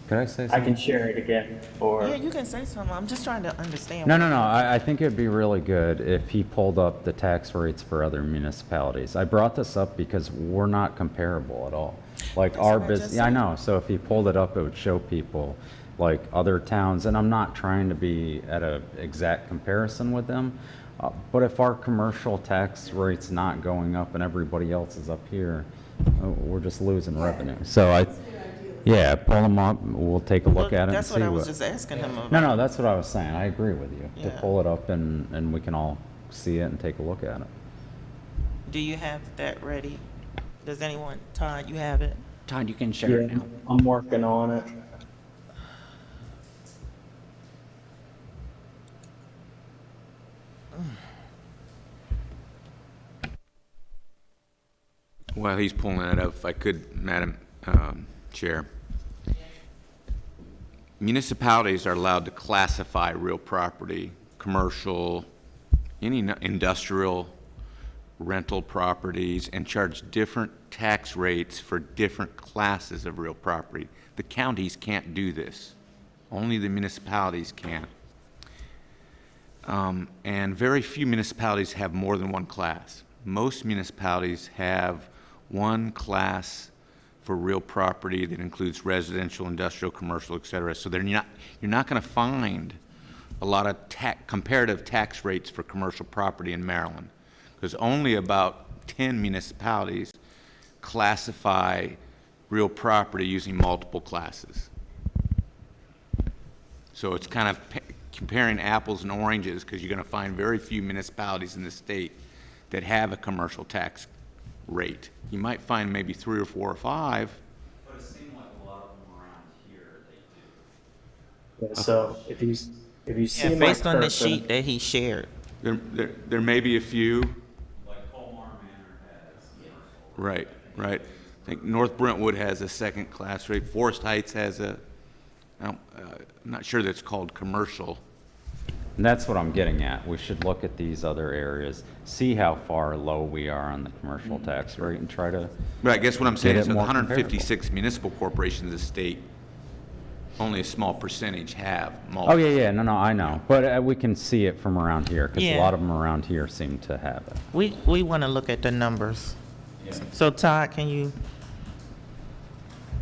Could I say I something? can share it again, or yeah, you can say something. I'm just trying to understand. No. I think it'd be really good if he pulled up the tax rates for other municipalities. I brought this up because we're not comparable at all. Like That's our what I just business, I said. know. So if he pulled it up, it would show people like other towns. And I'm not trying to be at a exact comparison with them. But if our commercial tax rate's not going up and everybody else is up here, we're just losing revenue. So yeah, pull them up. We'll take a look at it and That's see what I was just asking him about. No, that's what I was saying. I agree with you. To Yeah. pull it up and we can all see it and take a look at it. Do you have that ready? Does anyone, Todd, you have it? Todd, you can share it yeah, now. I'm working on it. While he's pulling that up, if I could, Madam Chair. Municipalities are allowed to classify real property, commercial, any industrial, rental properties, and charge different tax rates for different classes of real property. The counties can't do this. Only the municipalities can. And very few municipalities have more than one class. Most municipalities have one class for real property that includes residential, industrial, commercial, et cetera. So you're not going to find a lot of comparative tax rates for commercial property in Maryland, because only about 10 municipalities classify real property using multiple classes. So it's kind of comparing apples and oranges, because you're going to find very few municipalities in the state that have a commercial tax rate. You might find maybe 3 or 4 or 5. But it seemed like a lot of them around here, they do. Yeah, so if you see Yeah, my based on the cursor- sheet that he shared. There may be a few. Like Colmar Manor has. Right. I think North Brentwood has a second class rate. Forest Heights has I'm not sure that's called commercial. And that's what I'm getting at. We should look at these other areas, see how far low we are on the commercial tax rate and try to, But I guess what I'm saying Get is it of the more 156 municipal corporations in the state, only a small percentage have oh, multiple. yeah, no, I know. But we can see it from around here, because a Yeah. lot of them around here seem to have it. We want to look at the numbers. So Todd, can you,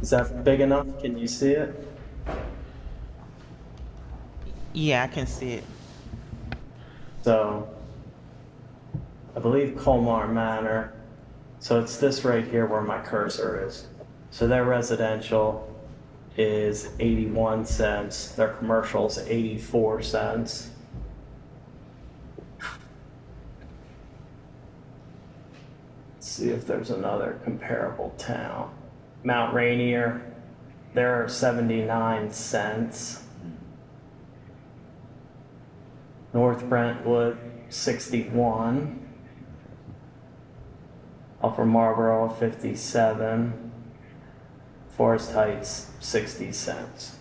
Is that big enough? Can you see it? yeah, I can see it. So I believe Colmar Manor. So it's this right here where my cursor is. So their residential is 81 cents. Their commercial is 84 cents. Let's see if there's another comparable town. Mount Rainier, they're 79 cents. North Brentwood, 61. Upper Marlboro 57, Forest Heights 60 cents.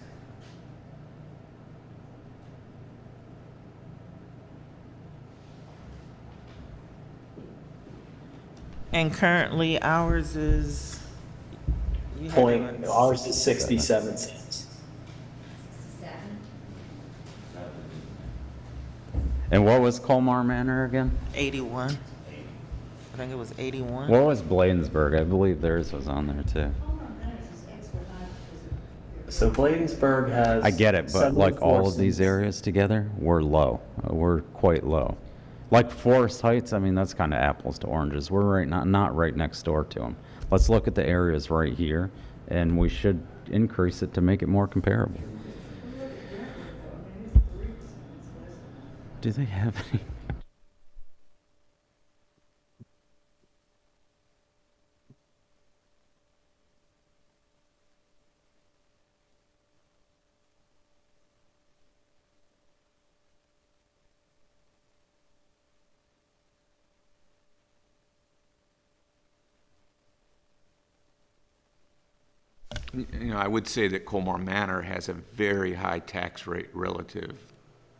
And currently ours is. you had it on- Ours is 67 cents. 67. And what was Colmar Manor again? 81. I think it was 81. What was Bladensburg? I believe theirs was on there too. So Bladensburg has. I get it, but like 74 all of these cents. areas together, we're low. We're quite low. Like Forest Heights, I mean, that's kind of apples to oranges. We're right not right next door to them. Let's look at the areas right here, and we should increase it to make it more comparable. Do they have any? I would say that Colmar Manor has a very high tax rate relative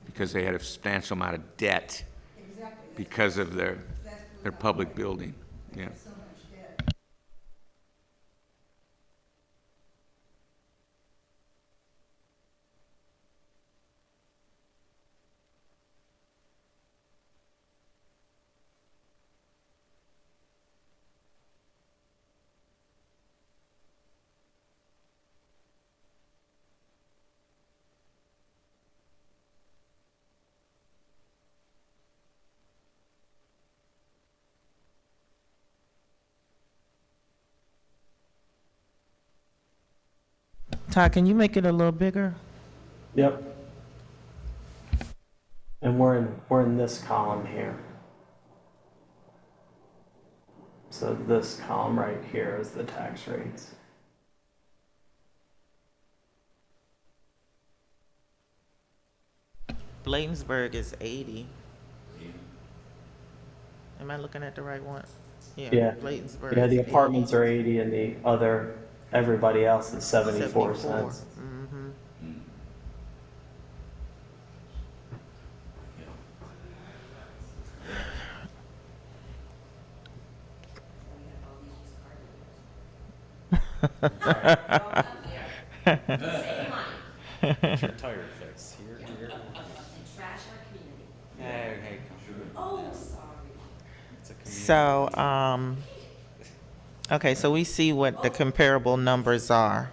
because they had a substantial amount of debt because of their public building. Yeah. Todd, can you make it a little bigger? Yep. And we're in this column here. So this column right here is the tax rates. Bladensburg is 80. Am I looking at the right one? Yeah. Bladensburg Yeah, is the 80. apartments are 80 and the other, everybody else is 74 cents. Mhm. Save money Get your tire fixed. Here. and trash our community. Hey, Oh, sorry. So, okay, so we see what the comparable numbers are.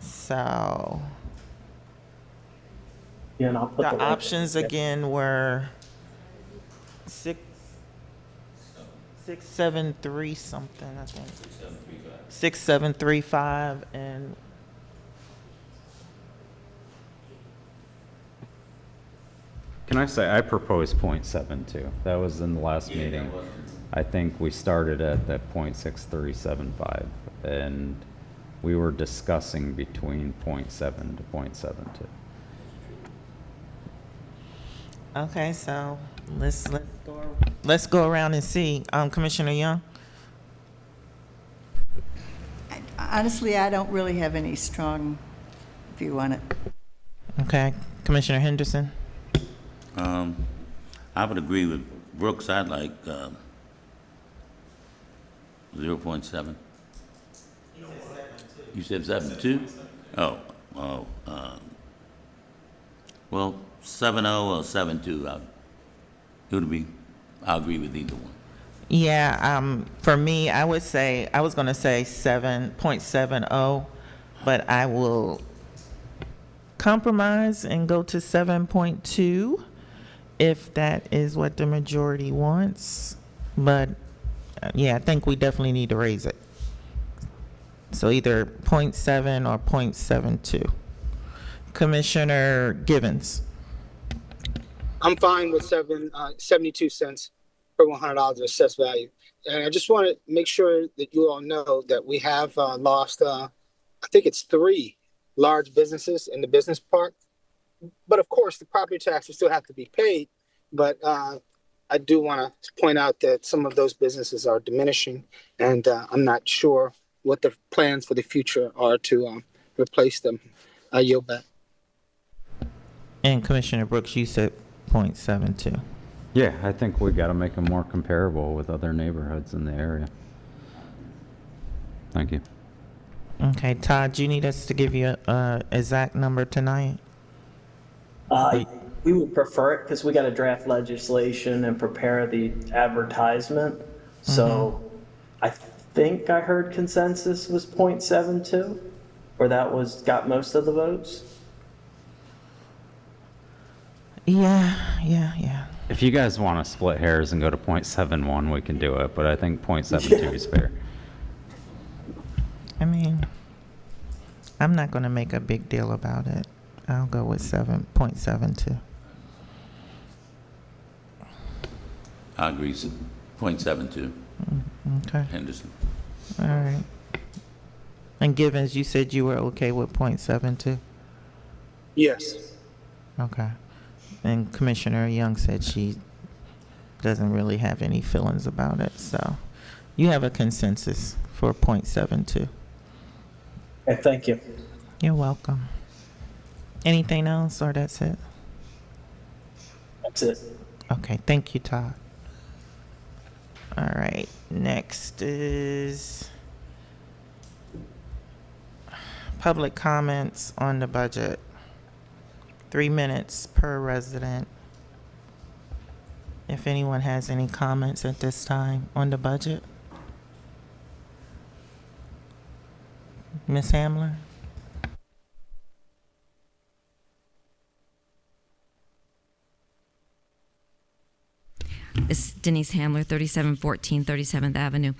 So, Yeah, and I'll put the link- options again were 673 something, I think. 6735 and Can I say, I proposed .72. That was in the last meeting. I think we started at that .6375, and we were discussing between .7 to .72. okay, so let's go around and see. Commissioner Young? Honestly, I don't really have any strong view on it. Okay, Commissioner Henderson? I would agree with Brooks. I'd like 0.7. You said 7.2? Oh, well, 7.0 or 7.2. I'll agree with either one. Yeah, for me, I was going to say 7.70, but I will compromise and go to 7.2 if that is what the majority wants. But yeah, I think we definitely need to raise it. So either 0.7 or 0.72. Commissioner Givens? I'm fine with 72 cents per $100 of assessed value. And I just want to make sure that you all know that we have lost, I think it's 3 large businesses in the business park. But of course, the property taxes still have to be paid. But I do want to point out that some of those businesses are diminishing, and I'm not sure what the plans for the future are to replace them. I yield back. And Commissioner Brooks, you said 0.72. Yeah, I think we got to make them more comparable with other neighborhoods in the area. Thank you. Okay, Todd, you need us to give you a exact number tonight? We would prefer it because we got to draft legislation and prepare the advertisement. So I think I heard consensus was 0.72, or that got most of the votes. Yeah. If you guys want to split hairs and go to 0.71, we can do it, but I think 0.72 is fair. I mean, I'm not going to make a big deal about it. I'll go with 7.72. I agree, 0.72, Okay, Henderson. all right. And Givens, you said you were okay with 0.72? Yes. Okay. And Commissioner Young said she doesn't really have any feelings about it, so you have a consensus for 0.72. Okay, thank you. You're welcome. Anything else, or that's it? That's it. Okay, thank you, Todd. All right, next is public comments on the budget. 3 minutes per resident. If anyone has any comments at this time on the budget. Ms. Hamler? This is Denise Hamler, 3714 37th Avenue.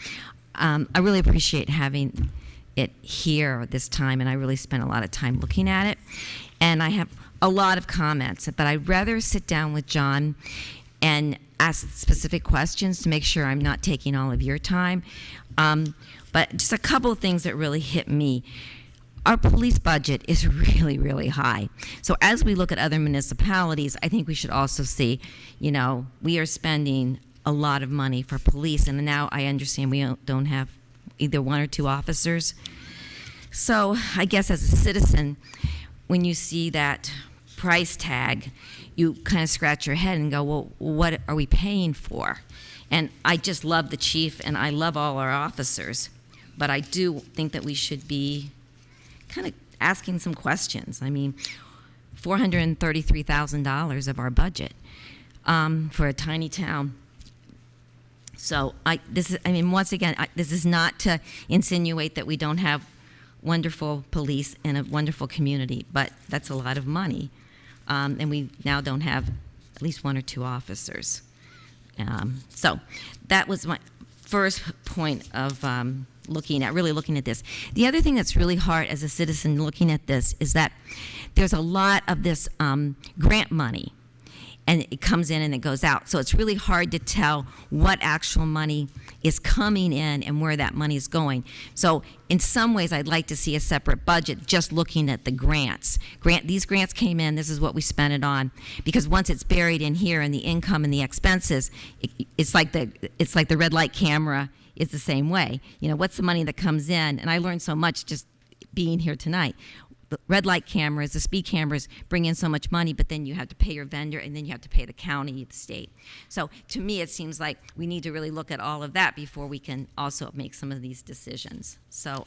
I really appreciate having it here this time, and I really spent a lot of time looking at it. And I have a lot of comments, but I'd rather sit down with John and ask specific questions to make sure I'm not taking all of your time. But just a couple of things that really hit me. Our police budget is really, really high. So as we look at other municipalities, I think we should also see, we are spending a lot of money for police, and now I understand we don't have either 1 or 2 officers. So I guess as a citizen, when you see that price tag, you kind of scratch your head and go, well, what are we paying for? And I just love the chief, and I love all our officers, but I do think that we should be kind of asking some questions. I mean, $433,000 of our budget for a tiny town. So once again, this is not to insinuate that we don't have wonderful police in a wonderful community, but that's a lot of money. And we now don't have at least 1 or 2 officers. So that was my first point of looking at this. The other thing that's really hard as a citizen looking at this is that there's a lot of this grant money, and it comes in and it goes out. So it's really hard to tell what actual money is coming in and where that money is going. So in some ways, I'd like to see a separate budget just looking at the grants. These grants came in, this is what we spent it on. Because once it's buried in here and the income and the expenses, it's like the red light camera is the same way. What's the money that comes in? And I learned so much just being here tonight. The red light cameras, the speed cameras bring in so much money, but then you have to pay your vendor, and then you have to pay the county, the state. So to me, it seems like we need to really look at all of that before we can also make some of these decisions. So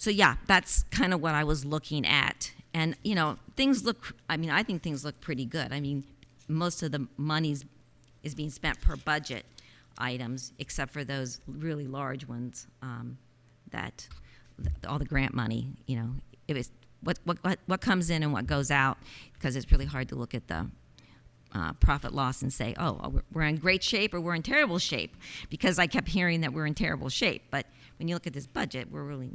yeah, that's kind of what I was looking at. And, I think things look pretty good. I mean, most of the money is being spent per budget items, except for those really large ones that all the grant money, it was what comes in and what goes out, because it's really hard to look at the profit loss and say, oh, we're in great shape or we're in terrible shape, because I kept hearing that we're in terrible shape. But when you look at this budget, we're really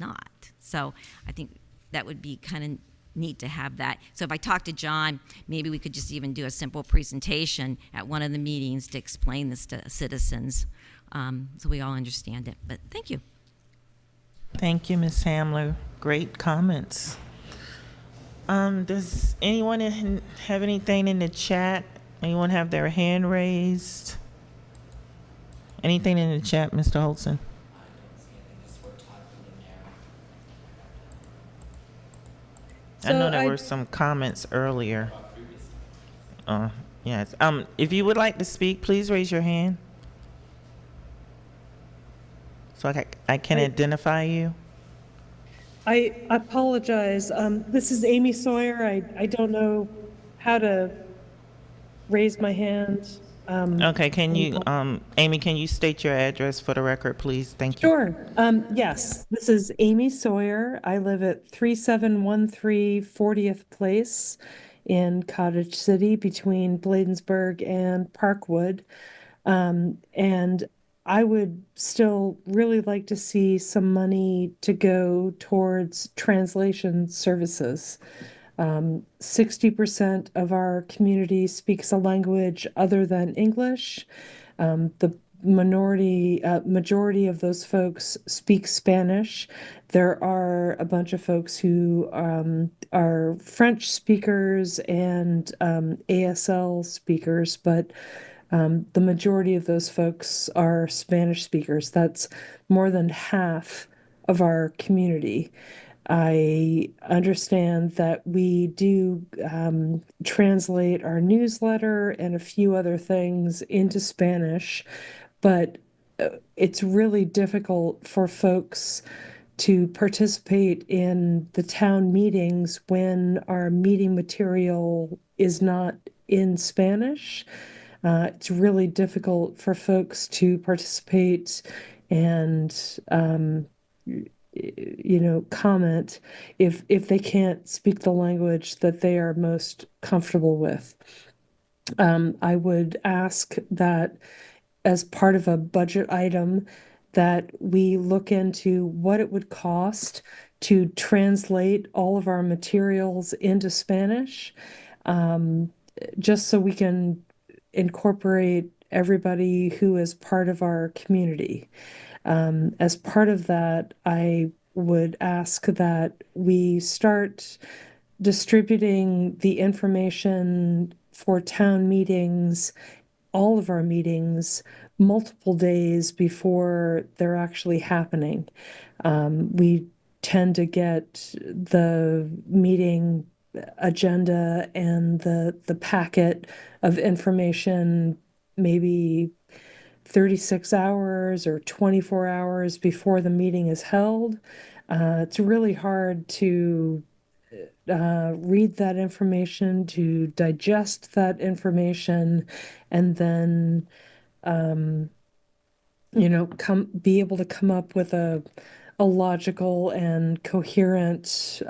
not. So I think that would be kind of neat to have that. So if I talk to John, maybe we could just even do a simple presentation at one of the meetings to explain this to citizens, so we all understand it. But thank you. Thank you, Ms. Hamler. Great comments. Does anyone have anything in the chat Anyone have their hand raised? Anything in the chat, Mr. Holson? I know there were some comments earlier. Yes. If you would like to speak, please raise your hand so I can identify you. I apologize. This is Amy Sawyer. I don't know how to raise my hand. Okay, can you, Amy, can you state your address for the record, please? Thank you. Sure. Yes, this is Amy Sawyer. I live at 3713 40th Place in Cottage City between Bladensburg and Parkwood. And I would still really like to see some money to go towards translation services. 60% of our community speaks a language other than English. The majority of those folks speak Spanish. There are a bunch of folks who are French speakers and ASL speakers, but the majority of those folks are Spanish speakers. That's more than half of our community. I understand that we do translate our newsletter and a few other things into Spanish, but it's really difficult for folks to participate in the town meetings when our meeting material is not in Spanish. It's really difficult for folks to participate and comment if they can't speak the language that they are most comfortable with. I would ask that as part of a budget item that we look into what it would cost to translate all of our materials into Spanish, just so we can incorporate everybody who is part of our community. As part of that, I would ask that we start distributing the information for town meetings, all of our meetings, multiple days before they're actually happening. We tend to get the meeting agenda and the packet of information maybe 36 hours or 24 hours before the meeting is held. It's really hard to read that information, to digest that information, and then be able to come up with a logical and coherent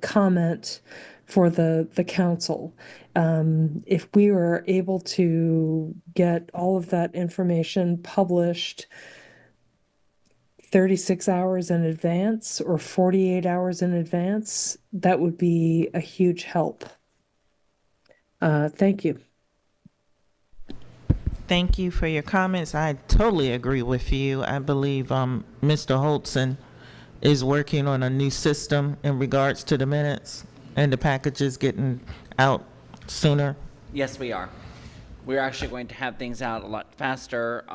comment for the council. If we were able to get all of that information published 36 hours in advance or 48 hours in advance, that would be a huge help. Thank you. Thank you for your comments. I totally agree with you. I believe Mr. Holtzen is working on a new system in regards to the minutes and the packages getting out sooner. Yes, we are. We're actually going to have things out a lot faster.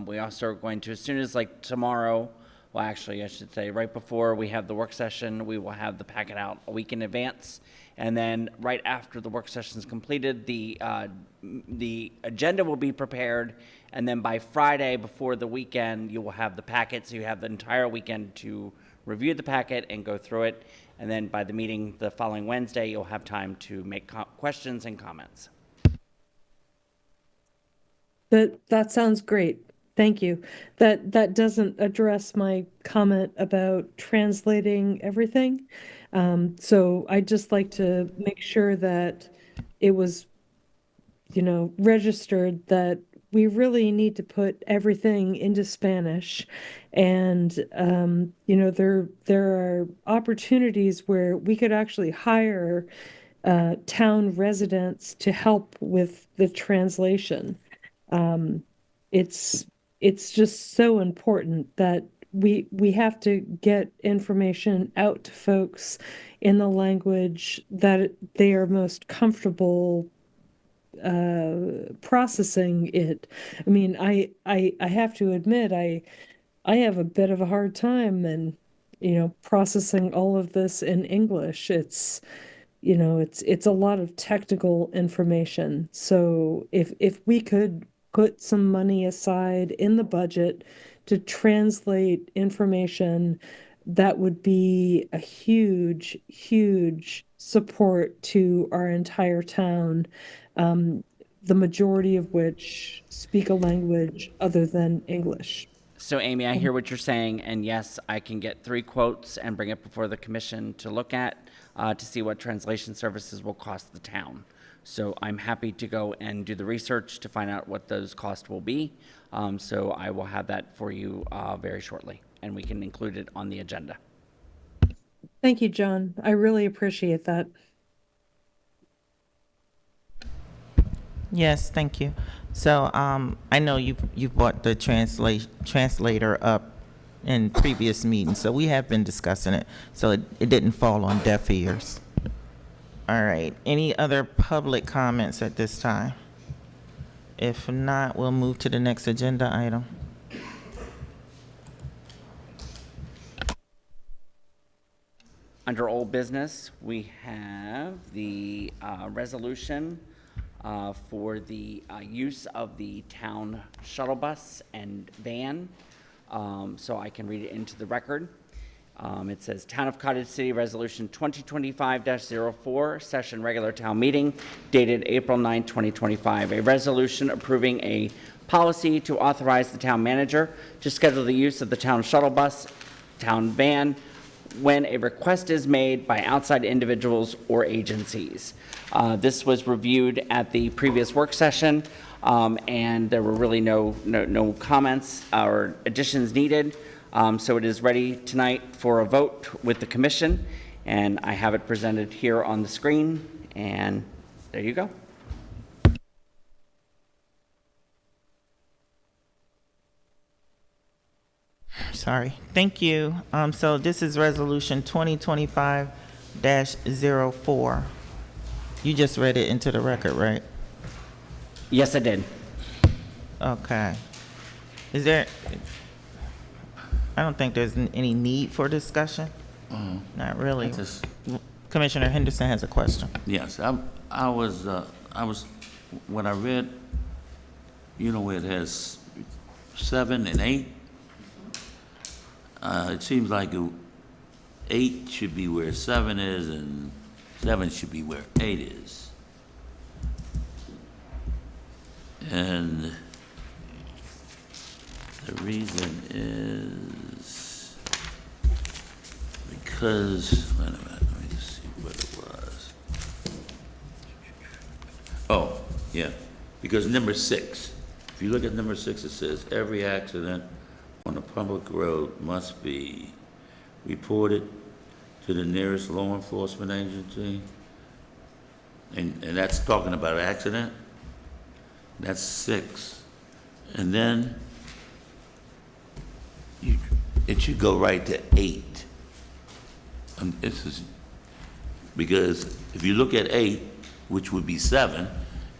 We also are going to, as soon as like tomorrow, well, actually, I should say right before we have the work session, we will have the packet out a week in advance. And then right after the work session is completed, the agenda will be prepared. And then by Friday, before the weekend, you will have the packet. So you have the entire weekend to review the packet and go through it. And then by the meeting the following Wednesday, you'll have time to make questions and comments. That sounds great. Thank you. That doesn't address my comment about translating everything. So I'd just like to make sure that it was, registered that we really need to put everything into Spanish. And, there are opportunities where we could actually hire town residents to help with the translation. It's just so important that we have to get information out to folks in the language that they are most comfortable processing it. I mean, I have to admit, I have a bit of a hard time and, processing all of this in English. It's a lot of technical information. So if we could put some money aside in the budget to translate information, that would be a huge, huge support to our entire town, the majority of which speak a language other than English. So Amy, I hear what you're saying, and yes, I can get 3 quotes and bring it before the commission to look at, to see what translation services will cost the town. So I'm happy to go and do the research to find out what those costs will be. So I will have that for you very shortly, and we can include it on the agenda. Thank you, John. I really appreciate that. Yes, thank you. So I know you brought the translator up in previous meetings, so we have been discussing it. So it didn't fall on deaf ears. All right. Any other public comments at this time? If not, we'll move to the next agenda item. Under old business, we have the resolution for the use of the town shuttle bus and van. So I can read it into the record. It says, Town of Cottage City Resolution 2025-04, Session Regular Town Meeting, dated April 9, 2025. A resolution approving a policy to authorize the town manager to schedule the use of the town shuttle bus, town van, when a request is made by outside individuals or agencies. This was reviewed at the previous work session, and there were really no comments or additions needed. So it is ready tonight for a vote with the commission, and I have it presented here on the screen, and there you go. Sorry. Thank you. So this is resolution 2025-04. You just read it into the record, right? Yes, I did. Okay. Is there, I don't think there's any need for discussion. Not really. Commissioner Henderson has a question. Yes, I was, when I read, where it has 7 and 8, it seems like 8 should be where 7 is, and 7 should be where 8 is. And the reason is because, wait a minute, let me just see what it was. Oh, yeah, because number 6, if you look at number 6, it says, every accident on a public road must be reported to the nearest law enforcement agency. And that's talking about accident. That's 6. And then it should go right to 8. This is because if you look at 8, which would be 7,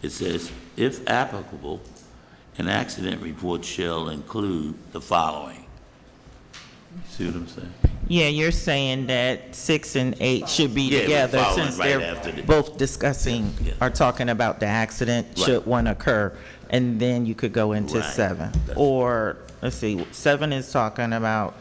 it says, if applicable, an accident report shall include the following. See what I'm saying? Yeah, you're saying that 6 and 8 should be Yeah, together following since right they're after the- both discussing or talking about the accident Right. should one occur, and then you could go into Right. 7. Or, let's see, 7 is talking about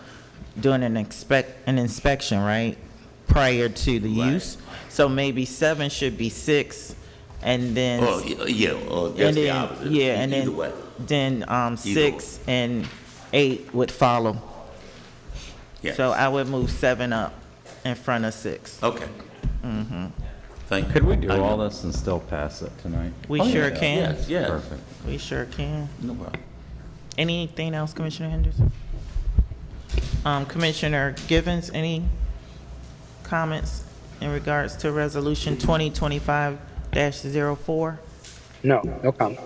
doing an inspection, right, prior to the use. So maybe 7 should be 6, and then. Oh, yeah, or that's and the then, opposite. yeah, and Either then, way. then 6 and 8 would follow. Yes. So I would move 7 up in front of 6. Okay. Thank you. Could we do all this and still pass it tonight? We Oh, sure yeah. can. Yes, yes. Perfect. We sure can. No problem. Anything else, Commissioner Henderson? Commissioner Givens, any comments in regards to Resolution 2025-04? No comment.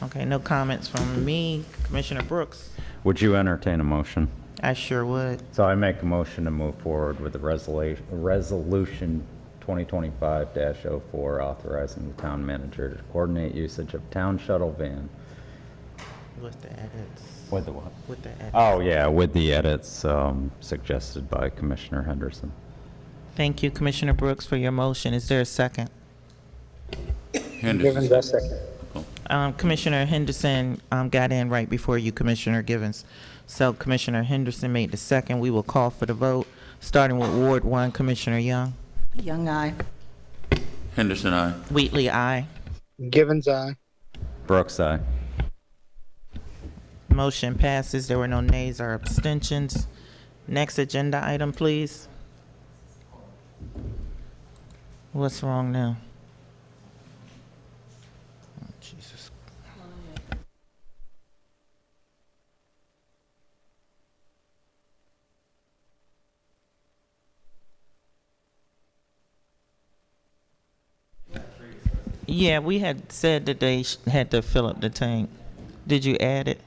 Okay, no comments from me. Commissioner Brooks? Would you entertain a motion? I sure would. So I make a motion to move forward with the resolution 2025-04, authorizing the town manager to coordinate usage of town shuttle van. With the edits. With the what? With the edits. Oh, yeah, with the edits suggested by Commissioner Henderson. Thank you, Commissioner Brooks, for your motion. Is there a second? Givens, I second. Commissioner Henderson got in right before you, Commissioner Givens. So Commissioner Henderson made the second. We will call for the vote, starting with Ward 1, Commissioner Young. Young, aye. Henderson, aye. Wheatley, aye. Givens, aye. Brooks, aye. Motion passes. There were no nays or abstentions. Next agenda item, please. What's wrong now? Oh, Jesus. Yeah, we had said that they had to fill up the tank. Did you add it?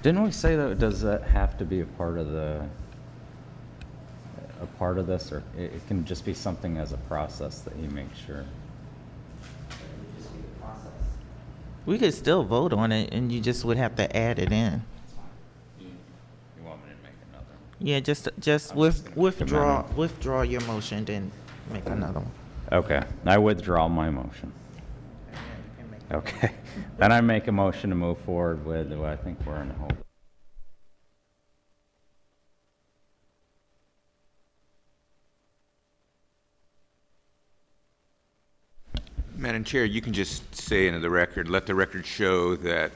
Didn't we say that, does that have to be a part of this, or it can just be something as a process that he makes sure? We could still vote on it, and you just would have to add it in. You want me to make another? Yeah, just withdraw your motion, then make another one. Okay, I withdraw my motion. Okay, then I make a motion to move forward with, well, I think we're in hold. Madam Chair, you can just say into the record, let the record show that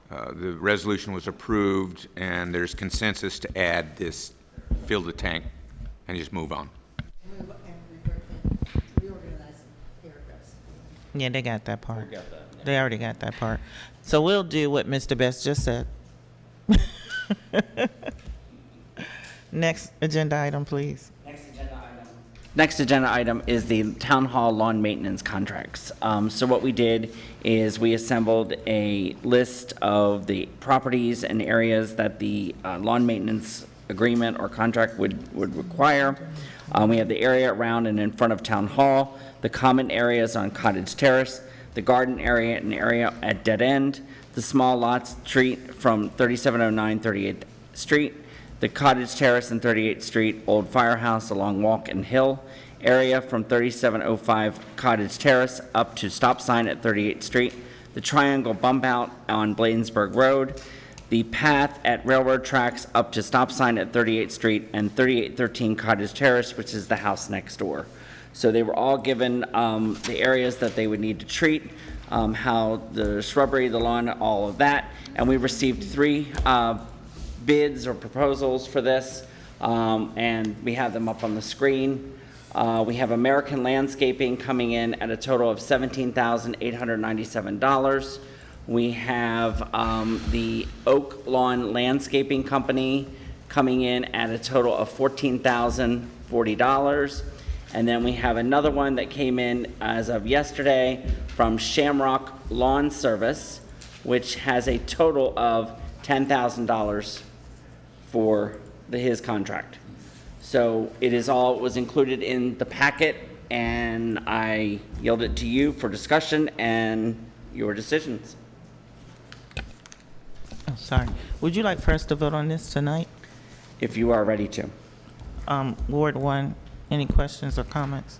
the resolution was approved and there's consensus to add this, fill the tank, and just move on. Yeah, they got that part. They already got that part. So we'll do what Mr. Best just said. Next agenda item, please. Next agenda item is the town hall lawn maintenance contracts. So what we did is we assembled a list of the properties and areas that the lawn maintenance agreement or contract would require. We have the area around and in front of town hall, the common areas on Cottage Terrace, the garden area and area at Dead End, the small lots street from 3709 38th Street, the Cottage Terrace and 38th Street, Old Firehouse along Walk and Hill, area from 3705 Cottage Terrace up to stop sign at 38th Street, the triangle bump out on Bladensburg Road, the path at railroad tracks up to stop sign at 38th Street, and 3813 Cottage Terrace, which is the house next door. So they were all given the areas that they would need to treat, how the shrubbery, the lawn, all of that. And we received 3 bids or proposals for this, and we have them up on the screen. We have American Landscaping coming in at a total of $17,897. We have the Oak Lawn Landscaping Company coming in at a total of $14,040. And then we have another one that came in as of yesterday from Shamrock Lawn Service, which has a total of $10,000 for his contract. So it was included in the packet, and I yield it to you for discussion and your decisions. Oh, sorry. Would you like for us to vote on this tonight? If you are ready to. Ward 1, any questions or comments?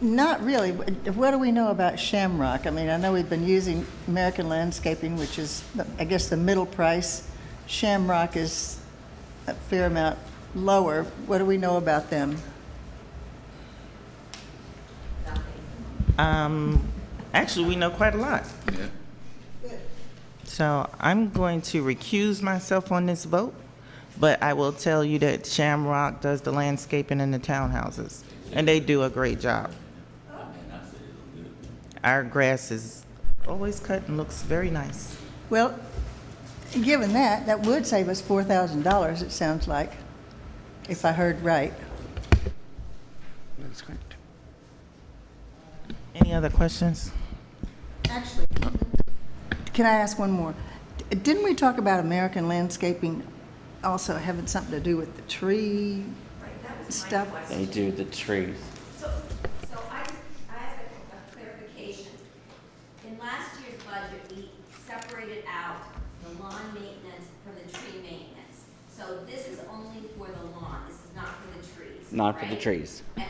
Not really. What do we know about Shamrock? I mean, I know we've been using American Landscaping, which is, I guess, the middle price. Shamrock is a fair amount lower. What do we know about them? Actually, we know quite a lot. Yeah. So I'm going to recuse myself on this vote, but I will tell you that Shamrock does the landscaping in the townhouses, and they do a great job. Our grass is always cut and looks very nice. Well, given that, that would save us $4,000, it sounds like, if I heard right. That's correct. Any other questions? Actually, can I ask one more? Didn't we talk about American Landscaping also having something to do with the tree stuff? They do the trees. So I have a clarification. In last year's budget, we separated out the lawn maintenance from the tree maintenance. So this is only for the lawn, this is not for the trees, Not for the right? trees. But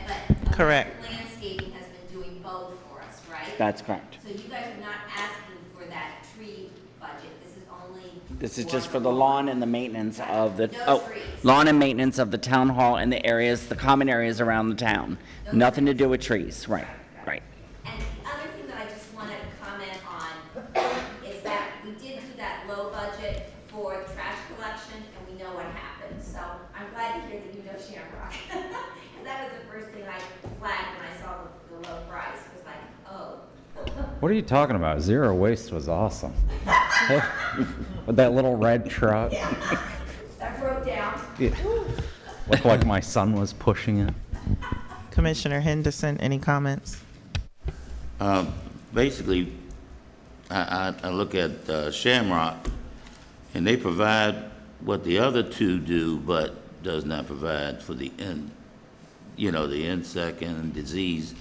Correct. American Landscaping has been doing both for us, right? That's correct. So you guys are not asking for that tree budget, this is only. This is just for the lawn and the maintenance of the, No trees. lawn and maintenance of the town hall and the areas, the common areas around the town. Nothing to do with trees, right, right. And the other thing that I just wanted to comment on is that we did do that low budget for trash collection, and we know what happened. So I'm glad to hear that you know Shamrock. Because that was the first thing I flagged when I saw the low price, was like, oh. What are you talking about? Zero waste was awesome. With that little red truck. That broke down. Yeah. Looked like my son was pushing it. Commissioner Henderson, any comments? Basically, I look at Shamrock, and they provide what the other two do, but does not provide for the the insect and disease,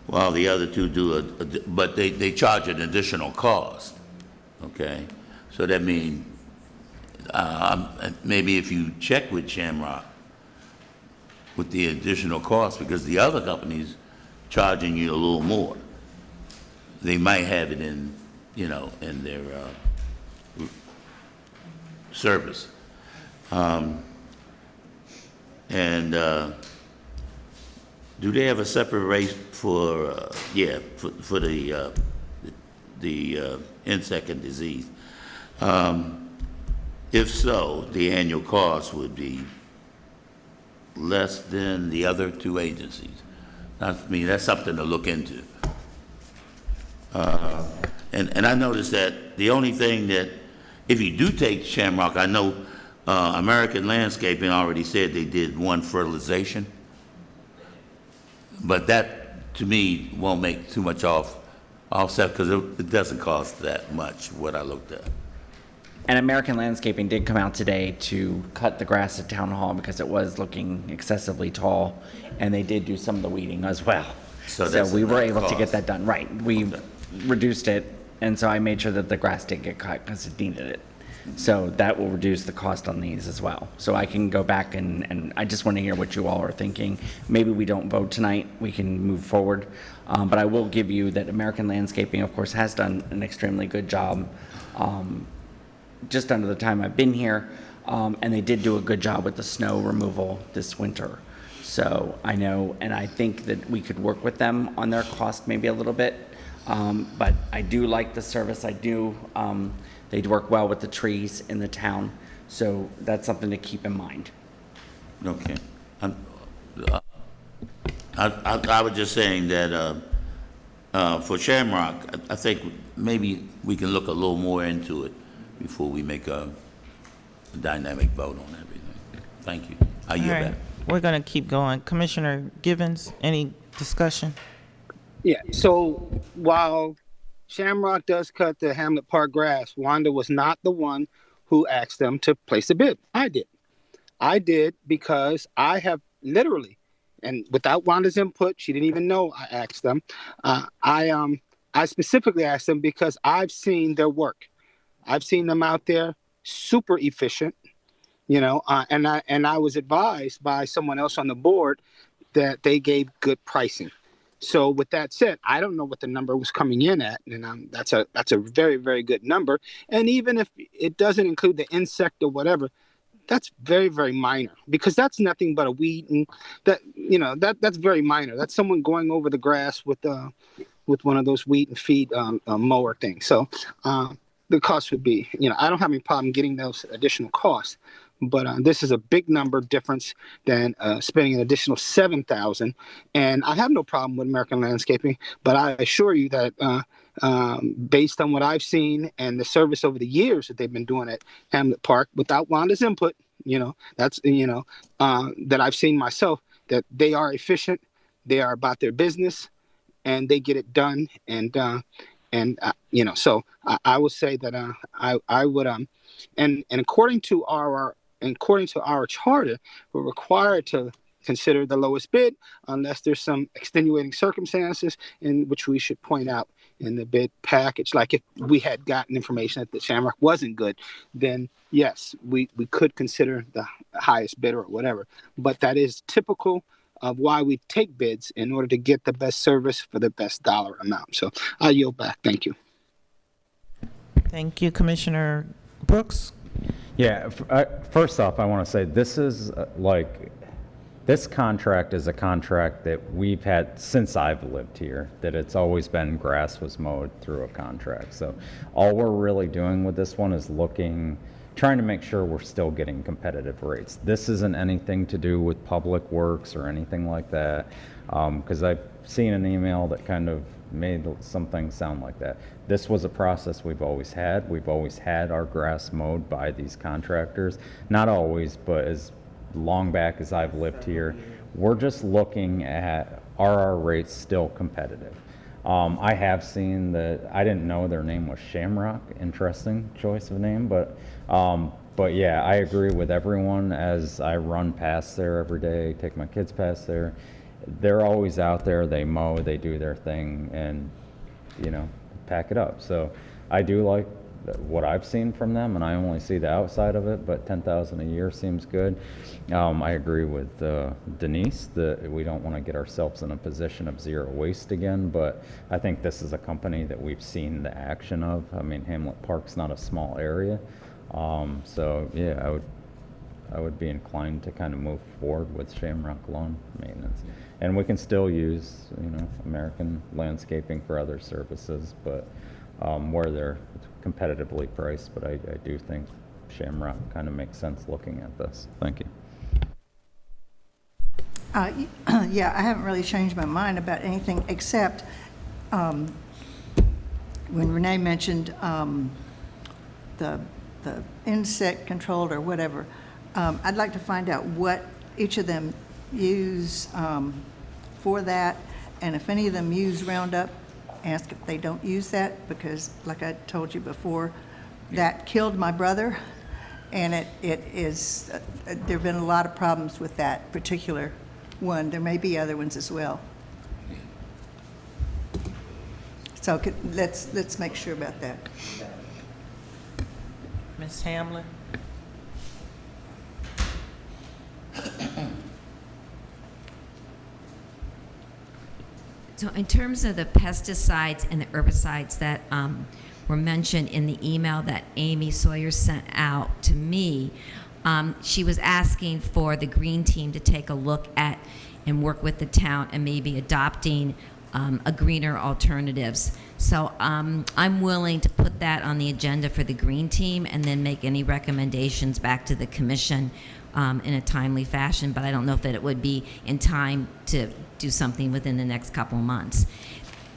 while the other two do but they charge an additional cost. Okay, so that means maybe if you check with Shamrock with the additional cost, because the other company's charging you a little more. They might have it in their service. Do they have a separate rate for the insect and disease? If so, the annual cost would be less than the other two agencies. That's something to look into. And I noticed that the only thing that, if you do take Shamrock, I know American Landscaping already said they did one fertilization, but that, to me, won't make too much offset, because it doesn't cost that much, what I looked at. And American Landscaping did come out today to cut the grass at Town Hall because it was looking excessively tall, and they did do some of the weeding as well. So So that's we were another able to get cost. that done, right. We reduced it, and so I made sure that the grass did get cut because it needed it. So that will reduce the cost on these as well. So I can go back and I just want to hear what you all are thinking. Maybe we don't vote tonight, we can move forward. But I will give you that American Landscaping, of course, has done an extremely good job just under the time I've been here. And they did do a good job with the snow removal this winter. So I know, and I think that we could work with them on their cost maybe a little bit. But I do like the service. I do, they work well with the trees in the town. So that's something to keep in mind. Okay. I was just saying that for Shamrock, I think maybe we can look a little more into it before we make a dynamic vote on everything. Thank you. I yield All right. back. We're going to keep going. Commissioner Givens, any discussion? Yeah, so while Shamrock does cut the Hamlet Park grass, Wanda was not the one who asked them to place a bid. I did. I did because I have literally, and without Wanda's input, she didn't even know I asked them. I specifically asked them because I've seen their work. I've seen them out there, super efficient, and I was advised by someone else on the board that they gave good pricing. So with that said, I don't know what the number was coming in at, and that's a very, very good number. And even if it doesn't include the insect or whatever, that's very, very minor, because that's nothing but a weed, and that's very minor. That's someone going over the grass with one of those weed and feed mower things. So the cost would be, I don't have any problem getting those additional costs. But this is a big number difference than spending an additional $7,000. And I have no problem with American Landscaping, but I assure you that based on what I've seen and the service over the years that they've been doing at Hamlet Park, without Wanda's input, that I've seen myself, that they are efficient, they are about their business, and they get it done. So I will say that I would, and according to our according to our charter, we're required to consider the lowest bid unless there's some extenuating circumstances in which we should point out in the bid package. Like if we had gotten information that the Shamrock wasn't good, then yes, we could consider the highest bidder or whatever. But that is typical of why we take bids in order to get the best service for the best dollar amount. So I yield back. Thank you. Thank you, Commissioner Brooks. Yeah, first off, I want to say this is this contract is a contract that we've had since I've lived here, that it's always been grass was mowed through a contract. So all we're really doing with this one is trying to make sure we're still getting competitive rates. This isn't anything to do with Public Works or anything like that, because I've seen an email that kind of made something sound like that. This was a process we've always had. We've always had our grass mowed by these contractors. Not always, but as long back as I've lived here. We're just looking at, are our rates still competitive? I have seen that, I didn't know their name was Shamrock. Interesting choice of name, but yeah, I agree with everyone as I run past there every day, take my kids past there. They're always out there, they mow, they do their thing, and, pack it up. So I do like what I've seen from them, and I only see the outside of it, but 10,000 a year seems good. I agree with Denise that we don't want to get ourselves in a position of zero waste again, but I think this is a company that we've seen the action of. I mean, Hamlet Park's not a small area, so yeah, I would be inclined to kind of move forward with Shamrock Lawn Maintenance. And we can still use, American Landscaping for other services, but where they're competitively priced, but I do think Shamrock kind of makes sense looking at this. Thank you. Yeah, I haven't really changed my mind about anything except when Renee mentioned the insect control or whatever. I'd like to find out what each of them use for that, and if any of them use Roundup, ask if they don't use that, because like I told you before, that killed my brother, and it is, there have been a lot of problems with that particular one. There may be other ones as well. So let's make sure about that. Ms. Hamlin? So in terms of the pesticides and the herbicides that were mentioned in the email that Amy Sawyer sent out to me, she was asking for the green team to take a look at and work with the town and maybe adopting a greener alternatives. So I'm willing to put that on the agenda for the green team and then make any recommendations back to the commission in a timely fashion, but I don't know if that it would be in time to do something within the next couple months.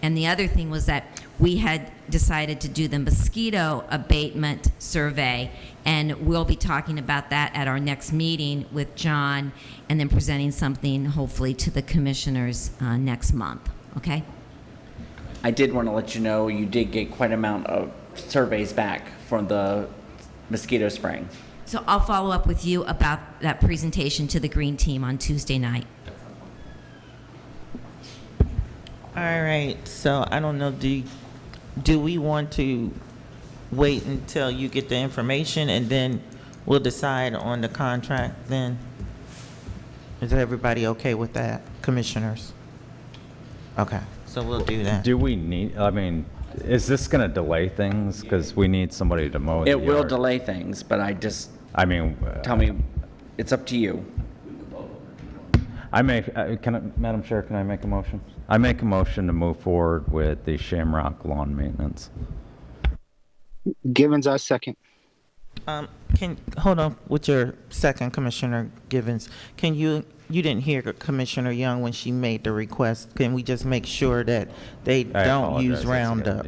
And the other thing was that we had decided to do the mosquito abatement survey, and we'll be talking about that at our next meeting with John, and then presenting something hopefully to the commissioners next month, okay? I did want to let you know you did get quite an amount of surveys back from the mosquito spraying. So I'll follow up with you about that presentation to the green team on Tuesday night. All right, so I don't know, do we want to wait until you get the information and then we'll decide on the contract then? Is everybody okay with that, commissioners? Okay, so we'll do that. Do we need, is this going to delay things? Because we need somebody to mow the It will yard. delay things, but tell me, it's up to you. Madam Chair, can I make a motion? I make a motion to move forward with the Shamrock Lawn Maintenance. Givens, I second. Hold on with your second, Commissioner Givens. You didn't hear Commissioner Young when she made the request. Can we just make sure that they don't use Roundup?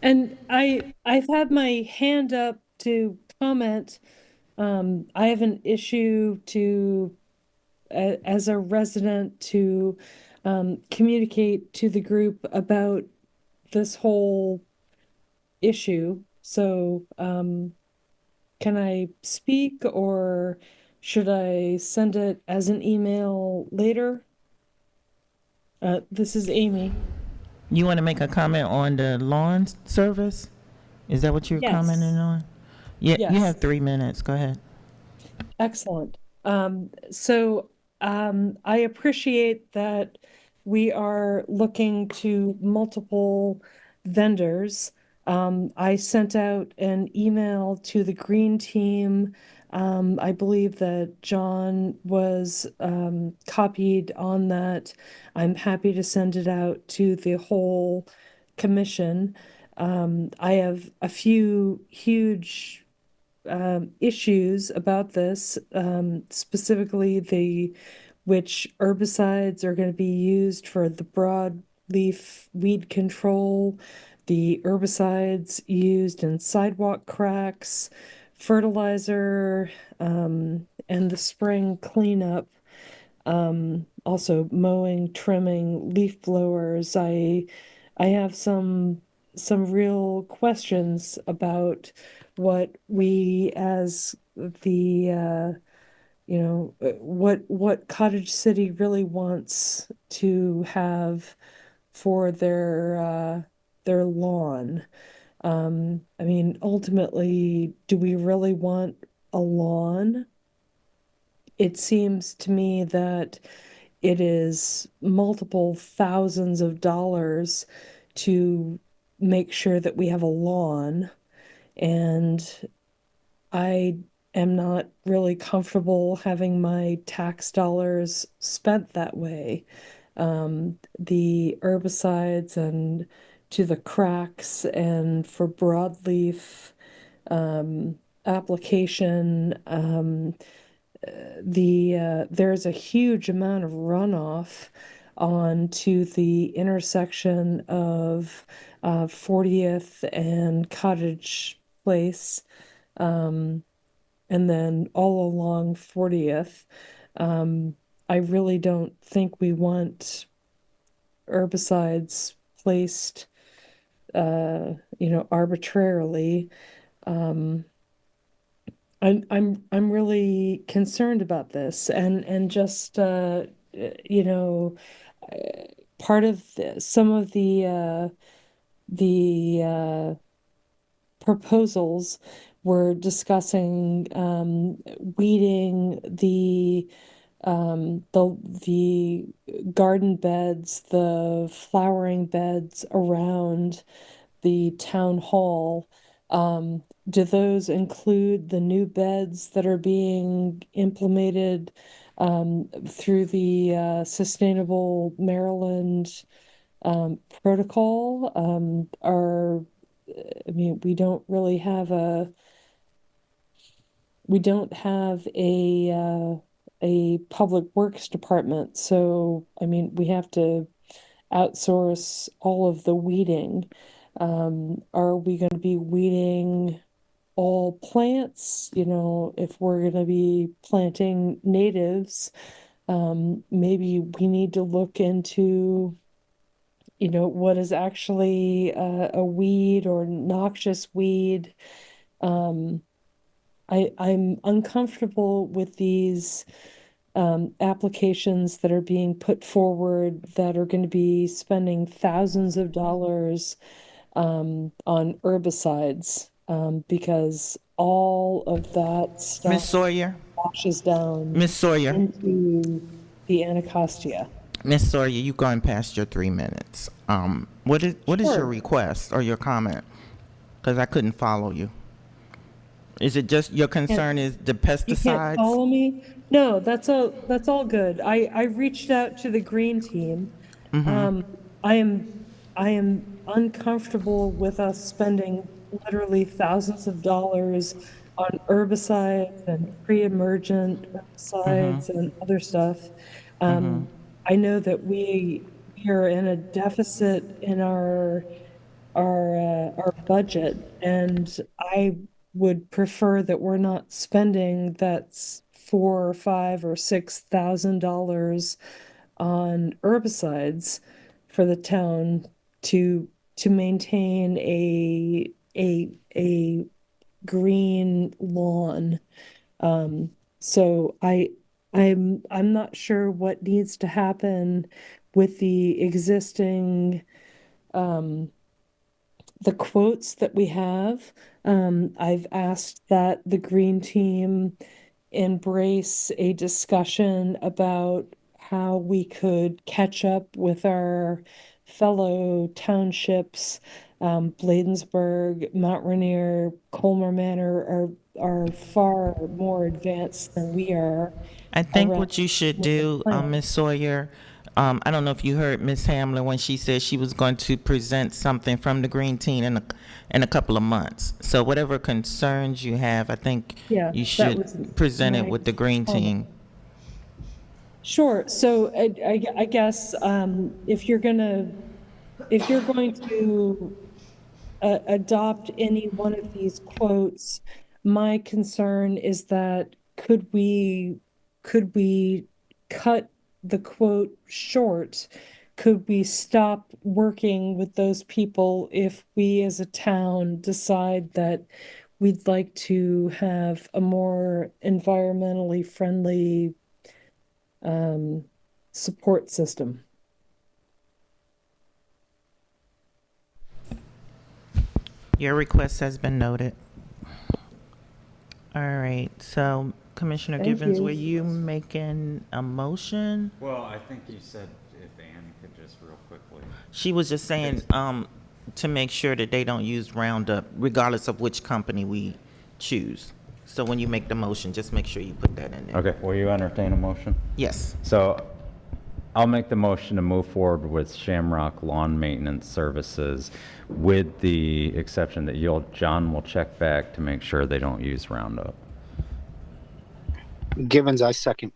And I've had my hand up to comment. I have an issue as a resident to communicate to the group about this whole issue. So can I speak, or should I send it as an email later? This is Amy. You want to make a comment on the lawn service? Is that what you're commenting Yes, on? Yeah, you yes. have 3 minutes. Go ahead. Excellent. I appreciate that we are looking to multiple vendors. I sent out an email to the green team. I believe that John was copied on that. I'm happy to send it out to the whole commission. I have a few huge issues about this, specifically which herbicides are going to be used for the broadleaf weed control, the herbicides used in sidewalk cracks, fertilizer, and the spring cleanup. Also mowing, trimming, leaf blowers. I have some real questions about what we as the what Cottage City really wants to have for their lawn. I mean, ultimately, do we really want a lawn? It seems to me that it is multiple thousands of dollars to make sure that we have a lawn, and I am not really comfortable having my tax dollars spent that way. The herbicides and to the cracks and for broadleaf application, there's a huge amount of runoff onto the intersection of 40th and Cottage Place, and then all along 40th. I really don't think we want herbicides placed, arbitrarily. Um, I'm really concerned about this, and just you know part of some of the proposals were discussing weeding the garden beds, the flowering beds around the town hall. Do those include the new beds that are being implemented through the Sustainable Maryland protocol? I mean, we don't have a public works department, so I mean, we have to outsource all of the weeding. Are we going to be weeding all plants? If we're going to be planting natives, maybe we need to look into, what is actually a weed or noxious weed. Um, I'm uncomfortable with these applications that are being put forward that are going to be spending thousands of dollars on herbicides, because all of that Miss stuff Sawyer? washes down Miss Sawyer? into the Anacostia. Miss Sawyer, you going past your 3 minutes. What is your Sure. request or your comment? Because I couldn't follow you. Is it just your concern is the You can't pesticides? follow me? No, that's all good. I reached out to the green team. Um, I am I am uncomfortable with us spending literally thousands of dollars on herbicides and pre-emergent herbicides and other stuff. Um, I know that we are in a deficit in our budget, and I would prefer that we're not spending that's four or five or $6,000 on herbicides for the town to maintain a green lawn. So I'm not sure what needs to happen with the existing the quotes that we have. I've asked that the green team embrace a discussion about how we could catch up with our fellow townships. Bladensburg, Mount Rainier, Colmer Manor are far more advanced than we are. I think around what you should with the do, plan. Ms. Sawyer, I don't know if you heard Ms. Hamlin when she said she was going to present something from the Green Team in a couple of months. So whatever concerns you have, I think Yeah, you that was should present it my with the Green comment. Team. Sure. So I guess if you're going to adopt any one of these quotes, my concern is that could we cut the quote short? Could we stop working with those people if we as a town decide that we'd like to have a more environmentally friendly support system? Your request has been noted. All right, so Commissioner Thank Givens, you. were you making a motion? Well, I think you said if Ann could just real quickly. She was just saying, to make sure that they don't use Roundup, regardless of which company we choose. So when you make the motion, just make sure you put that in there. Okay, will you entertain a motion? Yes. So I'll make the motion to move forward with Shamrock Lawn Maintenance Services with the exception that John will check back to make sure they don't use Roundup. Givens, I second.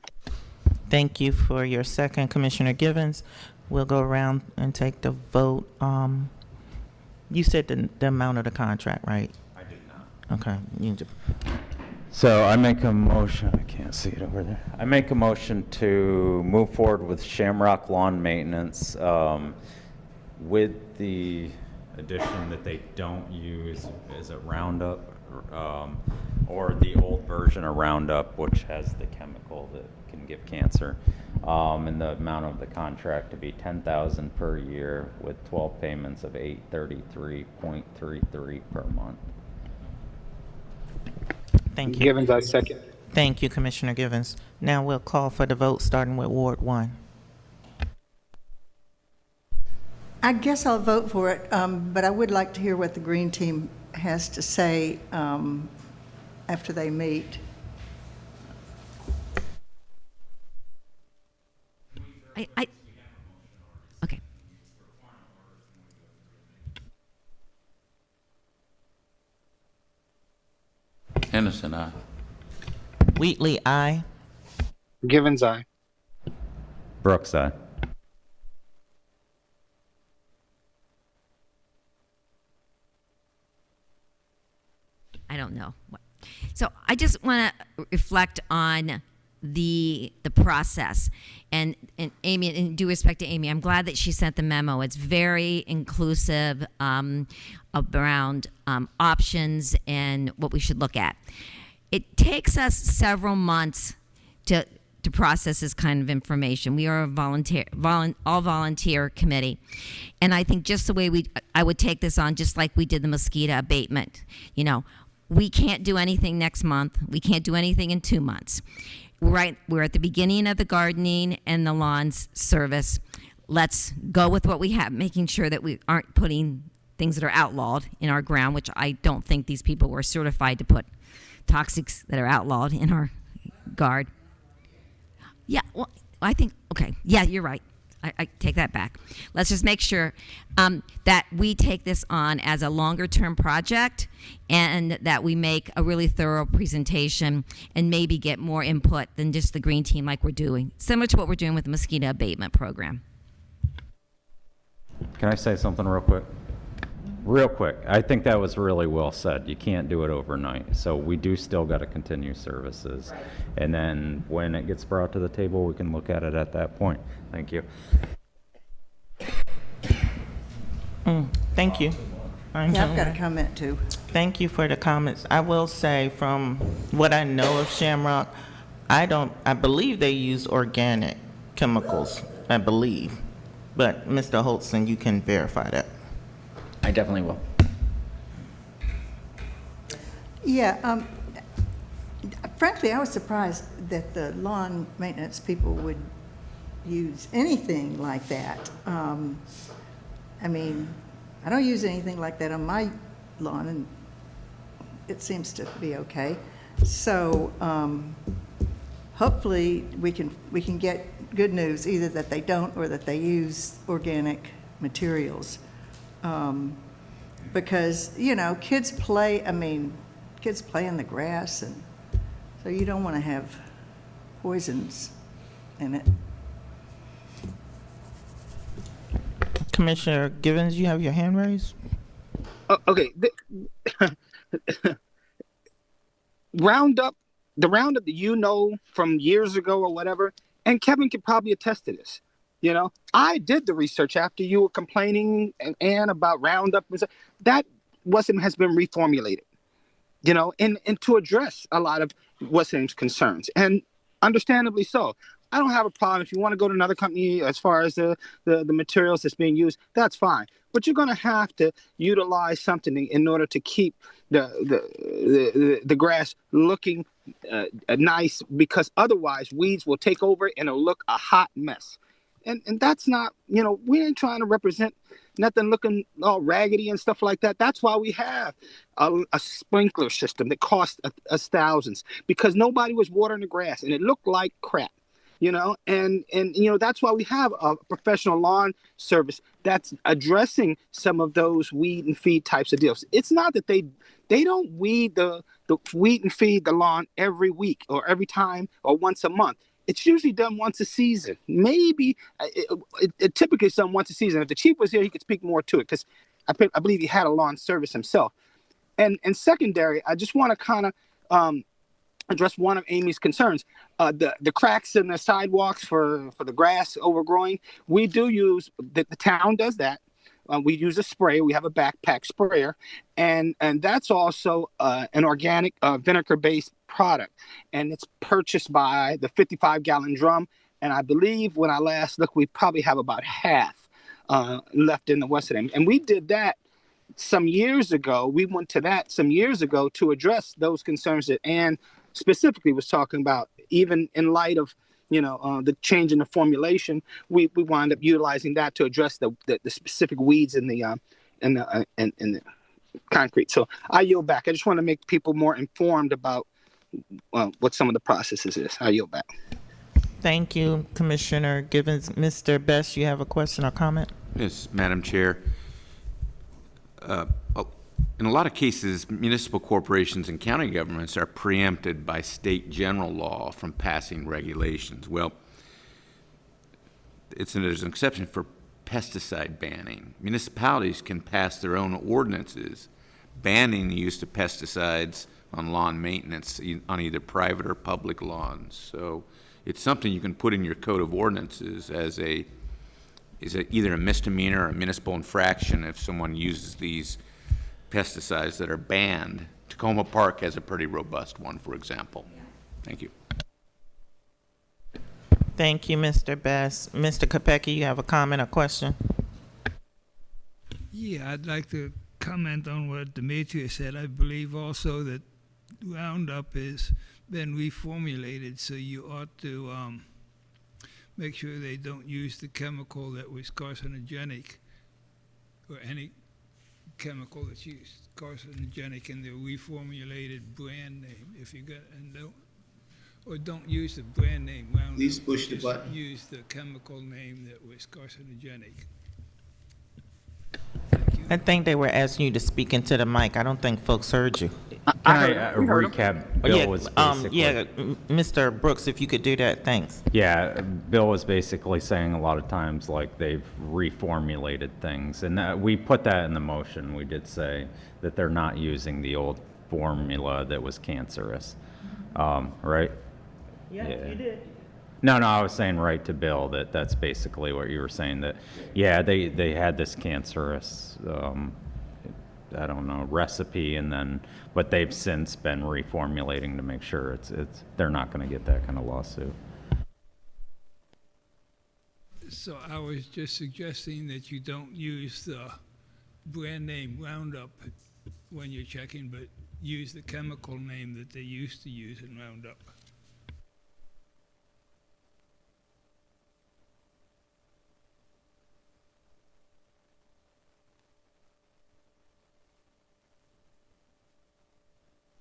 Thank you for your second, Commissioner Givens. We'll go around and take the vote. You said the amount of the contract, right? I did not. Okay. So I make a motion, I can't see it over there. I make a motion to move forward with Shamrock Lawn Maintenance with the addition that they don't use, is it Roundup? Or the old version of Roundup, which has the chemical that can give cancer. And the amount of the contract to be $10,000 per year with 12 payments of $833.33 per month. Thank you. Givens, I second. Thank you, Commissioner Givens. Now we'll call for the vote, starting with Ward 1. I guess I'll vote for it, but I would like to hear what the Green Team has to say after they meet. Okay. Henderson, aye. Wheatley, aye. Givens, I. Brooks, aye. I don't know. So I just want to reflect on the process. And Amy, in due respect to Amy, I'm glad that she sent the memo. It's very inclusive around options and what we should look at. It takes us several months to process this kind of information. We are a all volunteer committee. And I think just the way I would take this on, just like we did the mosquito abatement. You know, we can't do anything next month. We can't do anything in 2 months. We're at the beginning of the gardening and the lawns service. Let's go with what we have, making sure that we aren't putting things that are outlawed in our ground, which I don't think these people were certified to put toxics that are outlawed in our guard. Yeah, well, I think, okay, yeah, you're right. I take that back. Let's just make sure that we take this on as a longer-term project and that we make a really thorough presentation and maybe get more input than just the Green Team like we're doing, similar to what we're doing with the mosquito abatement program. Can I say something real quick? Real quick. I think that was really well said. You can't do it overnight. So we do still got to continue services. And then when it gets brought to the table, we can look at it at that point. Thank you. Thank you. Fine, Yeah, I've got a gentlemen. comment too. Thank you for the comments. I will say, from what I know of Shamrock, I believe they use organic chemicals, I believe. But Mr. Holtzen, you can verify that. I definitely will. Yeah, frankly, I was surprised that the lawn maintenance people would use anything like that. I mean, I don't use anything like that on my lawn, and it seems to be okay. So hopefully we can get good news, either that they don't or that they use organic materials. Because, you know, kids play in the grass, and so you don't want to have poisons in it. Commissioner Givens, you have your hand raised? Okay. Roundup, the Roundup that you know from years ago or whatever, and Kevin could probably attest to this. You know, I did the research after you were complaining and about Roundup and stuff. That has been reformulated, you know, and to address a lot of Wessingham's concerns, and understandably so. I don't have a problem if you want to go to another company as far as the materials that's being used. That's fine, but you're going to have to utilize something in order to keep the grass looking nice, because otherwise weeds will take over and it'll look a hot mess. And that's not, you know, we ain't trying to represent nothing looking all raggedy and stuff like that. That's why we have a sprinkler system that cost us thousands, because nobody was watering the grass and it looked like crap. You know, and you know, that's why we have a professional lawn service that's addressing some of those weed and feed types of deals. It's not that they don't weed the weed and feed the lawn every week or every time or once a month. It's usually done once a season. Maybe it typically is done once a season. If the chief was here, he could speak more to it, because I believe he had a lawn service himself. And secondary, I just want to kind of address one of Amy's concerns. The cracks in the sidewalks for the grass overgrowing. We do use, the town does that. We use a spray. We have a backpack sprayer, and that's also an organic vinegar-based product, and it's purchased by the 55-gallon drum. And I believe when I last looked, we probably have about half left in the Western End. And we did that some years ago. We went to that some years ago to address those concerns that Ann specifically was talking about. Even in light of, you know, the change in the formulation, we wind up utilizing that to address the specific weeds in the concrete. So I yield back. I just want to make people more informed about what some of the processes is. I yield back. Thank you, Commissioner Givens. Mr. Best, you have a question or comment? Yes, Madam Chair. In a lot of cases, municipal corporations and county governments are preempted by state general law from passing regulations. Well, there's an exception for pesticide banning. Municipalities can pass their own ordinances banning the use of pesticides on lawn maintenance on either private or public lawns. So it's something you can put in your code of ordinances as either a misdemeanor or a municipal infraction if someone uses these pesticides that are banned. Tacoma Park has a pretty robust one, for example. Thank you. Thank you, Mr. Best. Mr. Kopecki, you have a comment or question? Yeah, I'd like to comment on what Demetrius said. I believe also that Roundup has been reformulated, so you ought to make sure they don't use the chemical that was carcinogenic, or any chemical that's used carcinogenic in the reformulated brand name. If you got, and don't use the brand name Roundup. Please push the just button. use the chemical name that was carcinogenic. I think they were asking you to speak into the mic. I don't think folks heard you. Can I recap? Bill was basically... Mr. Brooks, if you could do that, thanks. Yeah, Bill was basically saying a lot of times like they've reformulated things, and we put that in the motion. We did say that they're not using the old formula that was cancerous, right? Yeah, you did. No, I was saying right to Bill that's basically what you were saying, that, yeah, they had this cancerous I don't know, recipe, and then, but they've since been reformulating to make sure they're not going to get that kind of lawsuit. So I was just suggesting that you don't use the brand name Roundup when you're checking, but use the chemical name that they used to use in Roundup.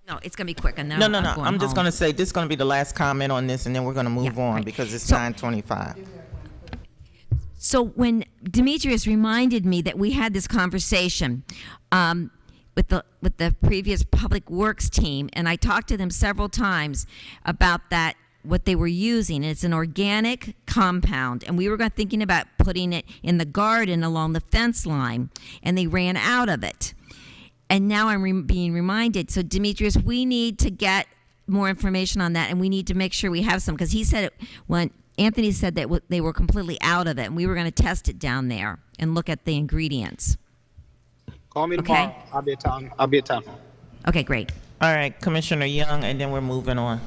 No, it's going to be quick. And then No, I'm going I'm just home. going to say, this is going to be the last comment on this, and then we're going to move Yeah, on right. because it's So- 9:25. So when Demetrius reminded me that we had this conversation with the previous public works team, and I talked to them several times about that, what they were using. It's an organic compound, and we were thinking about putting it in the garden along the fence line, and they ran out of it. And now I'm being reminded. So Demetrius, we need to get more information on that, and we need to make sure we have some, because he said it when Anthony said that they were completely out of it, and we were going to test it down there and look at the ingredients. Call me Okay. tomorrow. I'll be at town. Okay, great. All right, Commissioner Young, and then we're moving on.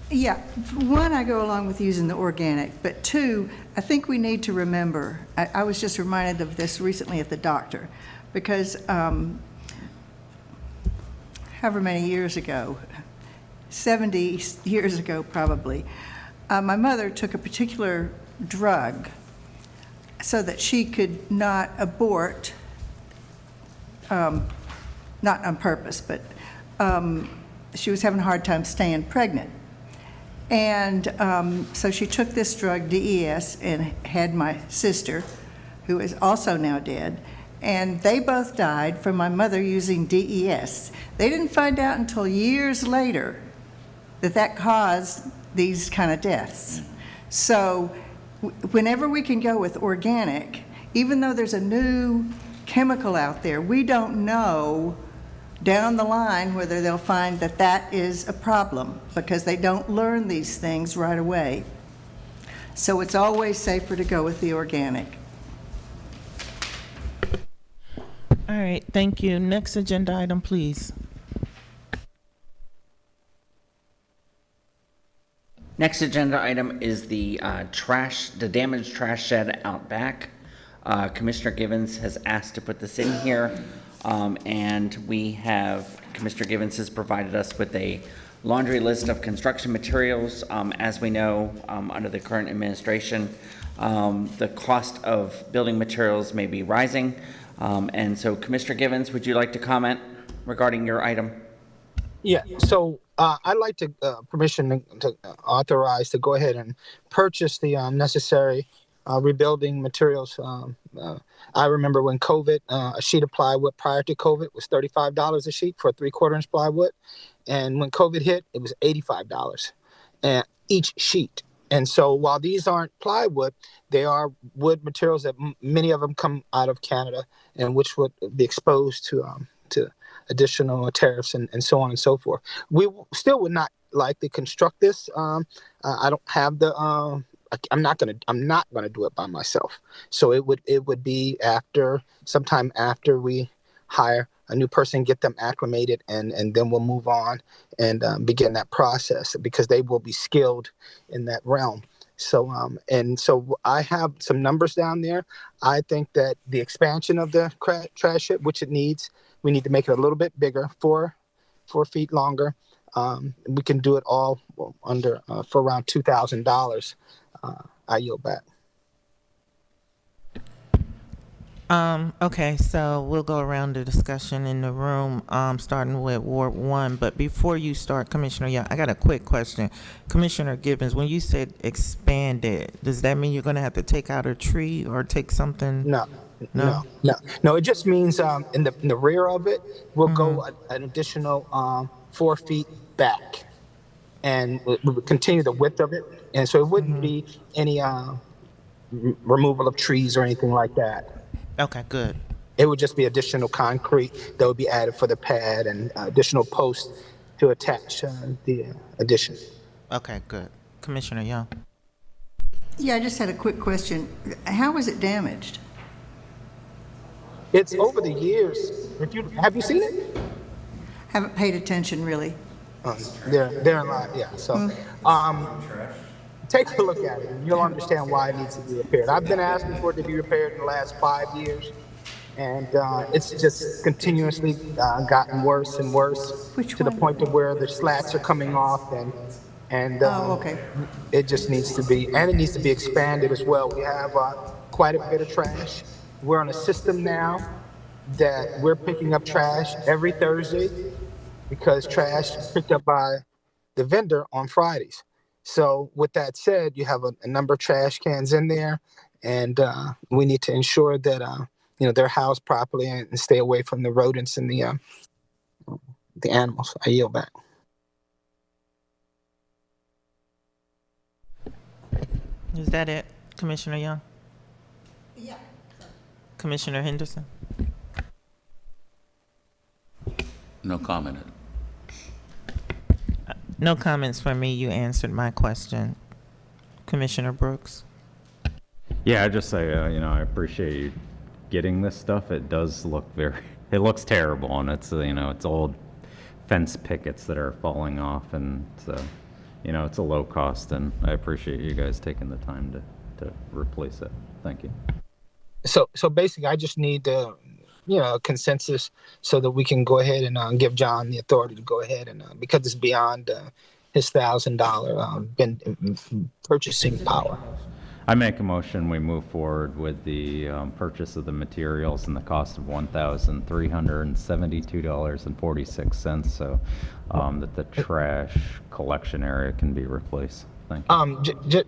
Yeah, one, I go along with using the organic, but two, I think we need to remember, I was just reminded of this recently at the doctor, because however many years ago, 70 years ago probably, my mother took a particular drug so that she could not abort, not on purpose, but she was having a hard time staying pregnant. And so she took this drug, DES, and had my sister, who is also now dead, and they both died from my mother using DES. They didn't find out until years later that caused these kind of deaths. So whenever we can go with organic, even though there's a new chemical out there, we don't know down the line whether they'll find that is a problem, because they don't learn these things right away. So it's always safer to go with the organic. All right, thank you. Next agenda item, please. Next agenda item is the the damaged trash shed out back. Commissioner Givens has asked to put this in here, and Commissioner Givens has provided us with a laundry list of construction materials. As we know, under the current administration, the cost of building materials may be rising. And so, Commissioner Givens, would you like to comment regarding your item? Yeah, so I'd like to permission to authorize to go ahead and purchase the necessary rebuilding materials. I remember when COVID, a sheet of plywood prior to COVID was $35 a sheet for a 3/4 inch plywood. And when COVID hit, it was $85 and each sheet. And so while these aren't plywood, they are wood materials that many of them come out of Canada, and which would be exposed to additional tariffs and so on and so forth. We still would not likely construct this. I don't have the. I'm not gonna do it by myself. So it would be sometime after we hire a new person, get them acclimated, and then we'll move on and begin that process, because they will be skilled in that realm. So so I have some numbers down there. I think that the expansion of the trash shed, which it needs, we need to make it a little bit bigger, 4 feet longer. We can do it all under for around $2,000. I yield back. Okay, so we'll go around the discussion in the room, starting with Ward 1. But before you start, Commissioner Young, I got a quick question. Commissioner Gibbons, when you said expanded, does that mean you're going to have to take out a tree or take something? No. It just means in the rear of it, we'll go an additional 4 feet back, and we'll continue the width of it, and so it wouldn't be any removal of trees or anything like that. Okay, good. It would just be additional concrete that would be added for the pad and additional posts to attach the addition. Okay, good. Commissioner Young. Yeah, I just had a quick question. How was it damaged? It's over the years. If you have you seen it? Haven't paid attention really. They're in line, yeah. So, take a look at it, and you'll understand why it needs to be repaired. I've been asking for it to be repaired in the last 5 years, and it's just continuously gotten worse and worse Which to the one? point of where the slats are coming off, and Oh, okay. it just needs to be, and it needs to be expanded as well. We have quite a bit of trash. We're on a system now that we're picking up trash every Thursday because trash is picked up by the vendor on Fridays. So with that said, you have a number of trash cans in there, and we need to ensure that they're housed properly and stay away from the rodents and the animals. I yield back. Is that it, Commissioner Young? Yeah. Commissioner Henderson? No comment. No comments from me. You answered my question. Commissioner Brooks? Yeah, I just say, I appreciate you getting this stuff. It does look it looks terrible, and it's, it's old fence pickets that are falling off, and it's a low cost, and I appreciate you guys taking the time to replace it. Thank you. So basically, I just need a consensus so that we can go ahead and give John the authority to go ahead and because it's beyond his $1,000 purchasing power. I make a motion, we move forward with the purchase of the materials and the cost of $1,372.46, so that the trash collection area can be replaced. Thank you.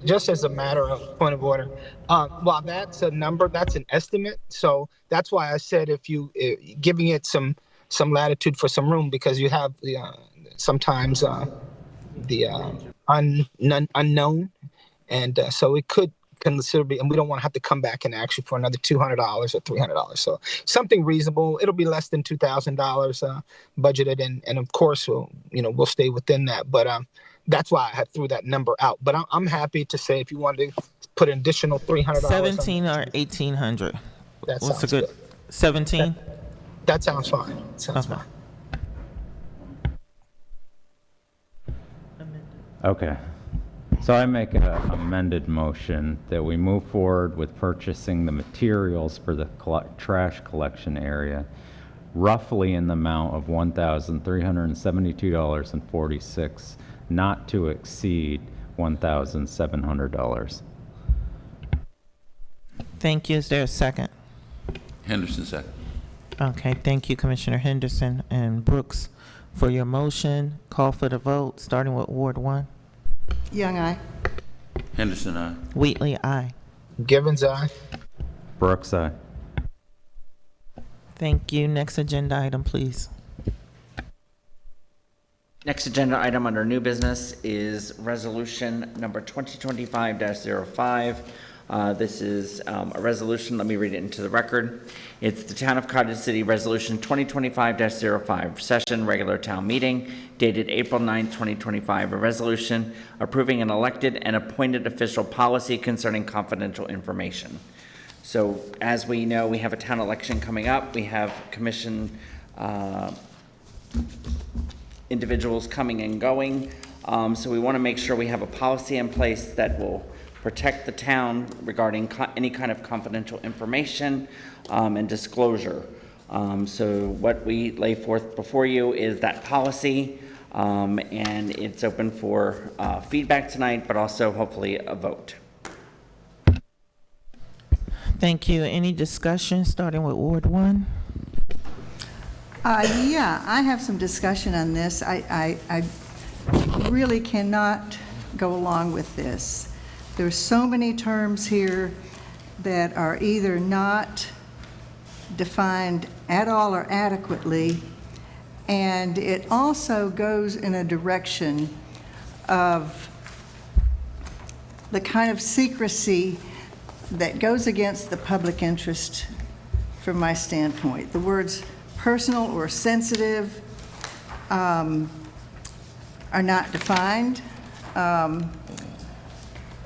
Just as a matter of point of order, well, that's a number, that's an estimate. So that's why I said if you giving it some latitude for some room, because you have the sometimes the unknown, and so it could considerably, and we don't want to have to come back and ask you for another $200 or $300. So something reasonable. It'll be less than $2,000 budgeted, and of course we'll stay within that. But that's why I threw that number out. But I'm happy to say if you wanted to put an additional $300. 17 or 1,800? That What's sounds a good? 17? That sounds fine. Sounds Okay. fine. Okay. So I make an amended motion that we move forward with purchasing the materials for the trash collection area, roughly in the amount of $1,372.46, not to exceed $1,700. Thank you. Is there a second? Henderson, second. Okay, thank you, Commissioner Henderson and Brooks, for your motion. Call for the vote, starting with Ward 1. Young, aye. Henderson, aye. Wheatley, aye. Givens, aye. Brooks, aye. Thank you. Next agenda item, please. Next agenda item under new business is resolution number 2025-05. This is a resolution, let me read it into the record. It's the Town of Cottage City Resolution 2025-05, session regular town meeting dated April 9th, 2025. A resolution approving an elected and appointed official policy concerning confidential information. So as we know, we have a town election coming up. We have commission individuals coming and going. So we want to make sure we have a policy in place that will protect the town regarding any kind of confidential information and disclosure. So what we lay forth before you is that policy, and it's open for feedback tonight, but also hopefully a vote. Thank you. Any discussion, starting with Ward 1? Yeah, I have some discussion on this. I really cannot go along with this. There's so many terms here that are either not defined at all or adequately, and it also goes in a direction of the kind of secrecy that goes against the public interest from my standpoint. The words personal or sensitive are not defined.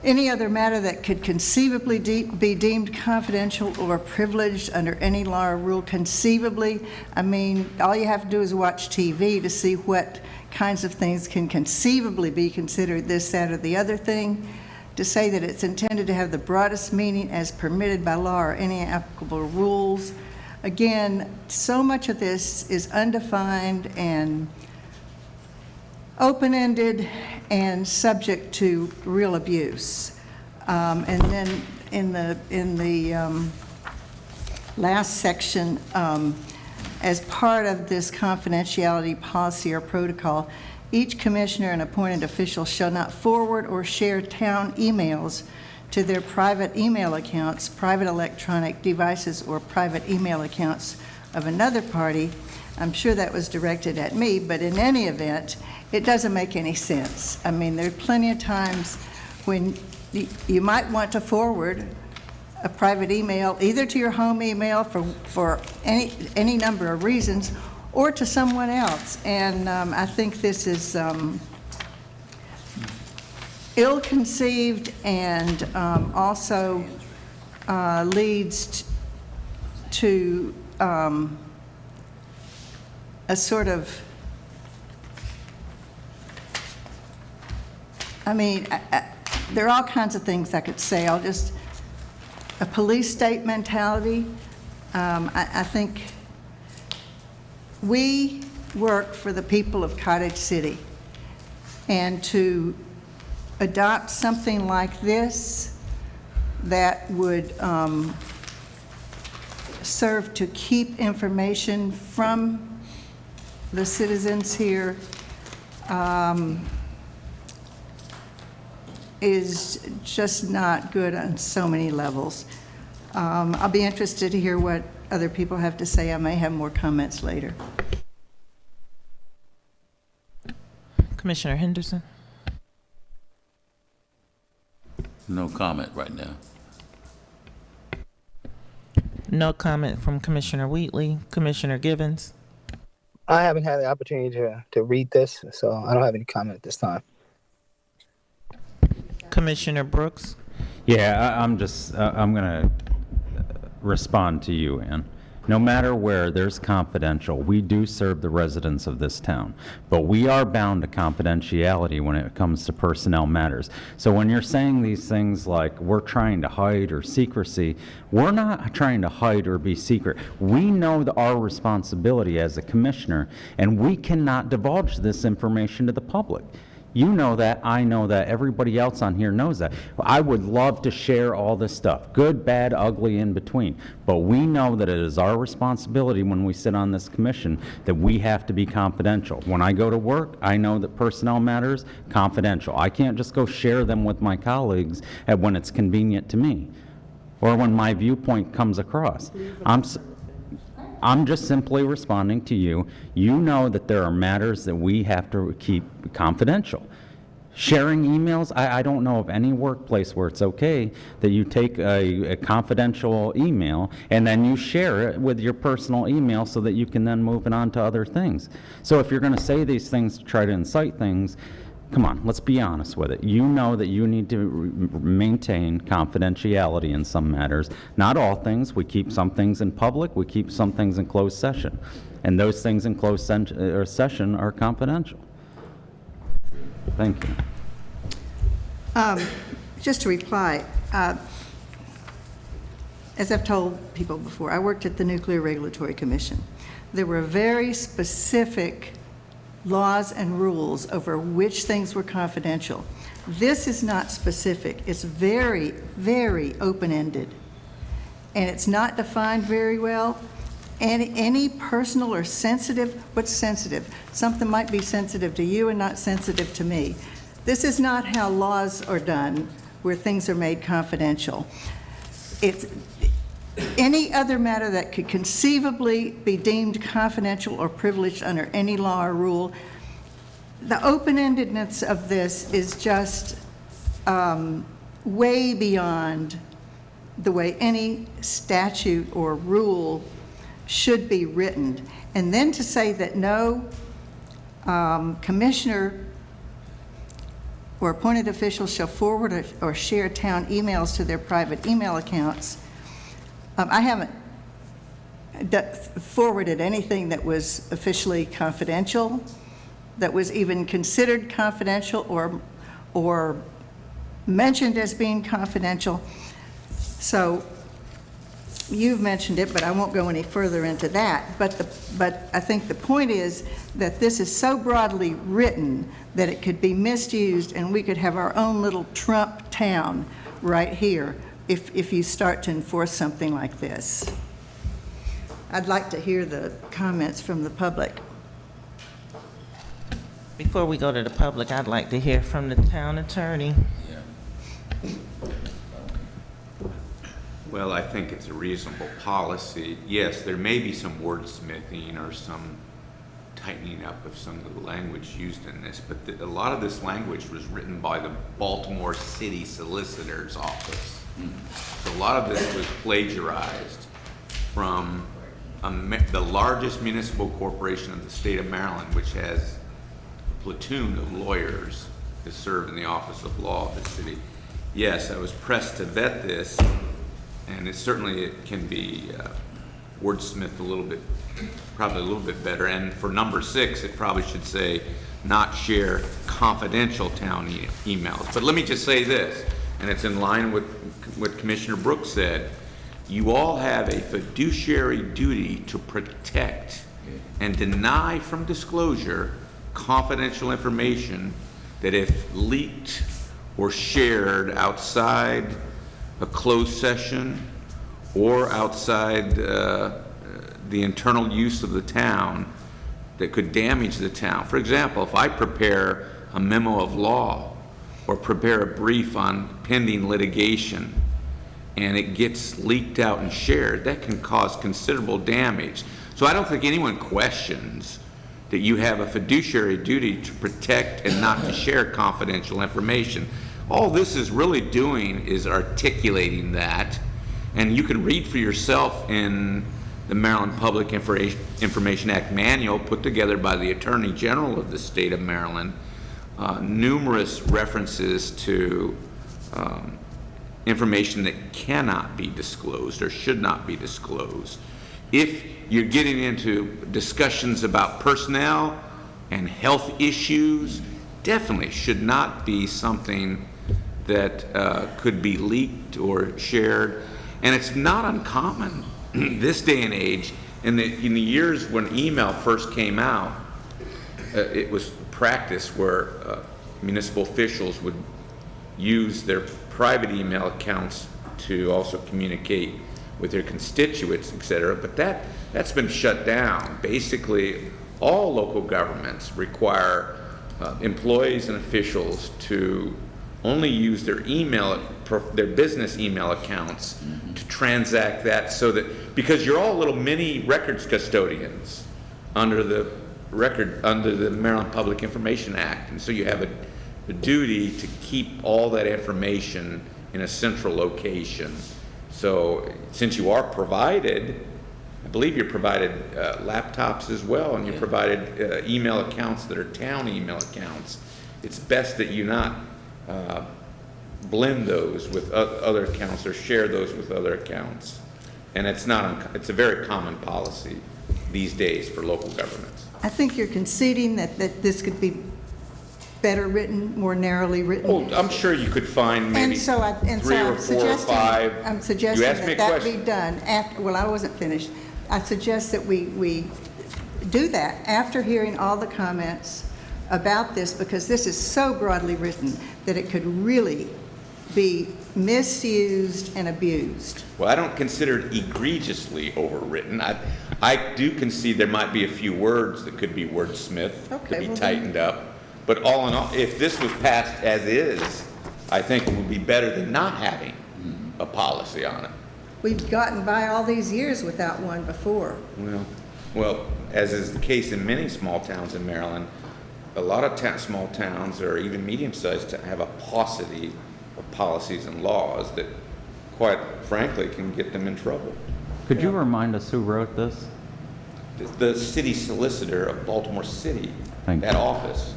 Any other matter that could conceivably be deemed confidential or privileged under any law or rule. Conceivably, I mean, all you have to do is watch TV to see what kinds of things can conceivably be considered this, that, or the other thing. To say that it's intended to have the broadest meaning as permitted by law or any applicable rules. Again, so much of this is undefined and open-ended and subject to real abuse. And then in the last section, as part of this confidentiality policy or protocol, each commissioner and appointed official shall not forward or share town emails to their private email accounts, private electronic devices, or private email accounts of another party. I'm sure that was directed at me, but in any event, it doesn't make any sense. I mean, there are plenty of times when you might want to forward a private email either to your home email for any number of reasons, or to someone else. And I think this is ill-conceived and also leads to a sort of, I mean, there are all kinds of things I could say. A police state mentality. I think we work for the people of Cottage City, and to adopt something like this that would serve to keep information from the citizens here is just not good on so many levels. I'll be interested to hear what other people have to say. I may have more comments later. Commissioner Henderson? No comment right now. No comment from Commissioner Wheatley. Commissioner Givens? I haven't had the opportunity to read this, so I don't have any comment at this time. Commissioner Brooks? Yeah, I'm going to respond to you, Ann. No matter where there's confidential, we do serve the residents of this town, but we are bound to confidentiality when it comes to personnel matters. So when you're saying these things like we're trying to hide or secrecy, we're not trying to hide or be secret. We know our responsibility as a commissioner, and we cannot divulge this information to the public. You know that, I know that, everybody else on here knows that. I would love to share all this stuff, good, bad, ugly, in between. But we know that it is our responsibility when we sit on this commission that we have to be confidential. When I go to work, I know that personnel matters, confidential. I can't just go share them with my colleagues when it's convenient to me or when my viewpoint comes across. I'm just simply responding to you. You know that there are matters that we have to keep confidential. Sharing emails, I don't know of any workplace where it's okay that you take a confidential email and then you share it with your personal email so that you can then move it on to other things. So if you're going to say these things to try to incite things, come on, let's be honest with it. You know that you need to maintain confidentiality in some matters. Not all things. We keep some things in public. We keep some things in closed session. And those things in closed session are confidential. Thank you. Just to reply, as I've told people before, I worked at the Nuclear Regulatory Commission. There were very specific laws and rules over which things were confidential. This is not specific. It's very, very open-ended, and it's not defined very well. And any personal or sensitive, what's sensitive? Something might be sensitive to you and not sensitive to me. This is not how laws are done, where things are made confidential. It's any other matter that could conceivably be deemed confidential or privileged under any law or rule. The open-endedness of this is just way beyond the way any statute or rule should be written. And then to say that no commissioner or appointed officials shall forward or share town emails to their private email accounts. I haven't forwarded anything that was officially confidential, that was even considered confidential or mentioned as being confidential. So you've mentioned it, but I won't go any further into that. But I think the point is that this is so broadly written that it could be misused, and we could have our own little Trump town right here if you start to enforce something like this. I'd like to hear the comments from the public. Before we go to the public, I'd like to hear from the town attorney. Well, I think it's a reasonable policy. Yes, there may be some wordsmithing or some tightening up of some of the language used in this, but a lot of this language was written by the Baltimore City Solicitor's Office. So a lot of this was plagiarized from the largest municipal corporation of the state of Maryland, which has a platoon of lawyers that serve in the office of law of the city. Yes, I was pressed to vet this, and it can be wordsmithed a little bit, probably a little bit better. And for number 6, it probably should say not share confidential town emails. But let me just say this, and it's in line with what Commissioner Brooks said. You all have a fiduciary duty to protect and deny from disclosure confidential information that if leaked or shared outside a closed session or outside the internal use of the town, that could damage the town. For example, if I prepare a memo of law or prepare a brief on pending litigation and it gets leaked out and shared, that can cause considerable damage. So I don't think anyone questions that you have a fiduciary duty to protect and not to share confidential information. All this is really doing is articulating that, and you can read for yourself in the Maryland Public Information Act manual put together by the Attorney General of the state of Maryland, numerous references to information that cannot be disclosed or should not be disclosed. If you're getting into discussions about personnel and health issues, definitely should not be something that could be leaked or shared. And it's not uncommon this day and age. In the years when email first came out, it was practice where municipal officials would use their private email accounts to also communicate with their constituents, et cetera, but that's been shut down. Basically, all local governments require employees and officials to only use their business email accounts to transact that, so that, because you're all little mini records custodians under the Maryland Public Information Act, and so you have a duty to keep all that information in a central location. So since you are provided, I believe you're provided laptops as well, and you're provided email accounts that are town email accounts, it's best that you not blend those with other accounts or share those with other accounts. And it's a very common policy these days for local governments. I think you're conceding that this could be better written, more narrowly written. Oh, I'm sure you could find maybe 3 or 4 or 5. I'm suggesting that be done after, well, I wasn't finished. I suggest that we do that after hearing all the comments about this, because this is so broadly written that it could really be misused and abused. Well, I don't consider it egregiously overwritten. I do concede there might be a few words that could be wordsmithed, to be tightened up. But all in all, if this was passed as is, I think it would be better than not having a policy on it. We've gotten by all these years without one before. Well, as is the case in many small towns in Maryland, a lot of small towns, or even medium-sized, have a paucity of policies and laws that, quite frankly, can get them in trouble. Could you remind us who wrote this? The city solicitor of Baltimore City, Thank that you. office.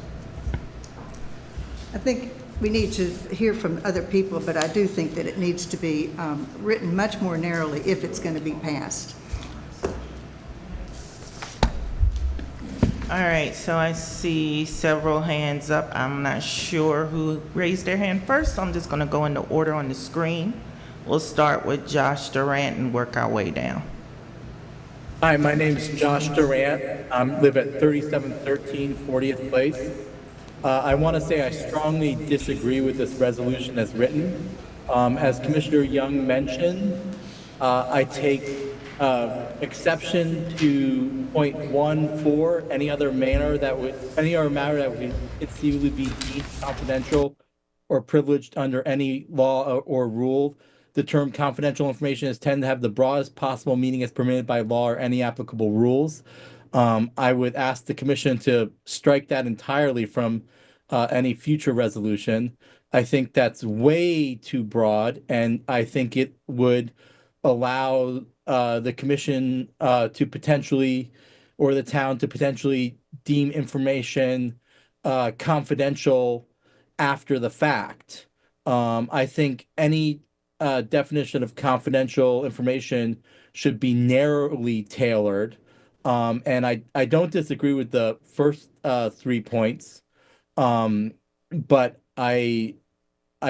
I think we need to hear from other people, but I do think that it needs to be written much more narrowly if it's going to be passed. All right, so I see several hands up. I'm not sure who raised their hand first, so I'm just gonna go in the order on the screen. We'll start with Josh Durant and work our way down. Hi, my name's Josh Durant. I live at 3713 40th Place. I want to say I strongly disagree with this resolution as written. As Commissioner Young mentioned, I take exception to point 1.4, any other matter that would conceivably be deemed confidential or privileged under any law or rule. The term confidential information is tend to have the broadest possible meaning as permitted by law or any applicable rules. I would ask the commission to strike that entirely from any future resolution. I think that's way too broad, and I think it would allow the commission to potentially, or the town to potentially deem information confidential after the fact. I think any definition of confidential information should be narrowly tailored. And I don't disagree with the first 3 points. But I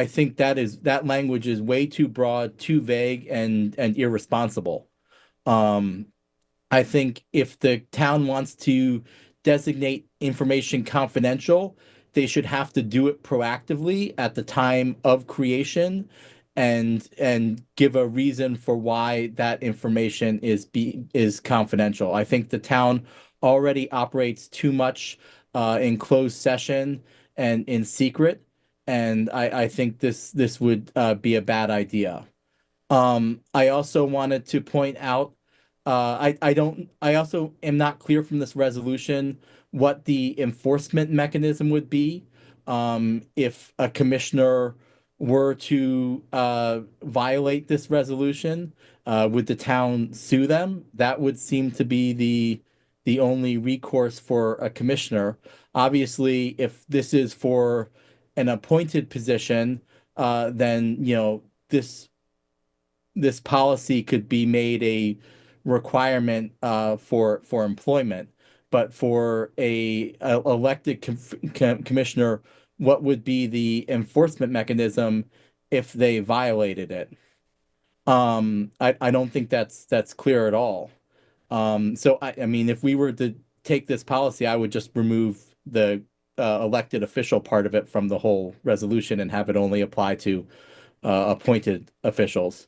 think that language is way too broad, too vague, and irresponsible. Um, I think if the town wants to designate information confidential, they should have to do it proactively at the time of creation and give a reason for why that information is confidential. I think the town already operates too much in closed session and in secret, and I think this would be a bad idea. I also wanted to point out, I also am not clear from this resolution what the enforcement mechanism would be. If a commissioner were to violate this resolution, would the town sue them? That would seem to be the only recourse for a commissioner. Obviously, if this is for an appointed position, then this policy could be made a requirement for employment. But for a elected commissioner, what would be the enforcement mechanism if they violated it? I don't think that's clear at all. So I mean, if we were to take this policy, I would just remove the elected official part of it from the whole resolution and have it only apply to appointed officials.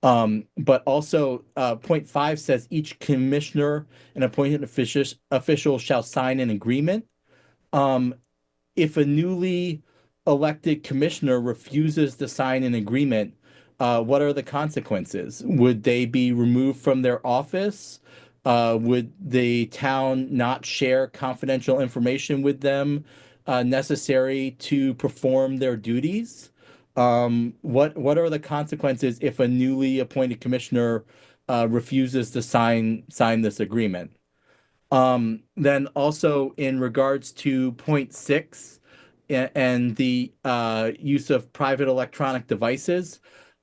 But also, point 5 says each commissioner and appointed official shall sign an agreement. Um, if a newly elected commissioner refuses to sign an agreement, what are the consequences? Would they be removed from their office? Would the town not share confidential information with them necessary to perform their duties? What are the consequences if a newly appointed commissioner refuses to sign this agreement? Then also in regards to point 6 and the use of private electronic devices,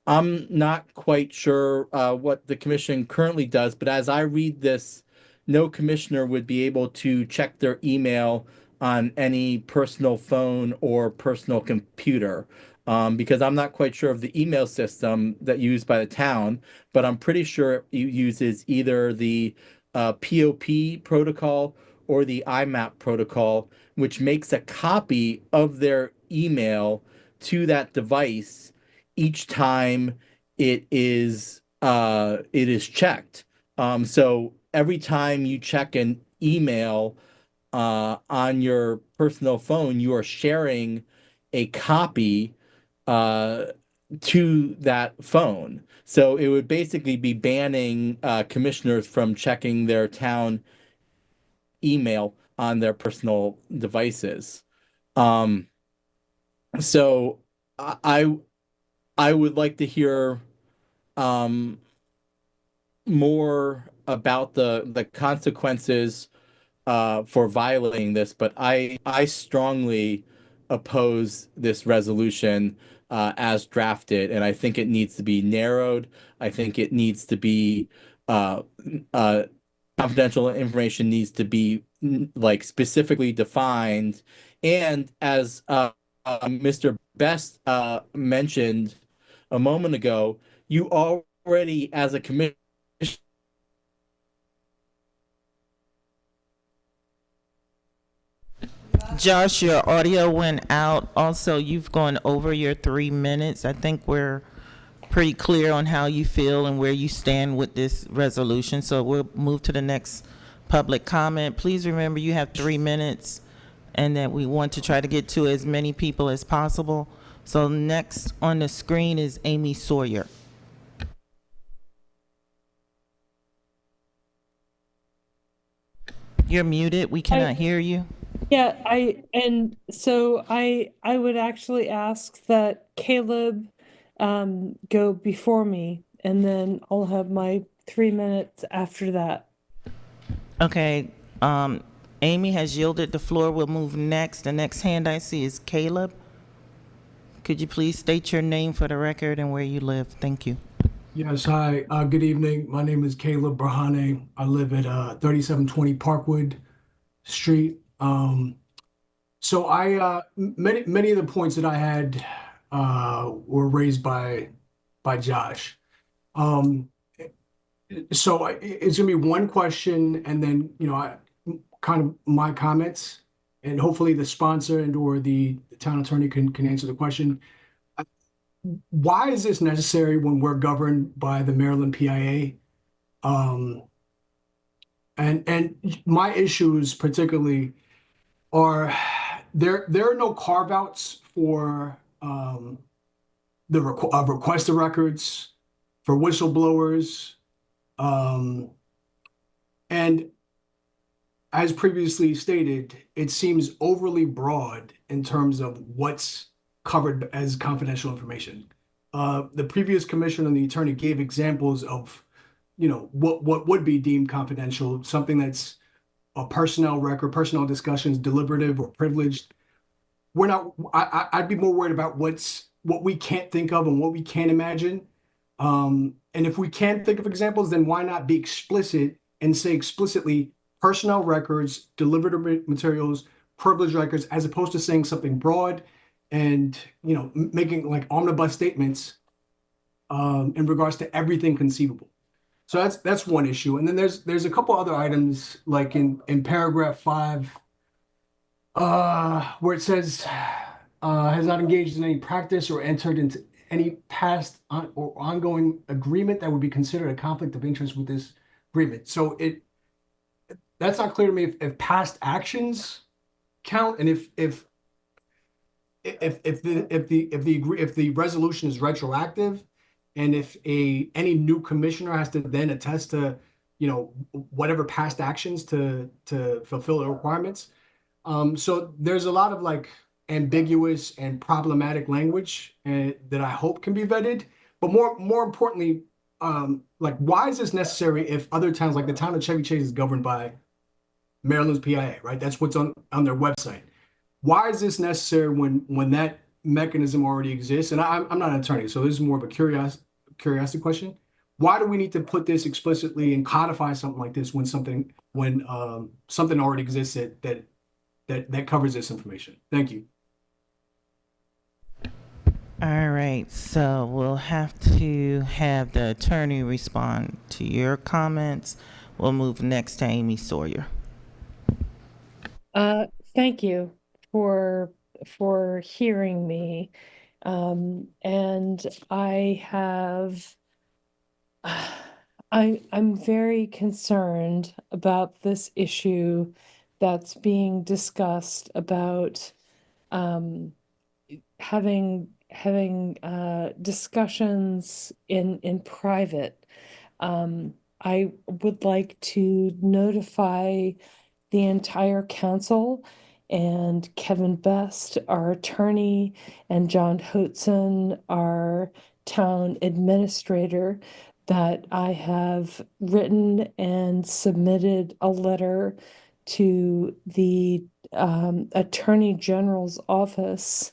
I'm not quite sure what the commission currently does, but as I read this, no commissioner would be able to check their email on any personal phone or personal computer. Because I'm not quite sure of the email system that used by the town, but I'm pretty sure it uses either the POP protocol or the IMAP protocol, which makes a copy of their email to that device each time it is checked. So every time you check an email on your personal phone, you are sharing a copy uh, to that phone. So it would basically be banning commissioners from checking their town email on their personal devices. Um, so I I would like to hear um, more about the consequences for violating this, but I strongly oppose this resolution as drafted, and I think it needs to be narrowed. I think it needs to be uh, uh, confidential information needs to be like specifically defined, and as Mr. Best mentioned a moment ago, you already, as a commission. Josh, your audio went out. Also, you've gone over your 3 minutes. I think we're pretty clear on how you feel and where you stand with this resolution. So we'll move to the next public comment. Please remember you have 3 minutes and that we want to try to get to as many people as possible. So next on the screen is Amy Sawyer. You're muted. We cannot hear you. Yeah, I would actually ask that Caleb go before me, and then I'll have my 3 minutes after that. Okay, Amy has yielded the floor. We'll move next. The next hand I see is Caleb. Could you please state your name for the record and where you live? Thank you. Yes, hi. Good evening. My name is Caleb Brahane. I live at 3720 Parkwood Street. So many of the points that I had were raised by Josh. So it's gonna be one question, and then kind of my comments, and hopefully the sponsor and or the town attorney can answer the question. Why is this necessary when we're governed by the Maryland PIA? And my issues particularly are there are no carve outs for the request of records for whistleblowers, and as previously stated, it seems overly broad in terms of what's covered as confidential information. The previous commissioner and the attorney gave examples of, what would be deemed confidential, something that's a personnel record, personnel discussions, deliberative or privileged. We're not. I'd be more worried about what we can't think of and what we can't imagine. And if we can't think of examples, then why not be explicit and say explicitly personnel records, deliberative materials, privileged records, as opposed to saying something broad and making like omnibus statements in regards to everything conceivable. So that's one issue. And then there's a couple other items like in paragraph 5, where it says has not engaged in any practice or entered into any past or ongoing agreement that would be considered a conflict of interest with this agreement. So that's not clear to me if past actions count, and if the resolution is retroactive, and if any new commissioner has to then attest to whatever past actions to fulfill the requirements. So there's a lot of like ambiguous and problematic language that I hope can be vetted. But more importantly, like why is this necessary if other towns, like the town of Chevy Chase, is governed by Maryland's PIA, right? That's what's on their website. Why is this necessary when that mechanism already exists? And I'm not an attorney, so this is more of a curiosity question. Why do we need to put this explicitly and codify something like this when something already exists that covers this information? Thank you. All right, so we'll have to have the attorney respond to your comments. We'll move next to Amy Sawyer. Thank you for hearing me. And I'm very concerned about this issue that's being discussed about having discussions in private. I would like to notify the entire council and Kevin Best, our attorney, and John Hotzen, our town administrator, that I have written and submitted a letter to the Attorney General's office,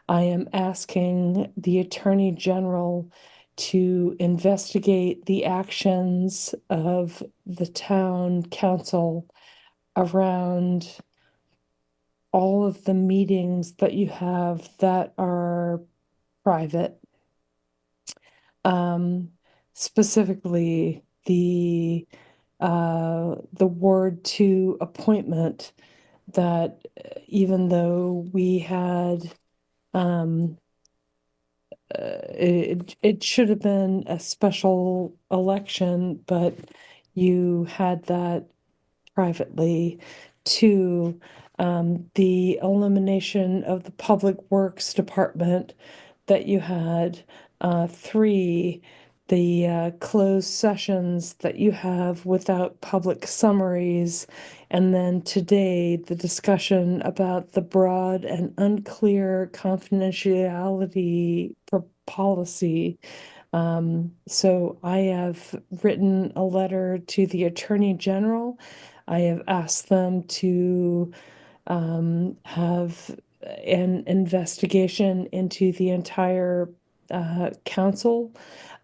I am asking the Attorney General to investigate the actions of the town council around all of the meetings that you have that are private. Specifically the Ward 2 appointment that even though we had it should have been a special election, but you had that privately. To the elimination of the Public Works Department that you had. 3, the closed sessions that you have without public summaries. And then today, the discussion about the broad and unclear confidentiality policy. So I have written a letter to the Attorney General. I have asked them to have an investigation into the entire council.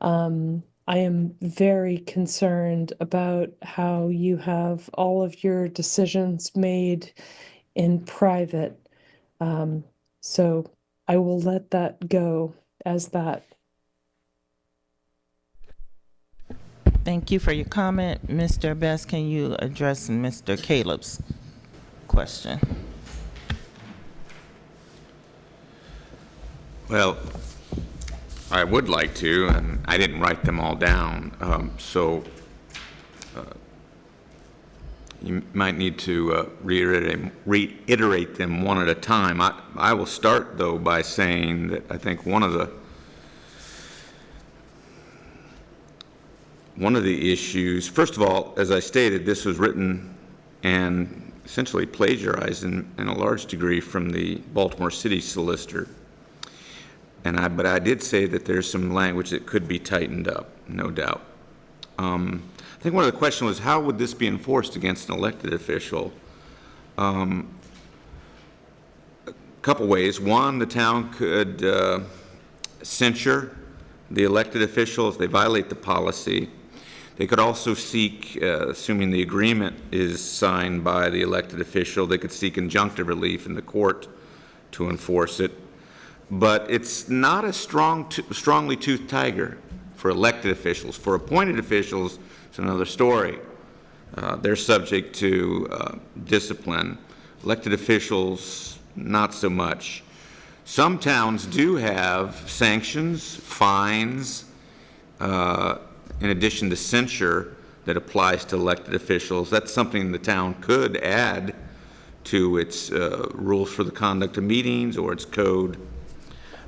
I am very concerned about how you have all of your decisions made in private. So I will let that go as that. Thank you for your comment. Mr. Best, can you address Mr. Caleb's question? Well, I would like to, and I didn't write them all down, so you might need to reiterate them one at a time. I will start, though, by saying that I think one of the issues, first of all, as I stated, this was written and essentially plagiarized in a large degree from the Baltimore City solicitor. But I did say that there's some language that could be tightened up, no doubt. I think one of the questions was, how would this be enforced against an elected official? A couple ways. One, the town could censure the elected officials if they violate the policy. They could also seek, assuming the agreement is signed by the elected official, they could seek injunctive relief in the court to enforce it. But it's not a strongly toothed tiger for elected officials. For appointed officials, it's another story. They're subject to discipline. Elected officials, not so much. Some towns do have sanctions, fines, in addition to censure that applies to elected officials. That's something the town could add to its rules for the conduct of meetings or its code.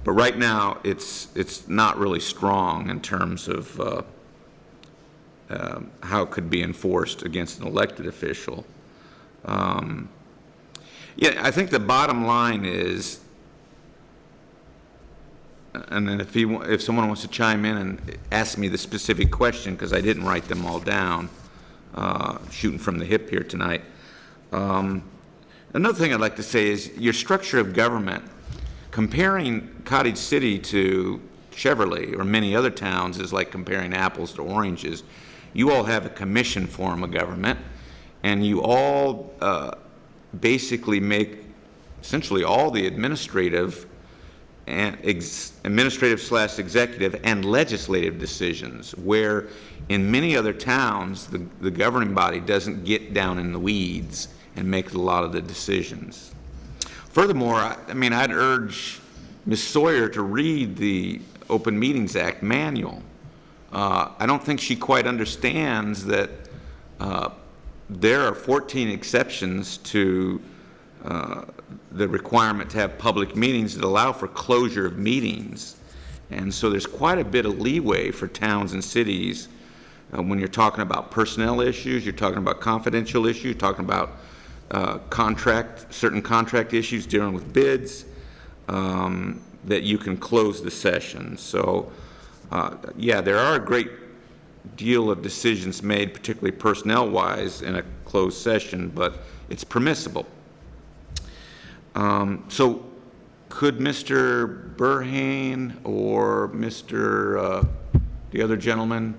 But right now, it's not really strong in terms of how it could be enforced against an elected official. Yeah, I think the bottom line is, and then if someone wants to chime in and ask me the specific question, because I didn't write them all down, shooting from the hip here tonight. Another thing I'd like to say is your structure of government. Comparing Cottage City to Cheverly or many other towns is like comparing apples to oranges. You all have a commission form of government, and you all basically make essentially all the administrative and administrative/executive and legislative decisions, where in many other towns the governing body doesn't get down in the weeds and make a lot of the decisions. Furthermore, I'd urge Ms. Sawyer to read the Open Meetings Act manual. I don't think she quite understands that there are 14 exceptions to the requirement to have public meetings that allow for closure of meetings. And so there's quite a bit of leeway for towns and cities when you're talking about personnel issues, you're talking about confidential issues, you're talking about certain contract issues dealing with bids, that you can close the session. So, yeah, there are a great deal of decisions made, particularly personnel-wise, in a closed session, but it's permissible. So could Mr. Burhane or Mr., the other gentleman,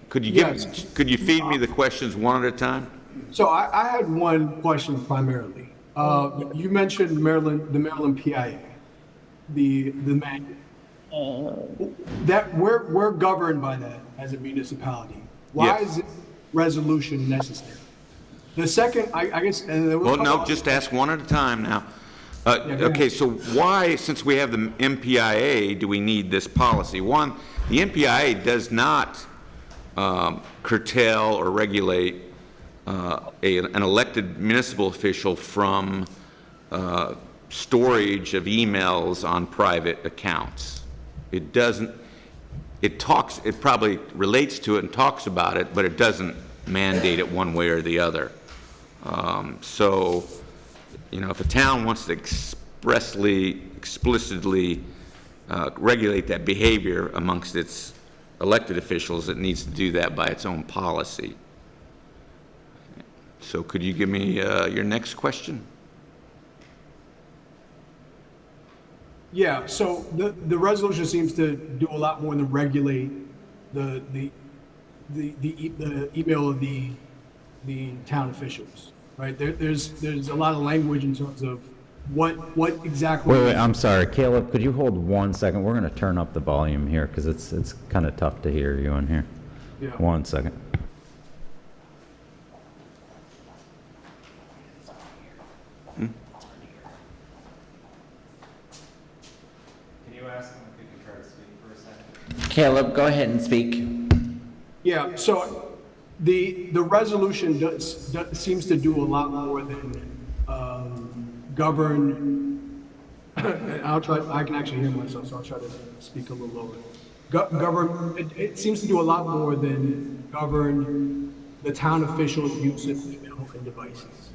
could you Yes. could you feed me the questions one at a time? So I had one question primarily. You mentioned the Maryland PIA, the manual. That we're governed by that as a municipality. Why Yes. is this resolution necessary? The second, I guess, and there were a Well, couple no, just ask one at a time now. go ahead. Okay, so why, since we have the MPIA, do we need this policy? One, the MPIA does not curtail or regulate an elected municipal official from storage of emails on private accounts. It doesn't, it probably relates to it and talks about it, but it doesn't mandate it one way or the other. So, you know, if a town wants to explicitly regulate that behavior amongst its elected officials, it needs to do that by its own policy. So could you give me your next question? Yeah, so the resolution seems to do a lot more than regulate the email of the town officials, right? There's a lot of language in terms of what exactly. Wait, I'm sorry, Caleb, could you hold 1 second? We're gonna turn up the volume here, because it's kind of tough to hear you in here. Yeah. 1 second. Caleb, go ahead and speak. Yeah, so the resolution seems to do a lot more than govern. I'll try. I can actually hear myself, so I'll try to speak a little lower. Govern. It seems to do a lot more than govern the town officials' use of email and devices.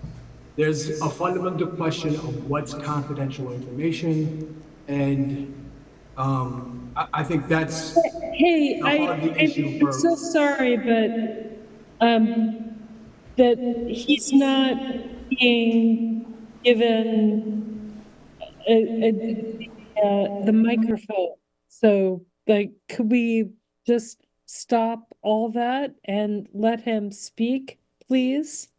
There's a fundamental question of what's confidential information, and I think that's Hey, a part of the issue I'm so sorry, but that he's not being given the microphone. So, like, could we just stop all that and let him speak, please?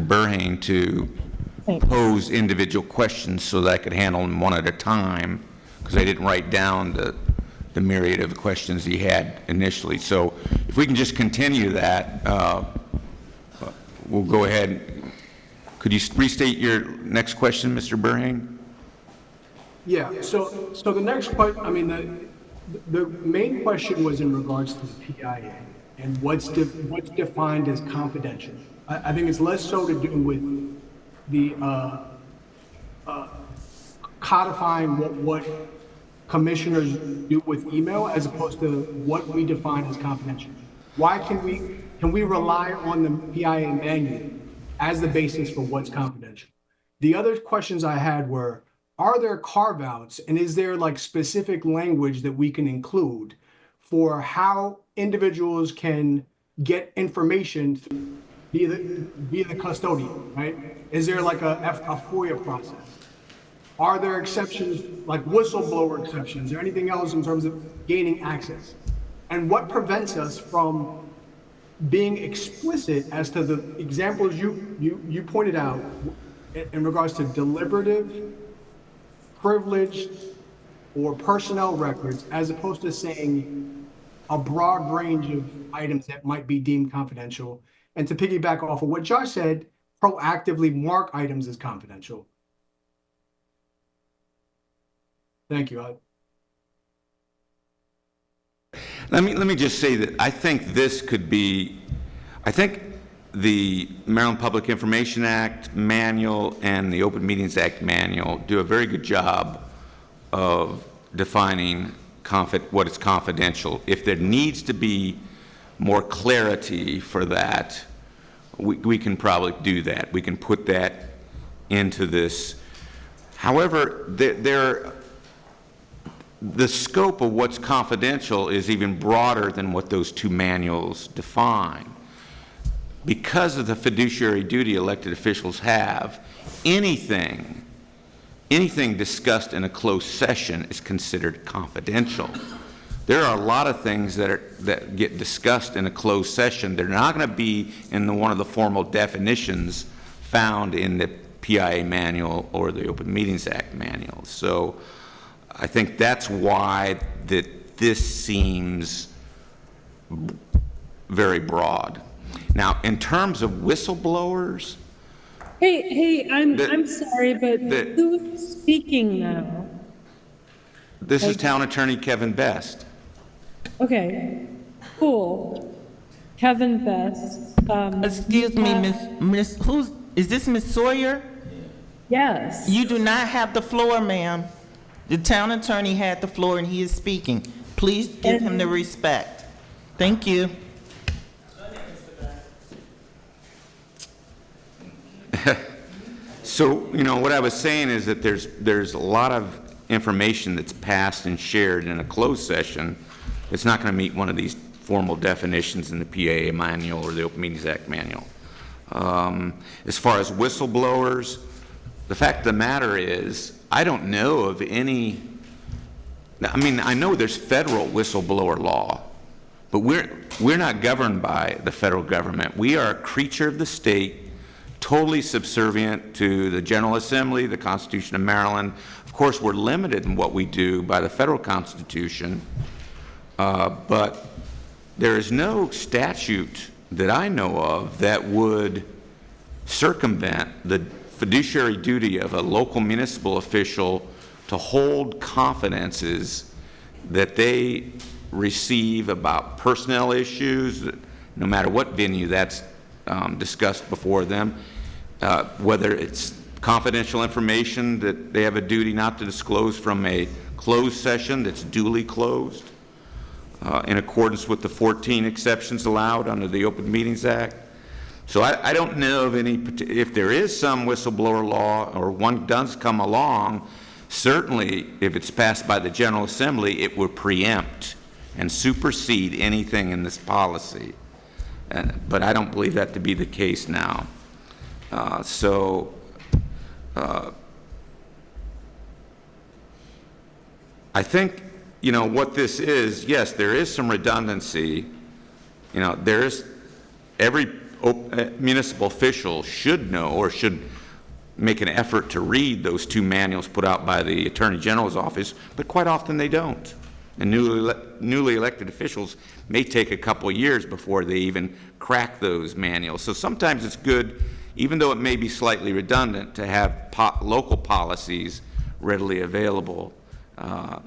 Burhane to pose individual questions so that I could handle them one at a time, because I didn't write down the myriad of questions he had initially. So if we can just continue that, we'll go ahead. Could you restate your next question, Mr. Burhane? Yeah, so the next question, I mean, the main question was in regards to the PIA and what's defined as confidential. I think it's less so to do with the codifying what commissioners do with email as opposed to what we define as confidential. Why can we rely on the PIA manual as the basis for what's confidential? The other questions I had were, are there carve-outs and is there like specific language that we can include for how individuals can get information via the custodian, right? Is there like a FOIA process? Are there exceptions, like whistleblower exceptions, or anything else in terms of gaining access? And what prevents us from being explicit as to the examples you pointed out in regards to deliberative, privileged, or personnel records, as opposed to saying a broad range of items that might be deemed confidential? And to piggyback off of what Josh said, proactively mark items as confidential. Thank you. Let me just say that I think this could be, I think the Maryland Public Information Act manual and the Open Meetings Act manual do a very good job of defining what is confidential. If there needs to be more clarity for that, we can probably do that. We can put that into this. However, the scope of what's confidential is even broader than what those two manuals define. Because of the fiduciary duty elected officials have, anything discussed in a closed session is considered confidential. There are a lot of things that get discussed in a closed session. They're not going to be in one of the formal definitions found in the PIA manual or the Open Meetings Act manual. So I think that's why this seems very broad. Now, in terms of whistleblowers, Hey, I'm sorry, but who is speaking now? this is Town Attorney Kevin Best. Okay, cool. Kevin Best. Excuse me, Miss, is this Miss Sawyer? Yes. You do not have the floor, ma'am. The town attorney had the floor and he is speaking. Please give him the respect. Thank you. So, what I was saying is that there's a lot of information that's passed and shared in a closed session. It's not going to meet one of these formal definitions in the PAA manual or the Open Meetings Act manual. As far as whistleblowers, the fact of the matter is, I don't know of any, I know there's federal whistleblower law, but we're not governed by the federal government. We are a creature of the state, totally subservient to the General Assembly, the Constitution of Maryland. Of course, we're limited in what we do by the federal Constitution, but there is no statute that I know of that would circumvent the fiduciary duty of a local municipal official to hold confidences that they receive about personnel issues, no matter what venue that's discussed before them, whether it's confidential information that they have a duty not to disclose from a closed session that's duly closed, in accordance with the 14 exceptions allowed under the Open Meetings Act. So I don't know of any, if there is some whistleblower law or one does come along, certainly if it's passed by the General Assembly, it would preempt and supersede anything in this policy. But I don't believe that to be the case now. I think, what this is, yes, there is some redundancy. Every municipal official should know or should make an effort to read those two manuals put out by the Attorney General's office, but quite often they don't. And newly elected officials may take a couple of years before they even crack those manuals. So sometimes it's good, even though it may be slightly redundant, to have local policies readily available.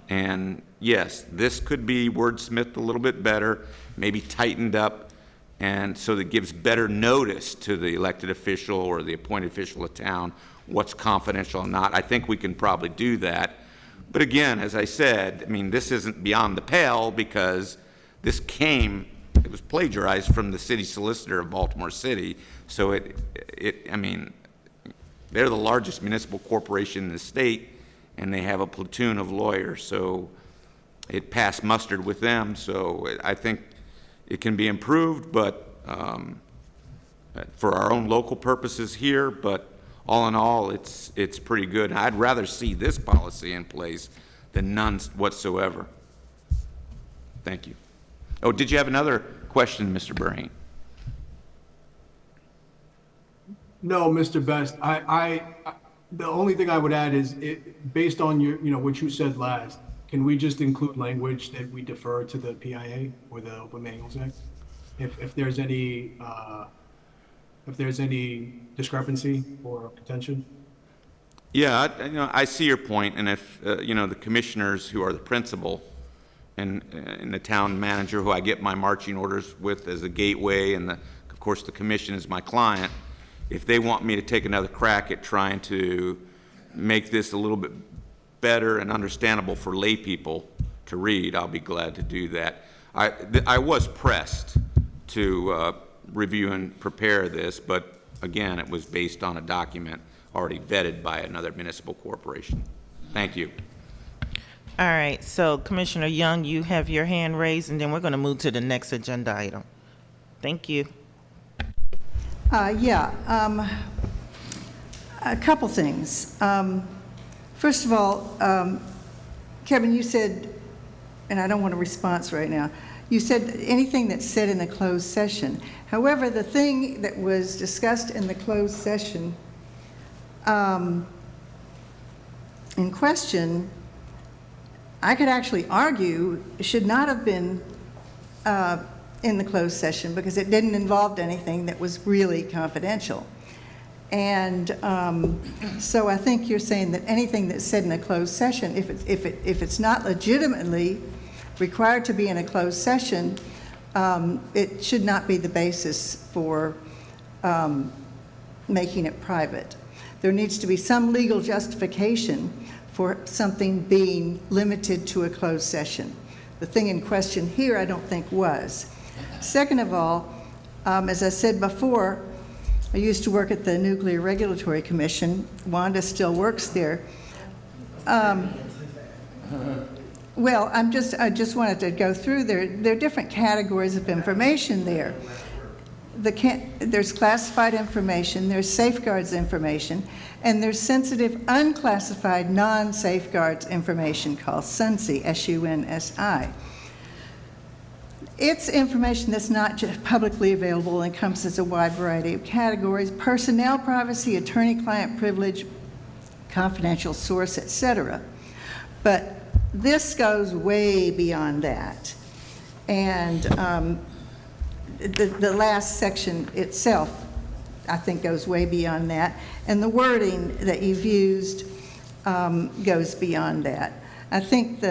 And yes, this could be wordsmithed a little bit better, maybe tightened up, and so that it gives better notice to the elected official or the appointed official of town what's confidential and not. I think we can probably do that. But again, as I said, this isn't beyond the pale because it was plagiarized from the city solicitor of Baltimore City. So they're the largest municipal corporation in the state, and they have a platoon of lawyers. So it passed muster with them. So I think it can be improved, but for our own local purposes here, but all in all, it's pretty good. I'd rather see this policy in place than none whatsoever. Thank you. Oh, did you have another question, Mr. Burrain? No, Mr. Best. The only thing I would add is, based on what you said last, can we just include language that we defer to the PIA or the Open Manuals Act, if there's any discrepancy or contention? Yeah, I see your point, and if the commissioners who are the principal and the town manager, who I get my marching orders with as the gateway, and of course the commission is my client, if they want me to take another crack at trying to make this a little bit better and understandable for lay people to read, I'll be glad to do that. I was pressed to review and prepare this, but again, it was based on a document already vetted by another municipal corporation. Thank you. All right, so Commissioner Young, you have your hand raised, and then we're going to move to the next agenda item. Thank you. A couple things. First of all, Kevin, you said, and I don't want a response right now, you said anything that's said in a closed session. However, the thing that was discussed in the closed session in question, I could actually argue should not have been in the closed session because it didn't involve anything that was really confidential. And so I think you're saying that anything that's said in a closed session, if it's not legitimately required to be in a closed session, it should not be the basis for making it private. There needs to be some legal justification for something being limited to a closed session. The thing in question here, I don't think was. Second of all, as I said before, I used to work at the Nuclear Regulatory Commission. Wanda still works there. Well, I just wanted to go through there. There are different categories of information there. There's classified information, there's safeguards information, and there's sensitive unclassified non-safeguards information called SUNSI, S-U-N-S-I. It's information that's not just publicly available and encompasses a wide variety of categories: personnel privacy, attorney-client privilege, confidential source, etc. But this goes way beyond that. And the last section itself, I think, goes way beyond that. And the wording that you've used goes beyond that. I think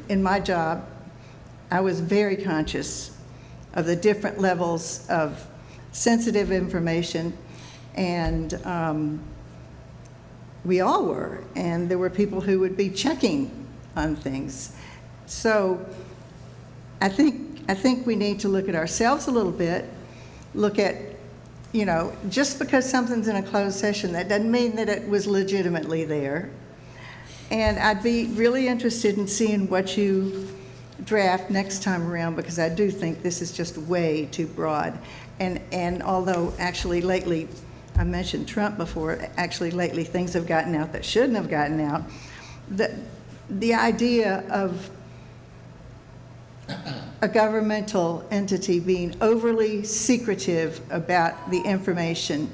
in my job, I was very conscious of the different levels of sensitive information, and we all were, and there were people who would be checking on things. So I think we need to look at ourselves a little bit, look at, just because something's in a closed session, that doesn't mean that it was legitimately there. And I'd be really interested in seeing what you draft next time around, because I do think this is just way too broad. And although actually lately, I mentioned Trump before, actually lately things have gotten out that shouldn't have gotten out, the idea of a governmental entity being overly secretive about the information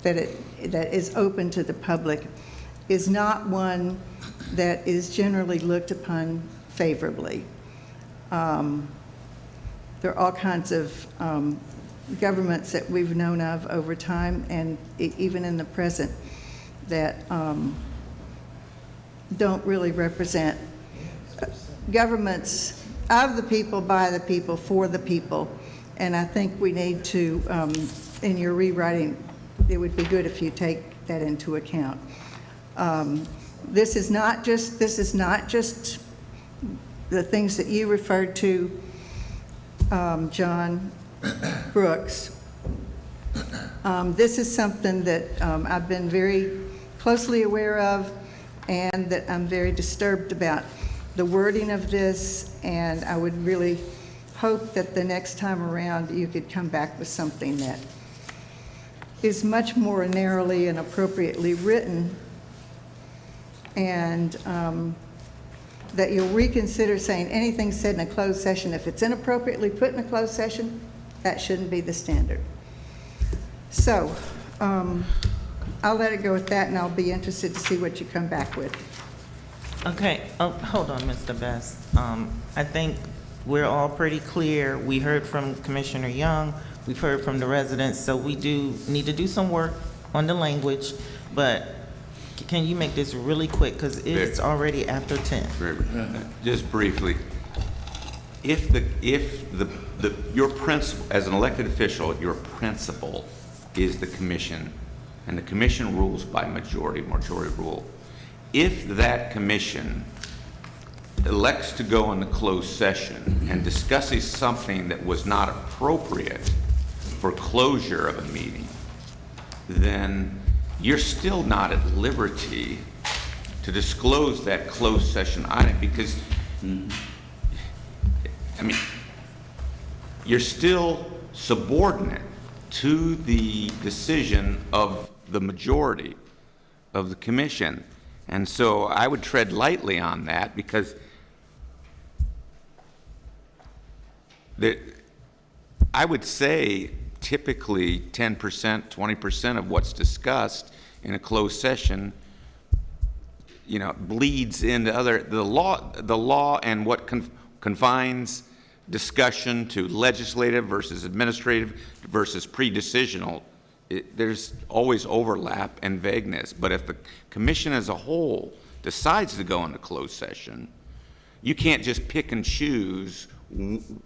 that is open to the public is not one that is generally looked upon favorably. There are all kinds of governments that we've known of over time, and even in the present, that don't really represent governments of the people, by the people, for the people. And I think we need to, in your rewriting, it would be good if you take that into account. This is not just the things that you referred to, John Brooks. This is something that I've been very closely aware of, and that I'm very disturbed about the wording of this, and I would really hope that the next time around you could come back with something that is much more narrowly and appropriately written, and that you'll reconsider saying anything said in a closed session, if it's inappropriately put in a closed session, that shouldn't be the standard. So I'll let it go with that, and I'll be interested to see what you come back with. Okay, hold on, Mr. Best. I think we're all pretty clear. We heard from Commissioner Young, we've heard from the residents, so we do need to do some work on the language, but can you make this really quick, because it's already after 10. Just briefly, if your principal, as an elected official, your principal is the commission, and the commission rules by majority rule. If that commission elects to go into closed session and discusses something that was not appropriate for closure of a meeting, then you're still not at liberty to disclose that closed session item because, I mean, you're still subordinate to the decision of the majority of the commission. And so I would tread lightly on that because I would say typically 10%, 20% of what's discussed in a closed session, bleeds into the law and what confines discussion to legislative versus administrative versus pre-decisional. There's always overlap and vagueness. But if the commission as a whole decides to go into closed session, you can't just pick and choose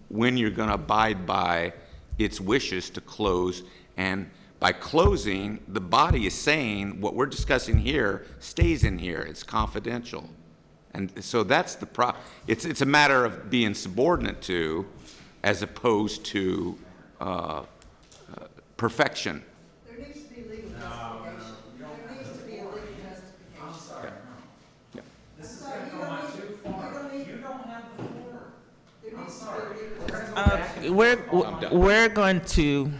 when you're going to abide by its wishes to close. And by closing, the body is saying what we're discussing here stays in here. It's confidential. And so that's the problem. It's a matter of being subordinate to as opposed to perfection. There needs to be legal justification. There needs to be a legal justification. I'm sorry. Yeah. This is going to go on too far. You don't have the floor. I'm sorry. We're going to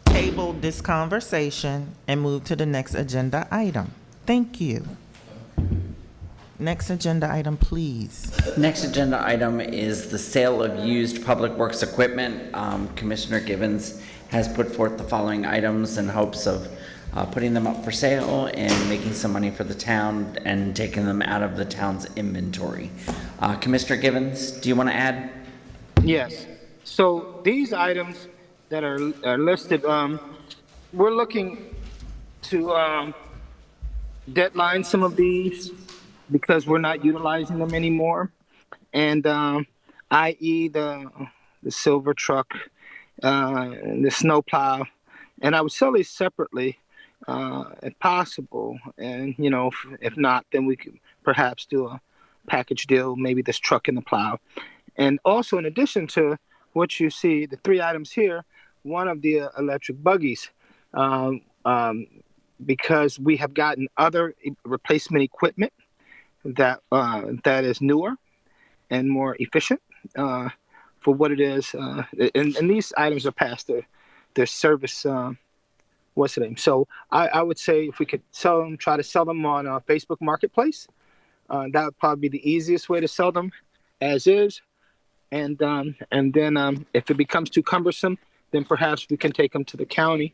table this conversation and move to the next agenda item. Thank you. Next agenda item, please. Next agenda item is the sale of used public works equipment. Commissioner Givens has put forth the following items in hopes of putting them up for sale and making some money for the town and taking them out of the town's inventory. Commissioner Givens, do you want to add? Yes. So these items that are listed, we're looking to deadline some of these because we're not utilizing them anymore, and i.e. the silver truck, the snow plow, and I would sell these separately if possible. And if not, then we could perhaps do a package deal, maybe this truck and the plow. And also, in addition to what you see, the three items here, one of the electric buggies, because we have gotten other replacement equipment that is newer and more efficient for what it is. And these items are past their service. What's the name? So I would say if we could try to sell them on Facebook Marketplace, that would probably be the easiest way to sell them as is. And then if it becomes too cumbersome, then perhaps we can take them to the county,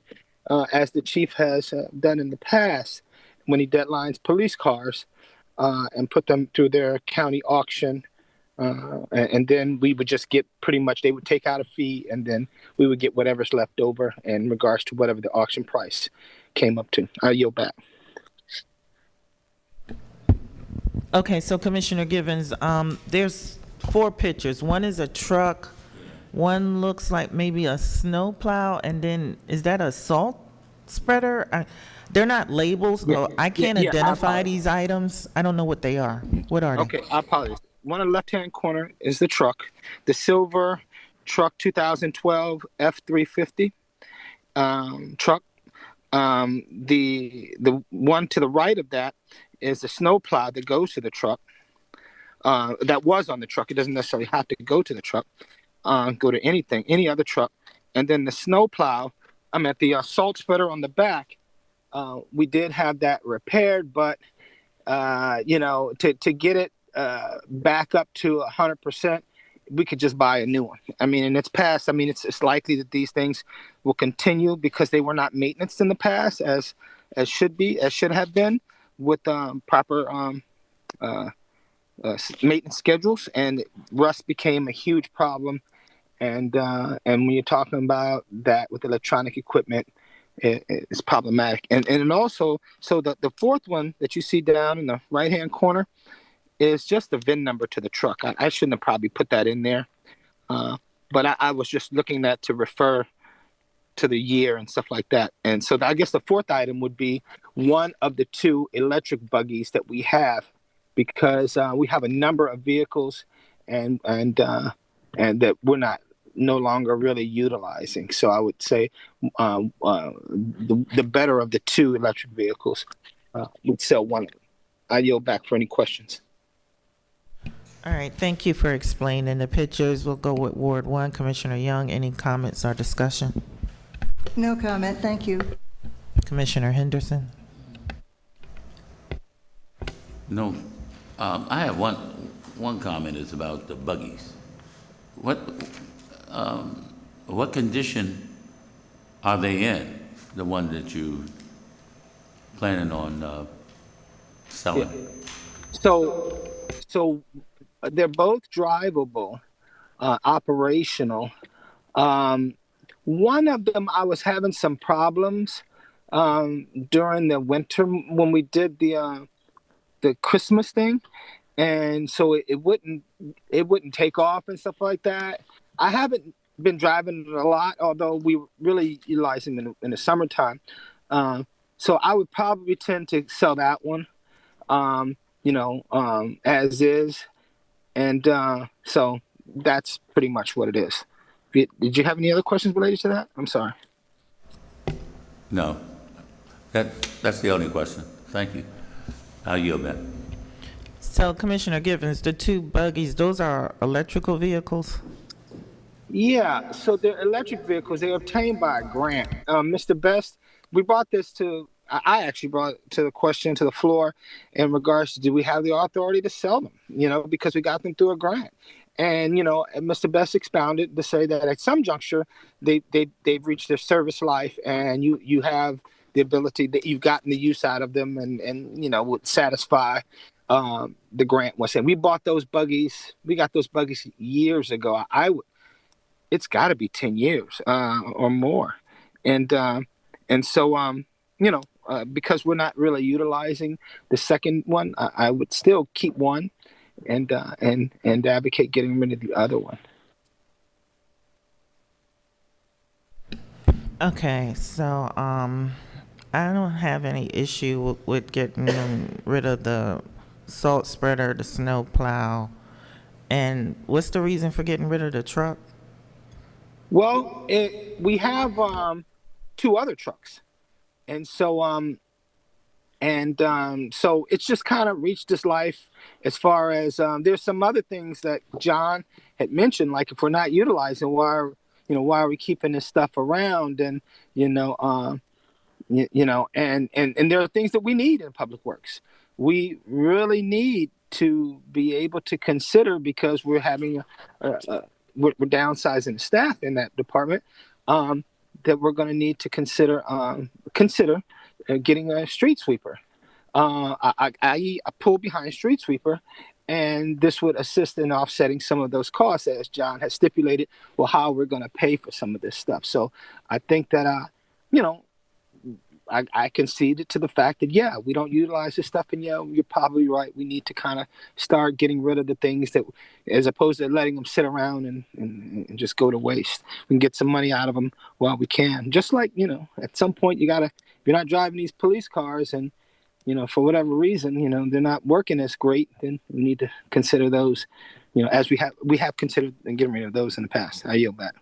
as the chief has done in the past when he deadlines police cars, and put them through their county auction. And then we would just get pretty much, they would take out a fee, and then we would get whatever's left over in regards to whatever the auction price came up to. I yield back. Okay, so Commissioner Givens, there's 4 pictures. One is a truck, one looks like maybe a snow plow, and then is that a salt spreader? They're not labels, so I can't identify these items. I don't know what they are. What are they? Okay, I apologize. One in the left-hand corner is the truck, the silver truck 2012 F350 truck. The one to the right of that is the snow plow that goes to the truck. That was on the truck. It doesn't necessarily have to go to the truck. Go to any other truck. And then the snow plow, the salt spreader on the back, we did have that repaired, but to get it back up to 100%, we could just buy a new one. In its past, it's likely that these things will continue because they were not maintenance in the past as should have been with proper maintenance schedules, and rust became a huge problem. And when you're talking about that with electronic equipment, it's problematic. And also, so the fourth one that you see down in the right-hand corner is just the VIN number to the truck. I shouldn't have probably put that in there, but I was just looking at to refer to the year and stuff like that. And so I guess the fourth item would be one of the 2 electric buggies that we have, because we have a number of vehicles and that we're not no longer really utilizing. So I would say the better of the two electric vehicles would sell one of them. I yield back for any questions. All right, thank you for explaining the pictures. We'll go with Ward 1. Commissioner Young, any comments or discussion? No comment, thank you. Commissioner Henderson? No, I have one comment is about the buggies. What condition are they in, the one that you planning on selling? So they're both drivable, operational. One of them, I was having some problems during the winter when we did the Christmas thing, and so it wouldn't take off and stuff like that. I haven't been driving it a lot, although we were really utilizing them in the summertime. So I would probably tend to sell that one, as is, and so that's pretty much what it is. Did you have any other questions related to that? I'm sorry. No, that's the only question. Thank you. I'll yield back. So Commissioner Givens, the two buggies, those are electrical vehicles? Yeah, so they're electric vehicles. They're obtained by a grant. Mr. Best, we brought this to, I actually brought it to the question to the floor in regards to do we have the authority to sell them, because we got them through a grant. And, Mr. Best expounded to say that at some juncture, they've reached their service life and you have the ability that you've gotten the use out of them and would satisfy the grant was saying. We bought those buggies. We got those buggies years ago. It's got to be 10 years or more. And so, because we're not really utilizing the second one, I would still keep one and advocate getting rid of the other one. Okay, so I don't have any issue with getting rid of the salt spreader, the snow plow. And what's the reason for getting rid of the truck? Well, we have two other trucks, and so so it's just kind of reached its life. As far as there's some other things that John had mentioned, like if we're not utilizing, why are we keeping this stuff around? And and there are things that we need in public works. We really need to be able to consider, because we're having we're downsizing the staff in that department, that we're going to need to consider getting a street sweeper. I pull behind street sweeper, and this would assist in offsetting some of those costs, as John has stipulated. Well, how we're going to pay for some of this stuff. So I think that I conceded to the fact that, yeah, we don't utilize this stuff. And yeah, you're probably right. We need to kind of start getting rid of the things that, as opposed to letting them sit around and just go to waste. We can get some money out of them while we can. Just like, at some point if you're not driving these police cars and, for whatever reason, they're not working as great, then we need to consider those, as we have considered and getting rid of those in the past. I yield back.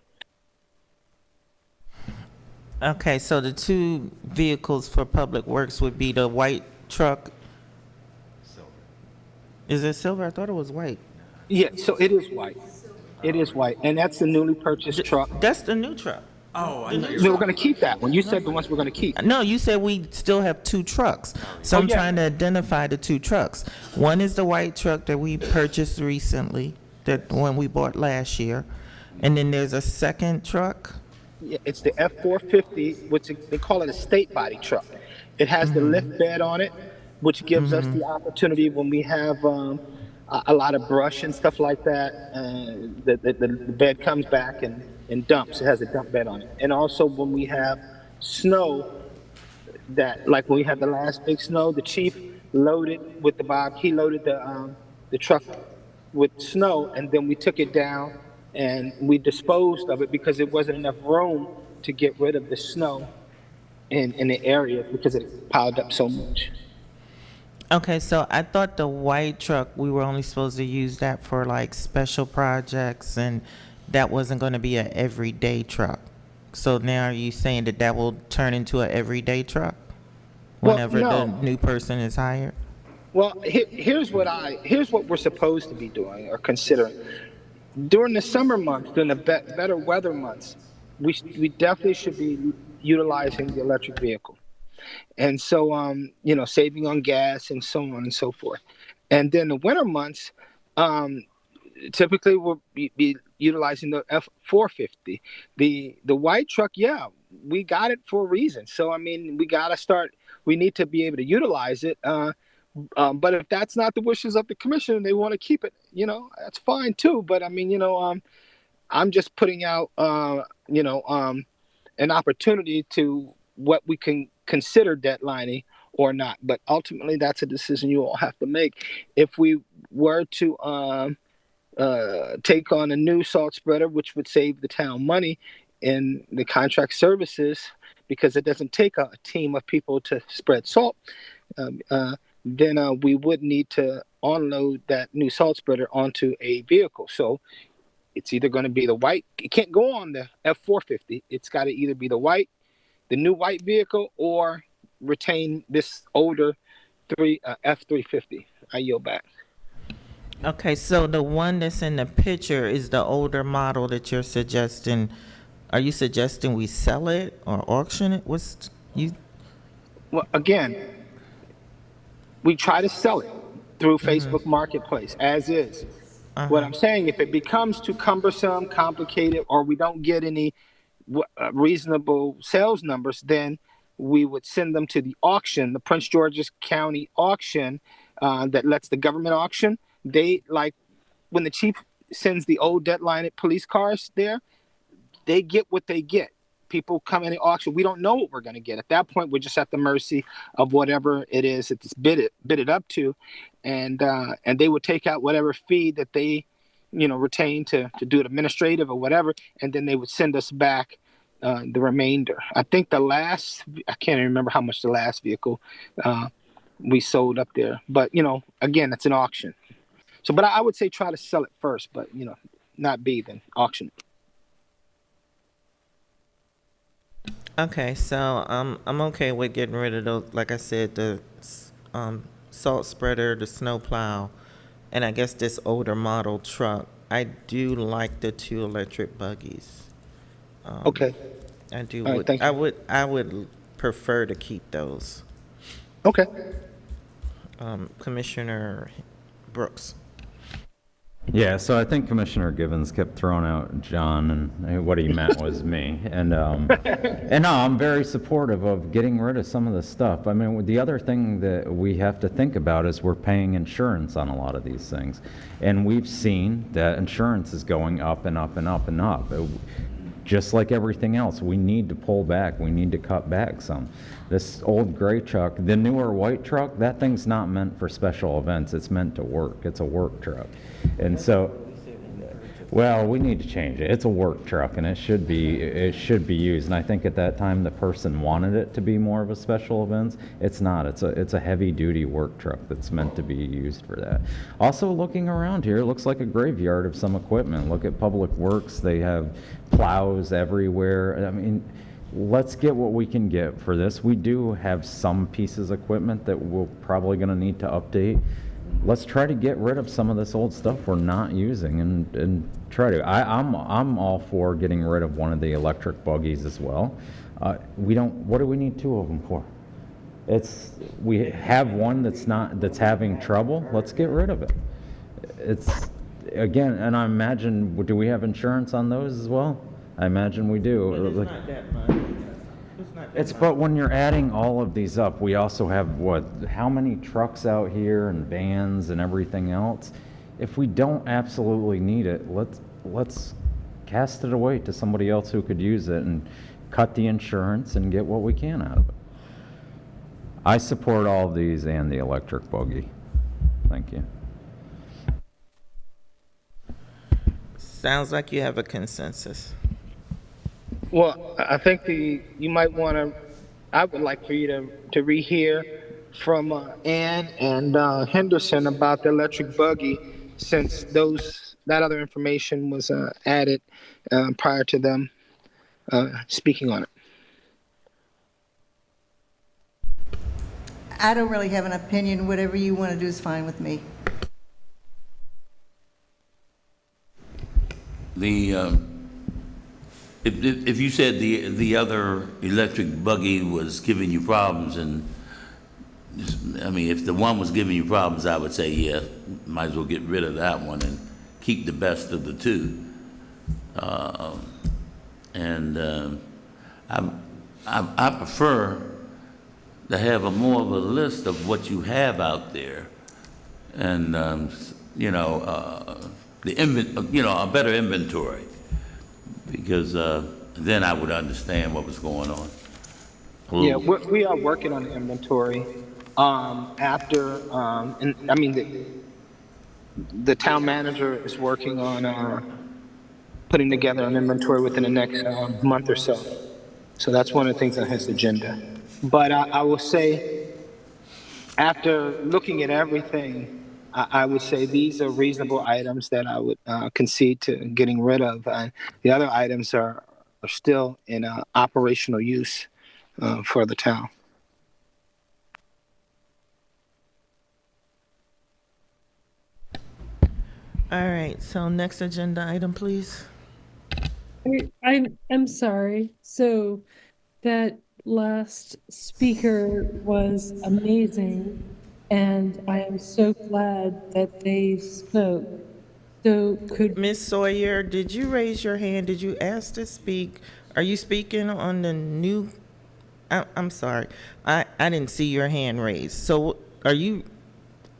Okay, so the two vehicles for public works would be the white truck. Silver. Is it silver? I thought it was white. Yeah, so it is white. It is white, and that's the newly purchased truck. That's the new truck. Oh, we're going to keep that one. You said the ones we're going to keep. No, you said we still have two trucks. So I'm trying to identify the two trucks. One is the white truck that we purchased recently, that one we bought last year, and then there's a second truck. Yeah, it's the F450, which they call it a state body truck. It has the lift bed on it, which gives us the opportunity when we have a lot of brush and stuff like that. The bed comes back and dumps. It has a dump bed on it. And also when we have snow, like when we had the last big snow, the chief loaded with the Bob. He loaded the truck with snow, and then we took it down and we disposed of it because there wasn't enough room to get rid of the snow in the areas because it piled up so much. Okay, so I thought the white truck, we were only supposed to use that for like special projects and that wasn't going to be an everyday truck. So now are you saying that that will turn into an everyday truck Well, whenever the no. new person is hired? Well, here's what we're supposed to be doing or considering. During the summer months, during the better weather months, we definitely should be utilizing the electric vehicle, and so saving on gas and so on and so forth. And then the winter months, um, typically we'll be utilizing the F450. The white truck, yeah, we got it for a reason. So I mean, we got to start. We need to be able to utilize it. But if that's not the wishes of the commission and they want to keep it, that's fine too. But I mean, I'm just putting out, an opportunity to what we can consider deadlining or not. But ultimately, that's a decision you all have to make. If we were to take on a new salt spreader, which would save the town money in the contract services, because it doesn't take a team of people to spread salt, um, uh, then we would need to unload that new salt spreader onto a vehicle. So it's either going to be the white. It can't go on the F450. It's got to either be the new white vehicle, or retain this older F350. I yield back. Okay, so the one that's in the picture is the older model that you're suggesting. Are you suggesting we sell it or auction it? What's you? Well, again, we try to sell it through Facebook Marketplace as is. What I'm saying, if it becomes too cumbersome, complicated, or we don't get any reasonable sales numbers, then we would send them to the auction, the Prince George's County auction, that lets the government auction. They, like when the chief sends the old deadline police cars there, they get what they get. People come in the auction. We don't know what we're going to get. At that point, we're just at the mercy of whatever it is that it's bid it up to, and they would take out whatever fee that they, retain to do it administrative or whatever, and then they would send us back the remainder. I think I can't even remember how much the last vehicle we sold up there, but again, it's an auction. So, but I would say try to sell it first, but not B, then auction it. Okay, so I'm okay with getting rid of those. Like I said, the salt spreader, the snow plow, and I guess this older model truck. I do like the 2 electric buggies. Okay. I do. All right, thank you. I would prefer to keep those. Okay. Commissioner Brooks. Yeah, so I think Commissioner Givens kept throwing out John, and what he meant was me. And no, I'm very supportive of getting rid of some of the stuff. I mean, the other thing that we have to think about is we're paying insurance on a lot of these things. And we've seen that insurance is going up and up and up and up. Just like everything else, we need to pull back. We need to cut back some. This old gray truck, the newer white truck, that thing's not meant for special events. It's meant to work. It's a work truck. And so, well, we need to change it. It's a work truck, and it should be used. And I think at that time the person wanted it to be more of a special events. It's not. It's a heavy-duty work truck that's meant to be used for that. Also, looking around here, it looks like a graveyard of some equipment. Look at Public Works. They have plows everywhere. I mean, let's get what we can get for this. We do have some pieces of equipment that we're probably going to need to update. Let's try to get rid of some of this old stuff we're not using and try to. I'm all for getting rid of one of the electric buggies as well. What do we need 2 of them for? We have one that's having trouble. Let's get rid of it. Again, and I imagine, do we have insurance on those as well? I imagine we do. But it's not that much. But when you're adding all of these up, we also have how many trucks out here and vans and everything else? If we don't absolutely need it, let's cast it away to somebody else who could use it and cut the insurance and get what we can out of it. I support all of these and the electric buggy. Thank you. Sounds like you have a consensus. Well, I think you might want to. I would like for you to rehear from Ann and Henderson about the electric buggy, since those that other information was added prior to them speaking on it. I don't really have an opinion. Whatever you want to do is fine with me. If you said the other electric buggy was giving you problems, and I mean, if the one was giving you problems, I would say, yeah, might as well get rid of that one and keep the best of the two. I prefer to have more of a list of what you have out there, and a better inventory, because then I would understand what was going on. Yeah, we are working on the inventory. And I mean, the town manager is working on putting together an inventory within the next month or so. So that's one of the things on his agenda. But I will say, after looking at everything, I would say these are reasonable items that I would concede to getting rid of. The other items are still in operational use for the town. All right, so next agenda item, please. I'm sorry. So that last speaker was amazing, and I am so glad that they spoke. So could Ms. Sawyer, did you raise your hand? Did you ask to speak? Are you speaking on the new? I'm sorry, I didn't see your hand raised. So are you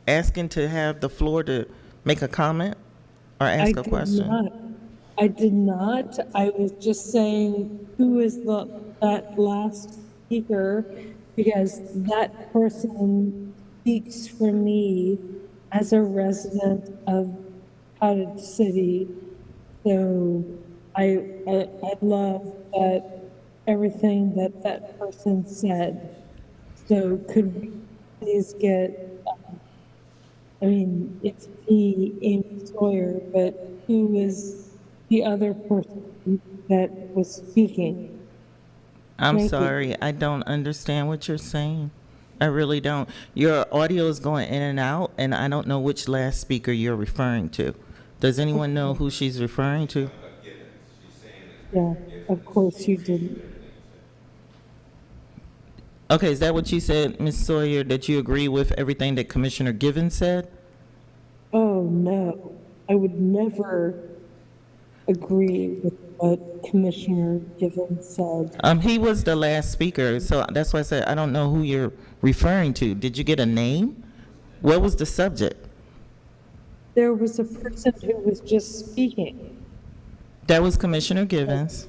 asking to have the floor to make a comment or ask a question? I did not. I was just saying, who is that last speaker? Because that person speaks for me as a resident of Cottage City. So I love that everything that person said. So could we please get, I mean, it's me, Amy Sawyer, but who is the other person that was speaking? I'm Thank you. sorry, I don't understand what you're saying. I really don't. Your audio is going in and out, and I don't know which last speaker you're referring to. Does anyone know who she's referring to? Yeah, of course you didn't. Okay, is that what you said, Ms. Sawyer, that you agree with everything that Commissioner Givens said? Oh, no, I would never agree with what Commissioner Givens said. He was the last speaker, so that's why I said I don't know who you're referring to. Did you get a name? What was the subject? There was a person who was just speaking. That was Commissioner Givens.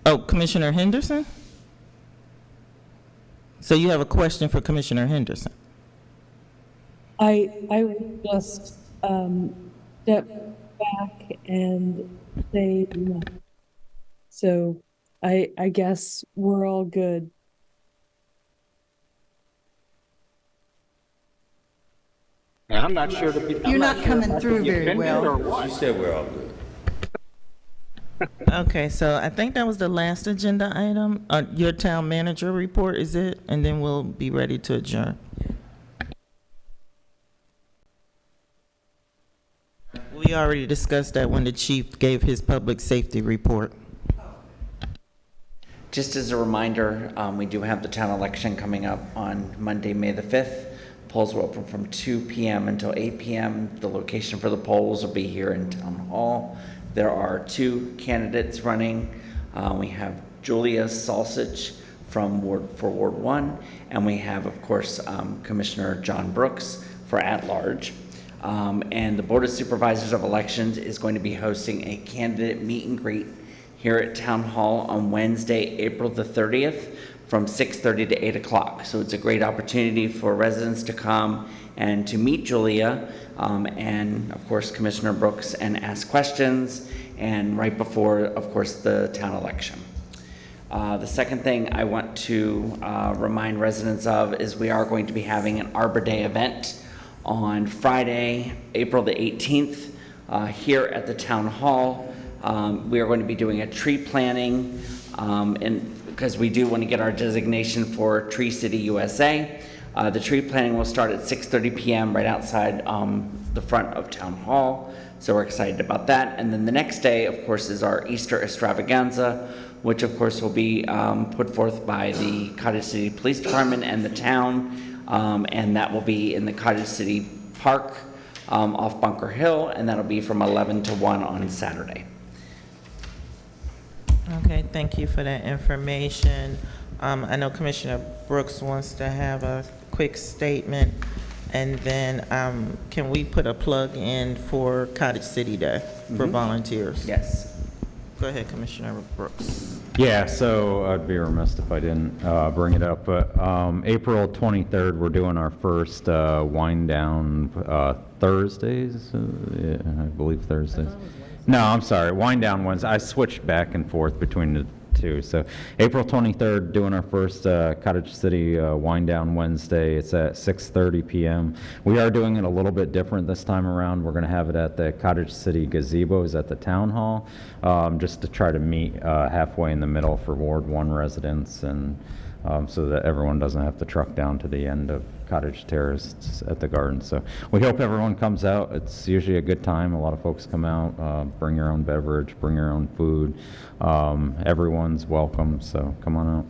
Oh, Commissioner Henderson? So you have a question for Commissioner Henderson? I would just step back and say no. So I guess we're all good. I'm not sure. You're not coming through very well. She said we're all good. Okay, so I think that was the last agenda item. Your town manager report, is it? And then we'll be ready to adjourn. We already discussed that when the chief gave his public safety report. Just as a reminder, we do have the town election coming up on Monday, May the 5th. Polls will open from 2 p.m. until 8 p.m. The location for the polls will be here in Town Hall. There are 2 candidates running. We have Julia Salsich for Ward 1, and we have, of course, Commissioner John Brooks for at-large. And the Board of Supervisors of Elections is going to be hosting a candidate meet and greet here at Town Hall on Wednesday, April the 30th from 6:30 to 8 o'clock. So it's a great opportunity for residents to come and to meet Julia and, of course, Commissioner Brooks and ask questions, and right before, of course, the town election. The second thing I want to remind residents of is we are going to be having an Arbor Day event on Friday, April the 18th here at the town hall. We are going to be doing a tree planting, and because we do want to get our designation for Tree City USA. The tree planting will start at 6:30 p.m. right outside the front of Town Hall. So we're excited about that. And then the next day, of course, is our Easter extravaganza, which of course will be put forth by the Cottage City Police Department and the town. And that will be in the Cottage City Park off Bunker Hill, and that'll be from 11 to 1 on Saturday. Okay, thank you for that information. I know Commissioner Brooks wants to have a quick statement, and then can we put a plug in for Cottage City Day for volunteers? Yes. Go ahead, Commissioner Brooks. Yeah, so I'd be remiss if I didn't bring it up, but April 23rd, we're doing our first wind down Thursdays, yeah, I believe Thursdays. No, I'm sorry, wind down Wednesday. I switched back and forth between the two. So April 23rd, doing our first Cottage City wind down Wednesday. It's at 6:30 p.m. We are doing it a little bit different this time around. We're going to have it at the Cottage City gazebos at the town hall, just to try to meet halfway in the middle for Ward 1 residents, and so that everyone doesn't have to truck down to the end of Cottage Terrace at the garden. So we hope everyone comes out. It's usually a good time. A lot of folks come out, bring your own beverage, bring your own food. Everyone's welcome, so come on out.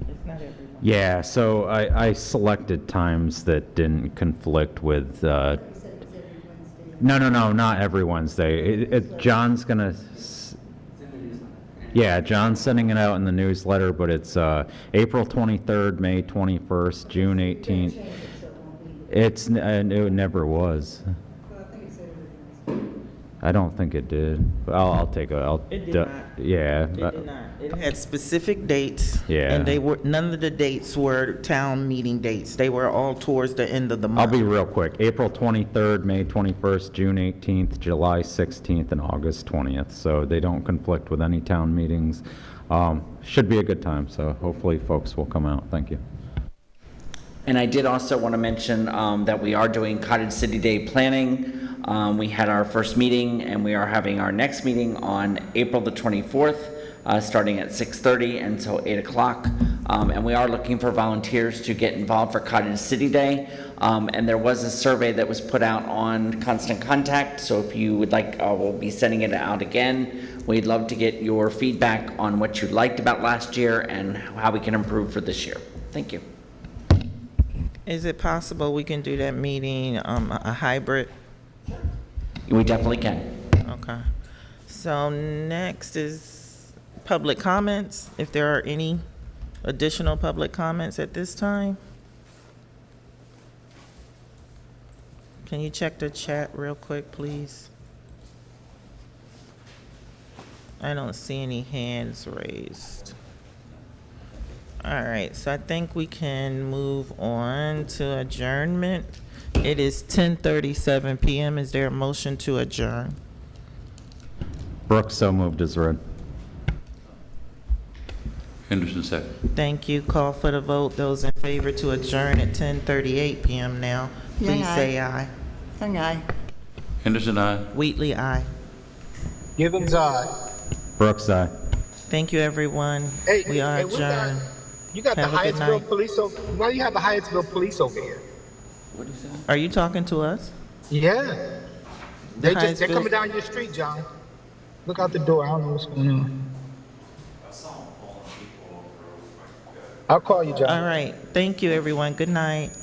It's not everyone. Yeah, so I selected times that didn't conflict with, no, not every Wednesday. John's gonna, yeah, John's sending it out in the newsletter, but it's April 23rd, May 21st, June 18th. It never was. I don't think it did, but I'll take a, It did not. yeah. It did not. It had specific dates. Yeah. And they were, none of the dates were town meeting dates. They were all towards the end of the month. I'll be real quick. April 23rd, May 21st, June 18th, July 16th, and August 20th. So they don't conflict with any town meetings. Should be a good time, so hopefully folks will come out. Thank you. And I did also want to mention that we are doing Cottage City Day planning. We had our first meeting, and we are having our next meeting on April the 24th, starting at 6:30 until 8 o'clock. And we are looking for volunteers to get involved for Cottage City Day. And there was a survey that was put out on Constant Contact, so if you would like, we'll be sending it out again. We'd love to get your feedback on what you liked about last year and how we can improve for this year. Thank you. Is it possible we can do that meeting, a hybrid? We definitely can. Okay. So next is public comments. If there are any additional public comments at this time? Can you check the chat real quick, please? I don't see any hands raised. All right, so I think we can move on to adjournment. It is 10:37 p.m. Is there a motion to adjourn? Brooks, so moved as read. Henderson, second. Thank you. Call for the vote. Those in favor to adjourn at 10:38 p.m. now, Young, please aye. say aye. Young, aye. Henderson, aye. Wheatley, aye. Givens, aye. Brooks, aye. Thank you, everyone. Hey, We are hey, we got- adjourned. You got Have the a good Hyattsville night. police over. Why do you have the Hyattsville police over here? What is that? Are you talking to us? Yeah. They're Hyattsville- coming down your street, John. Look out the door. I don't know what's going on. I'll call you, John. All right. Thank you, everyone. Good night.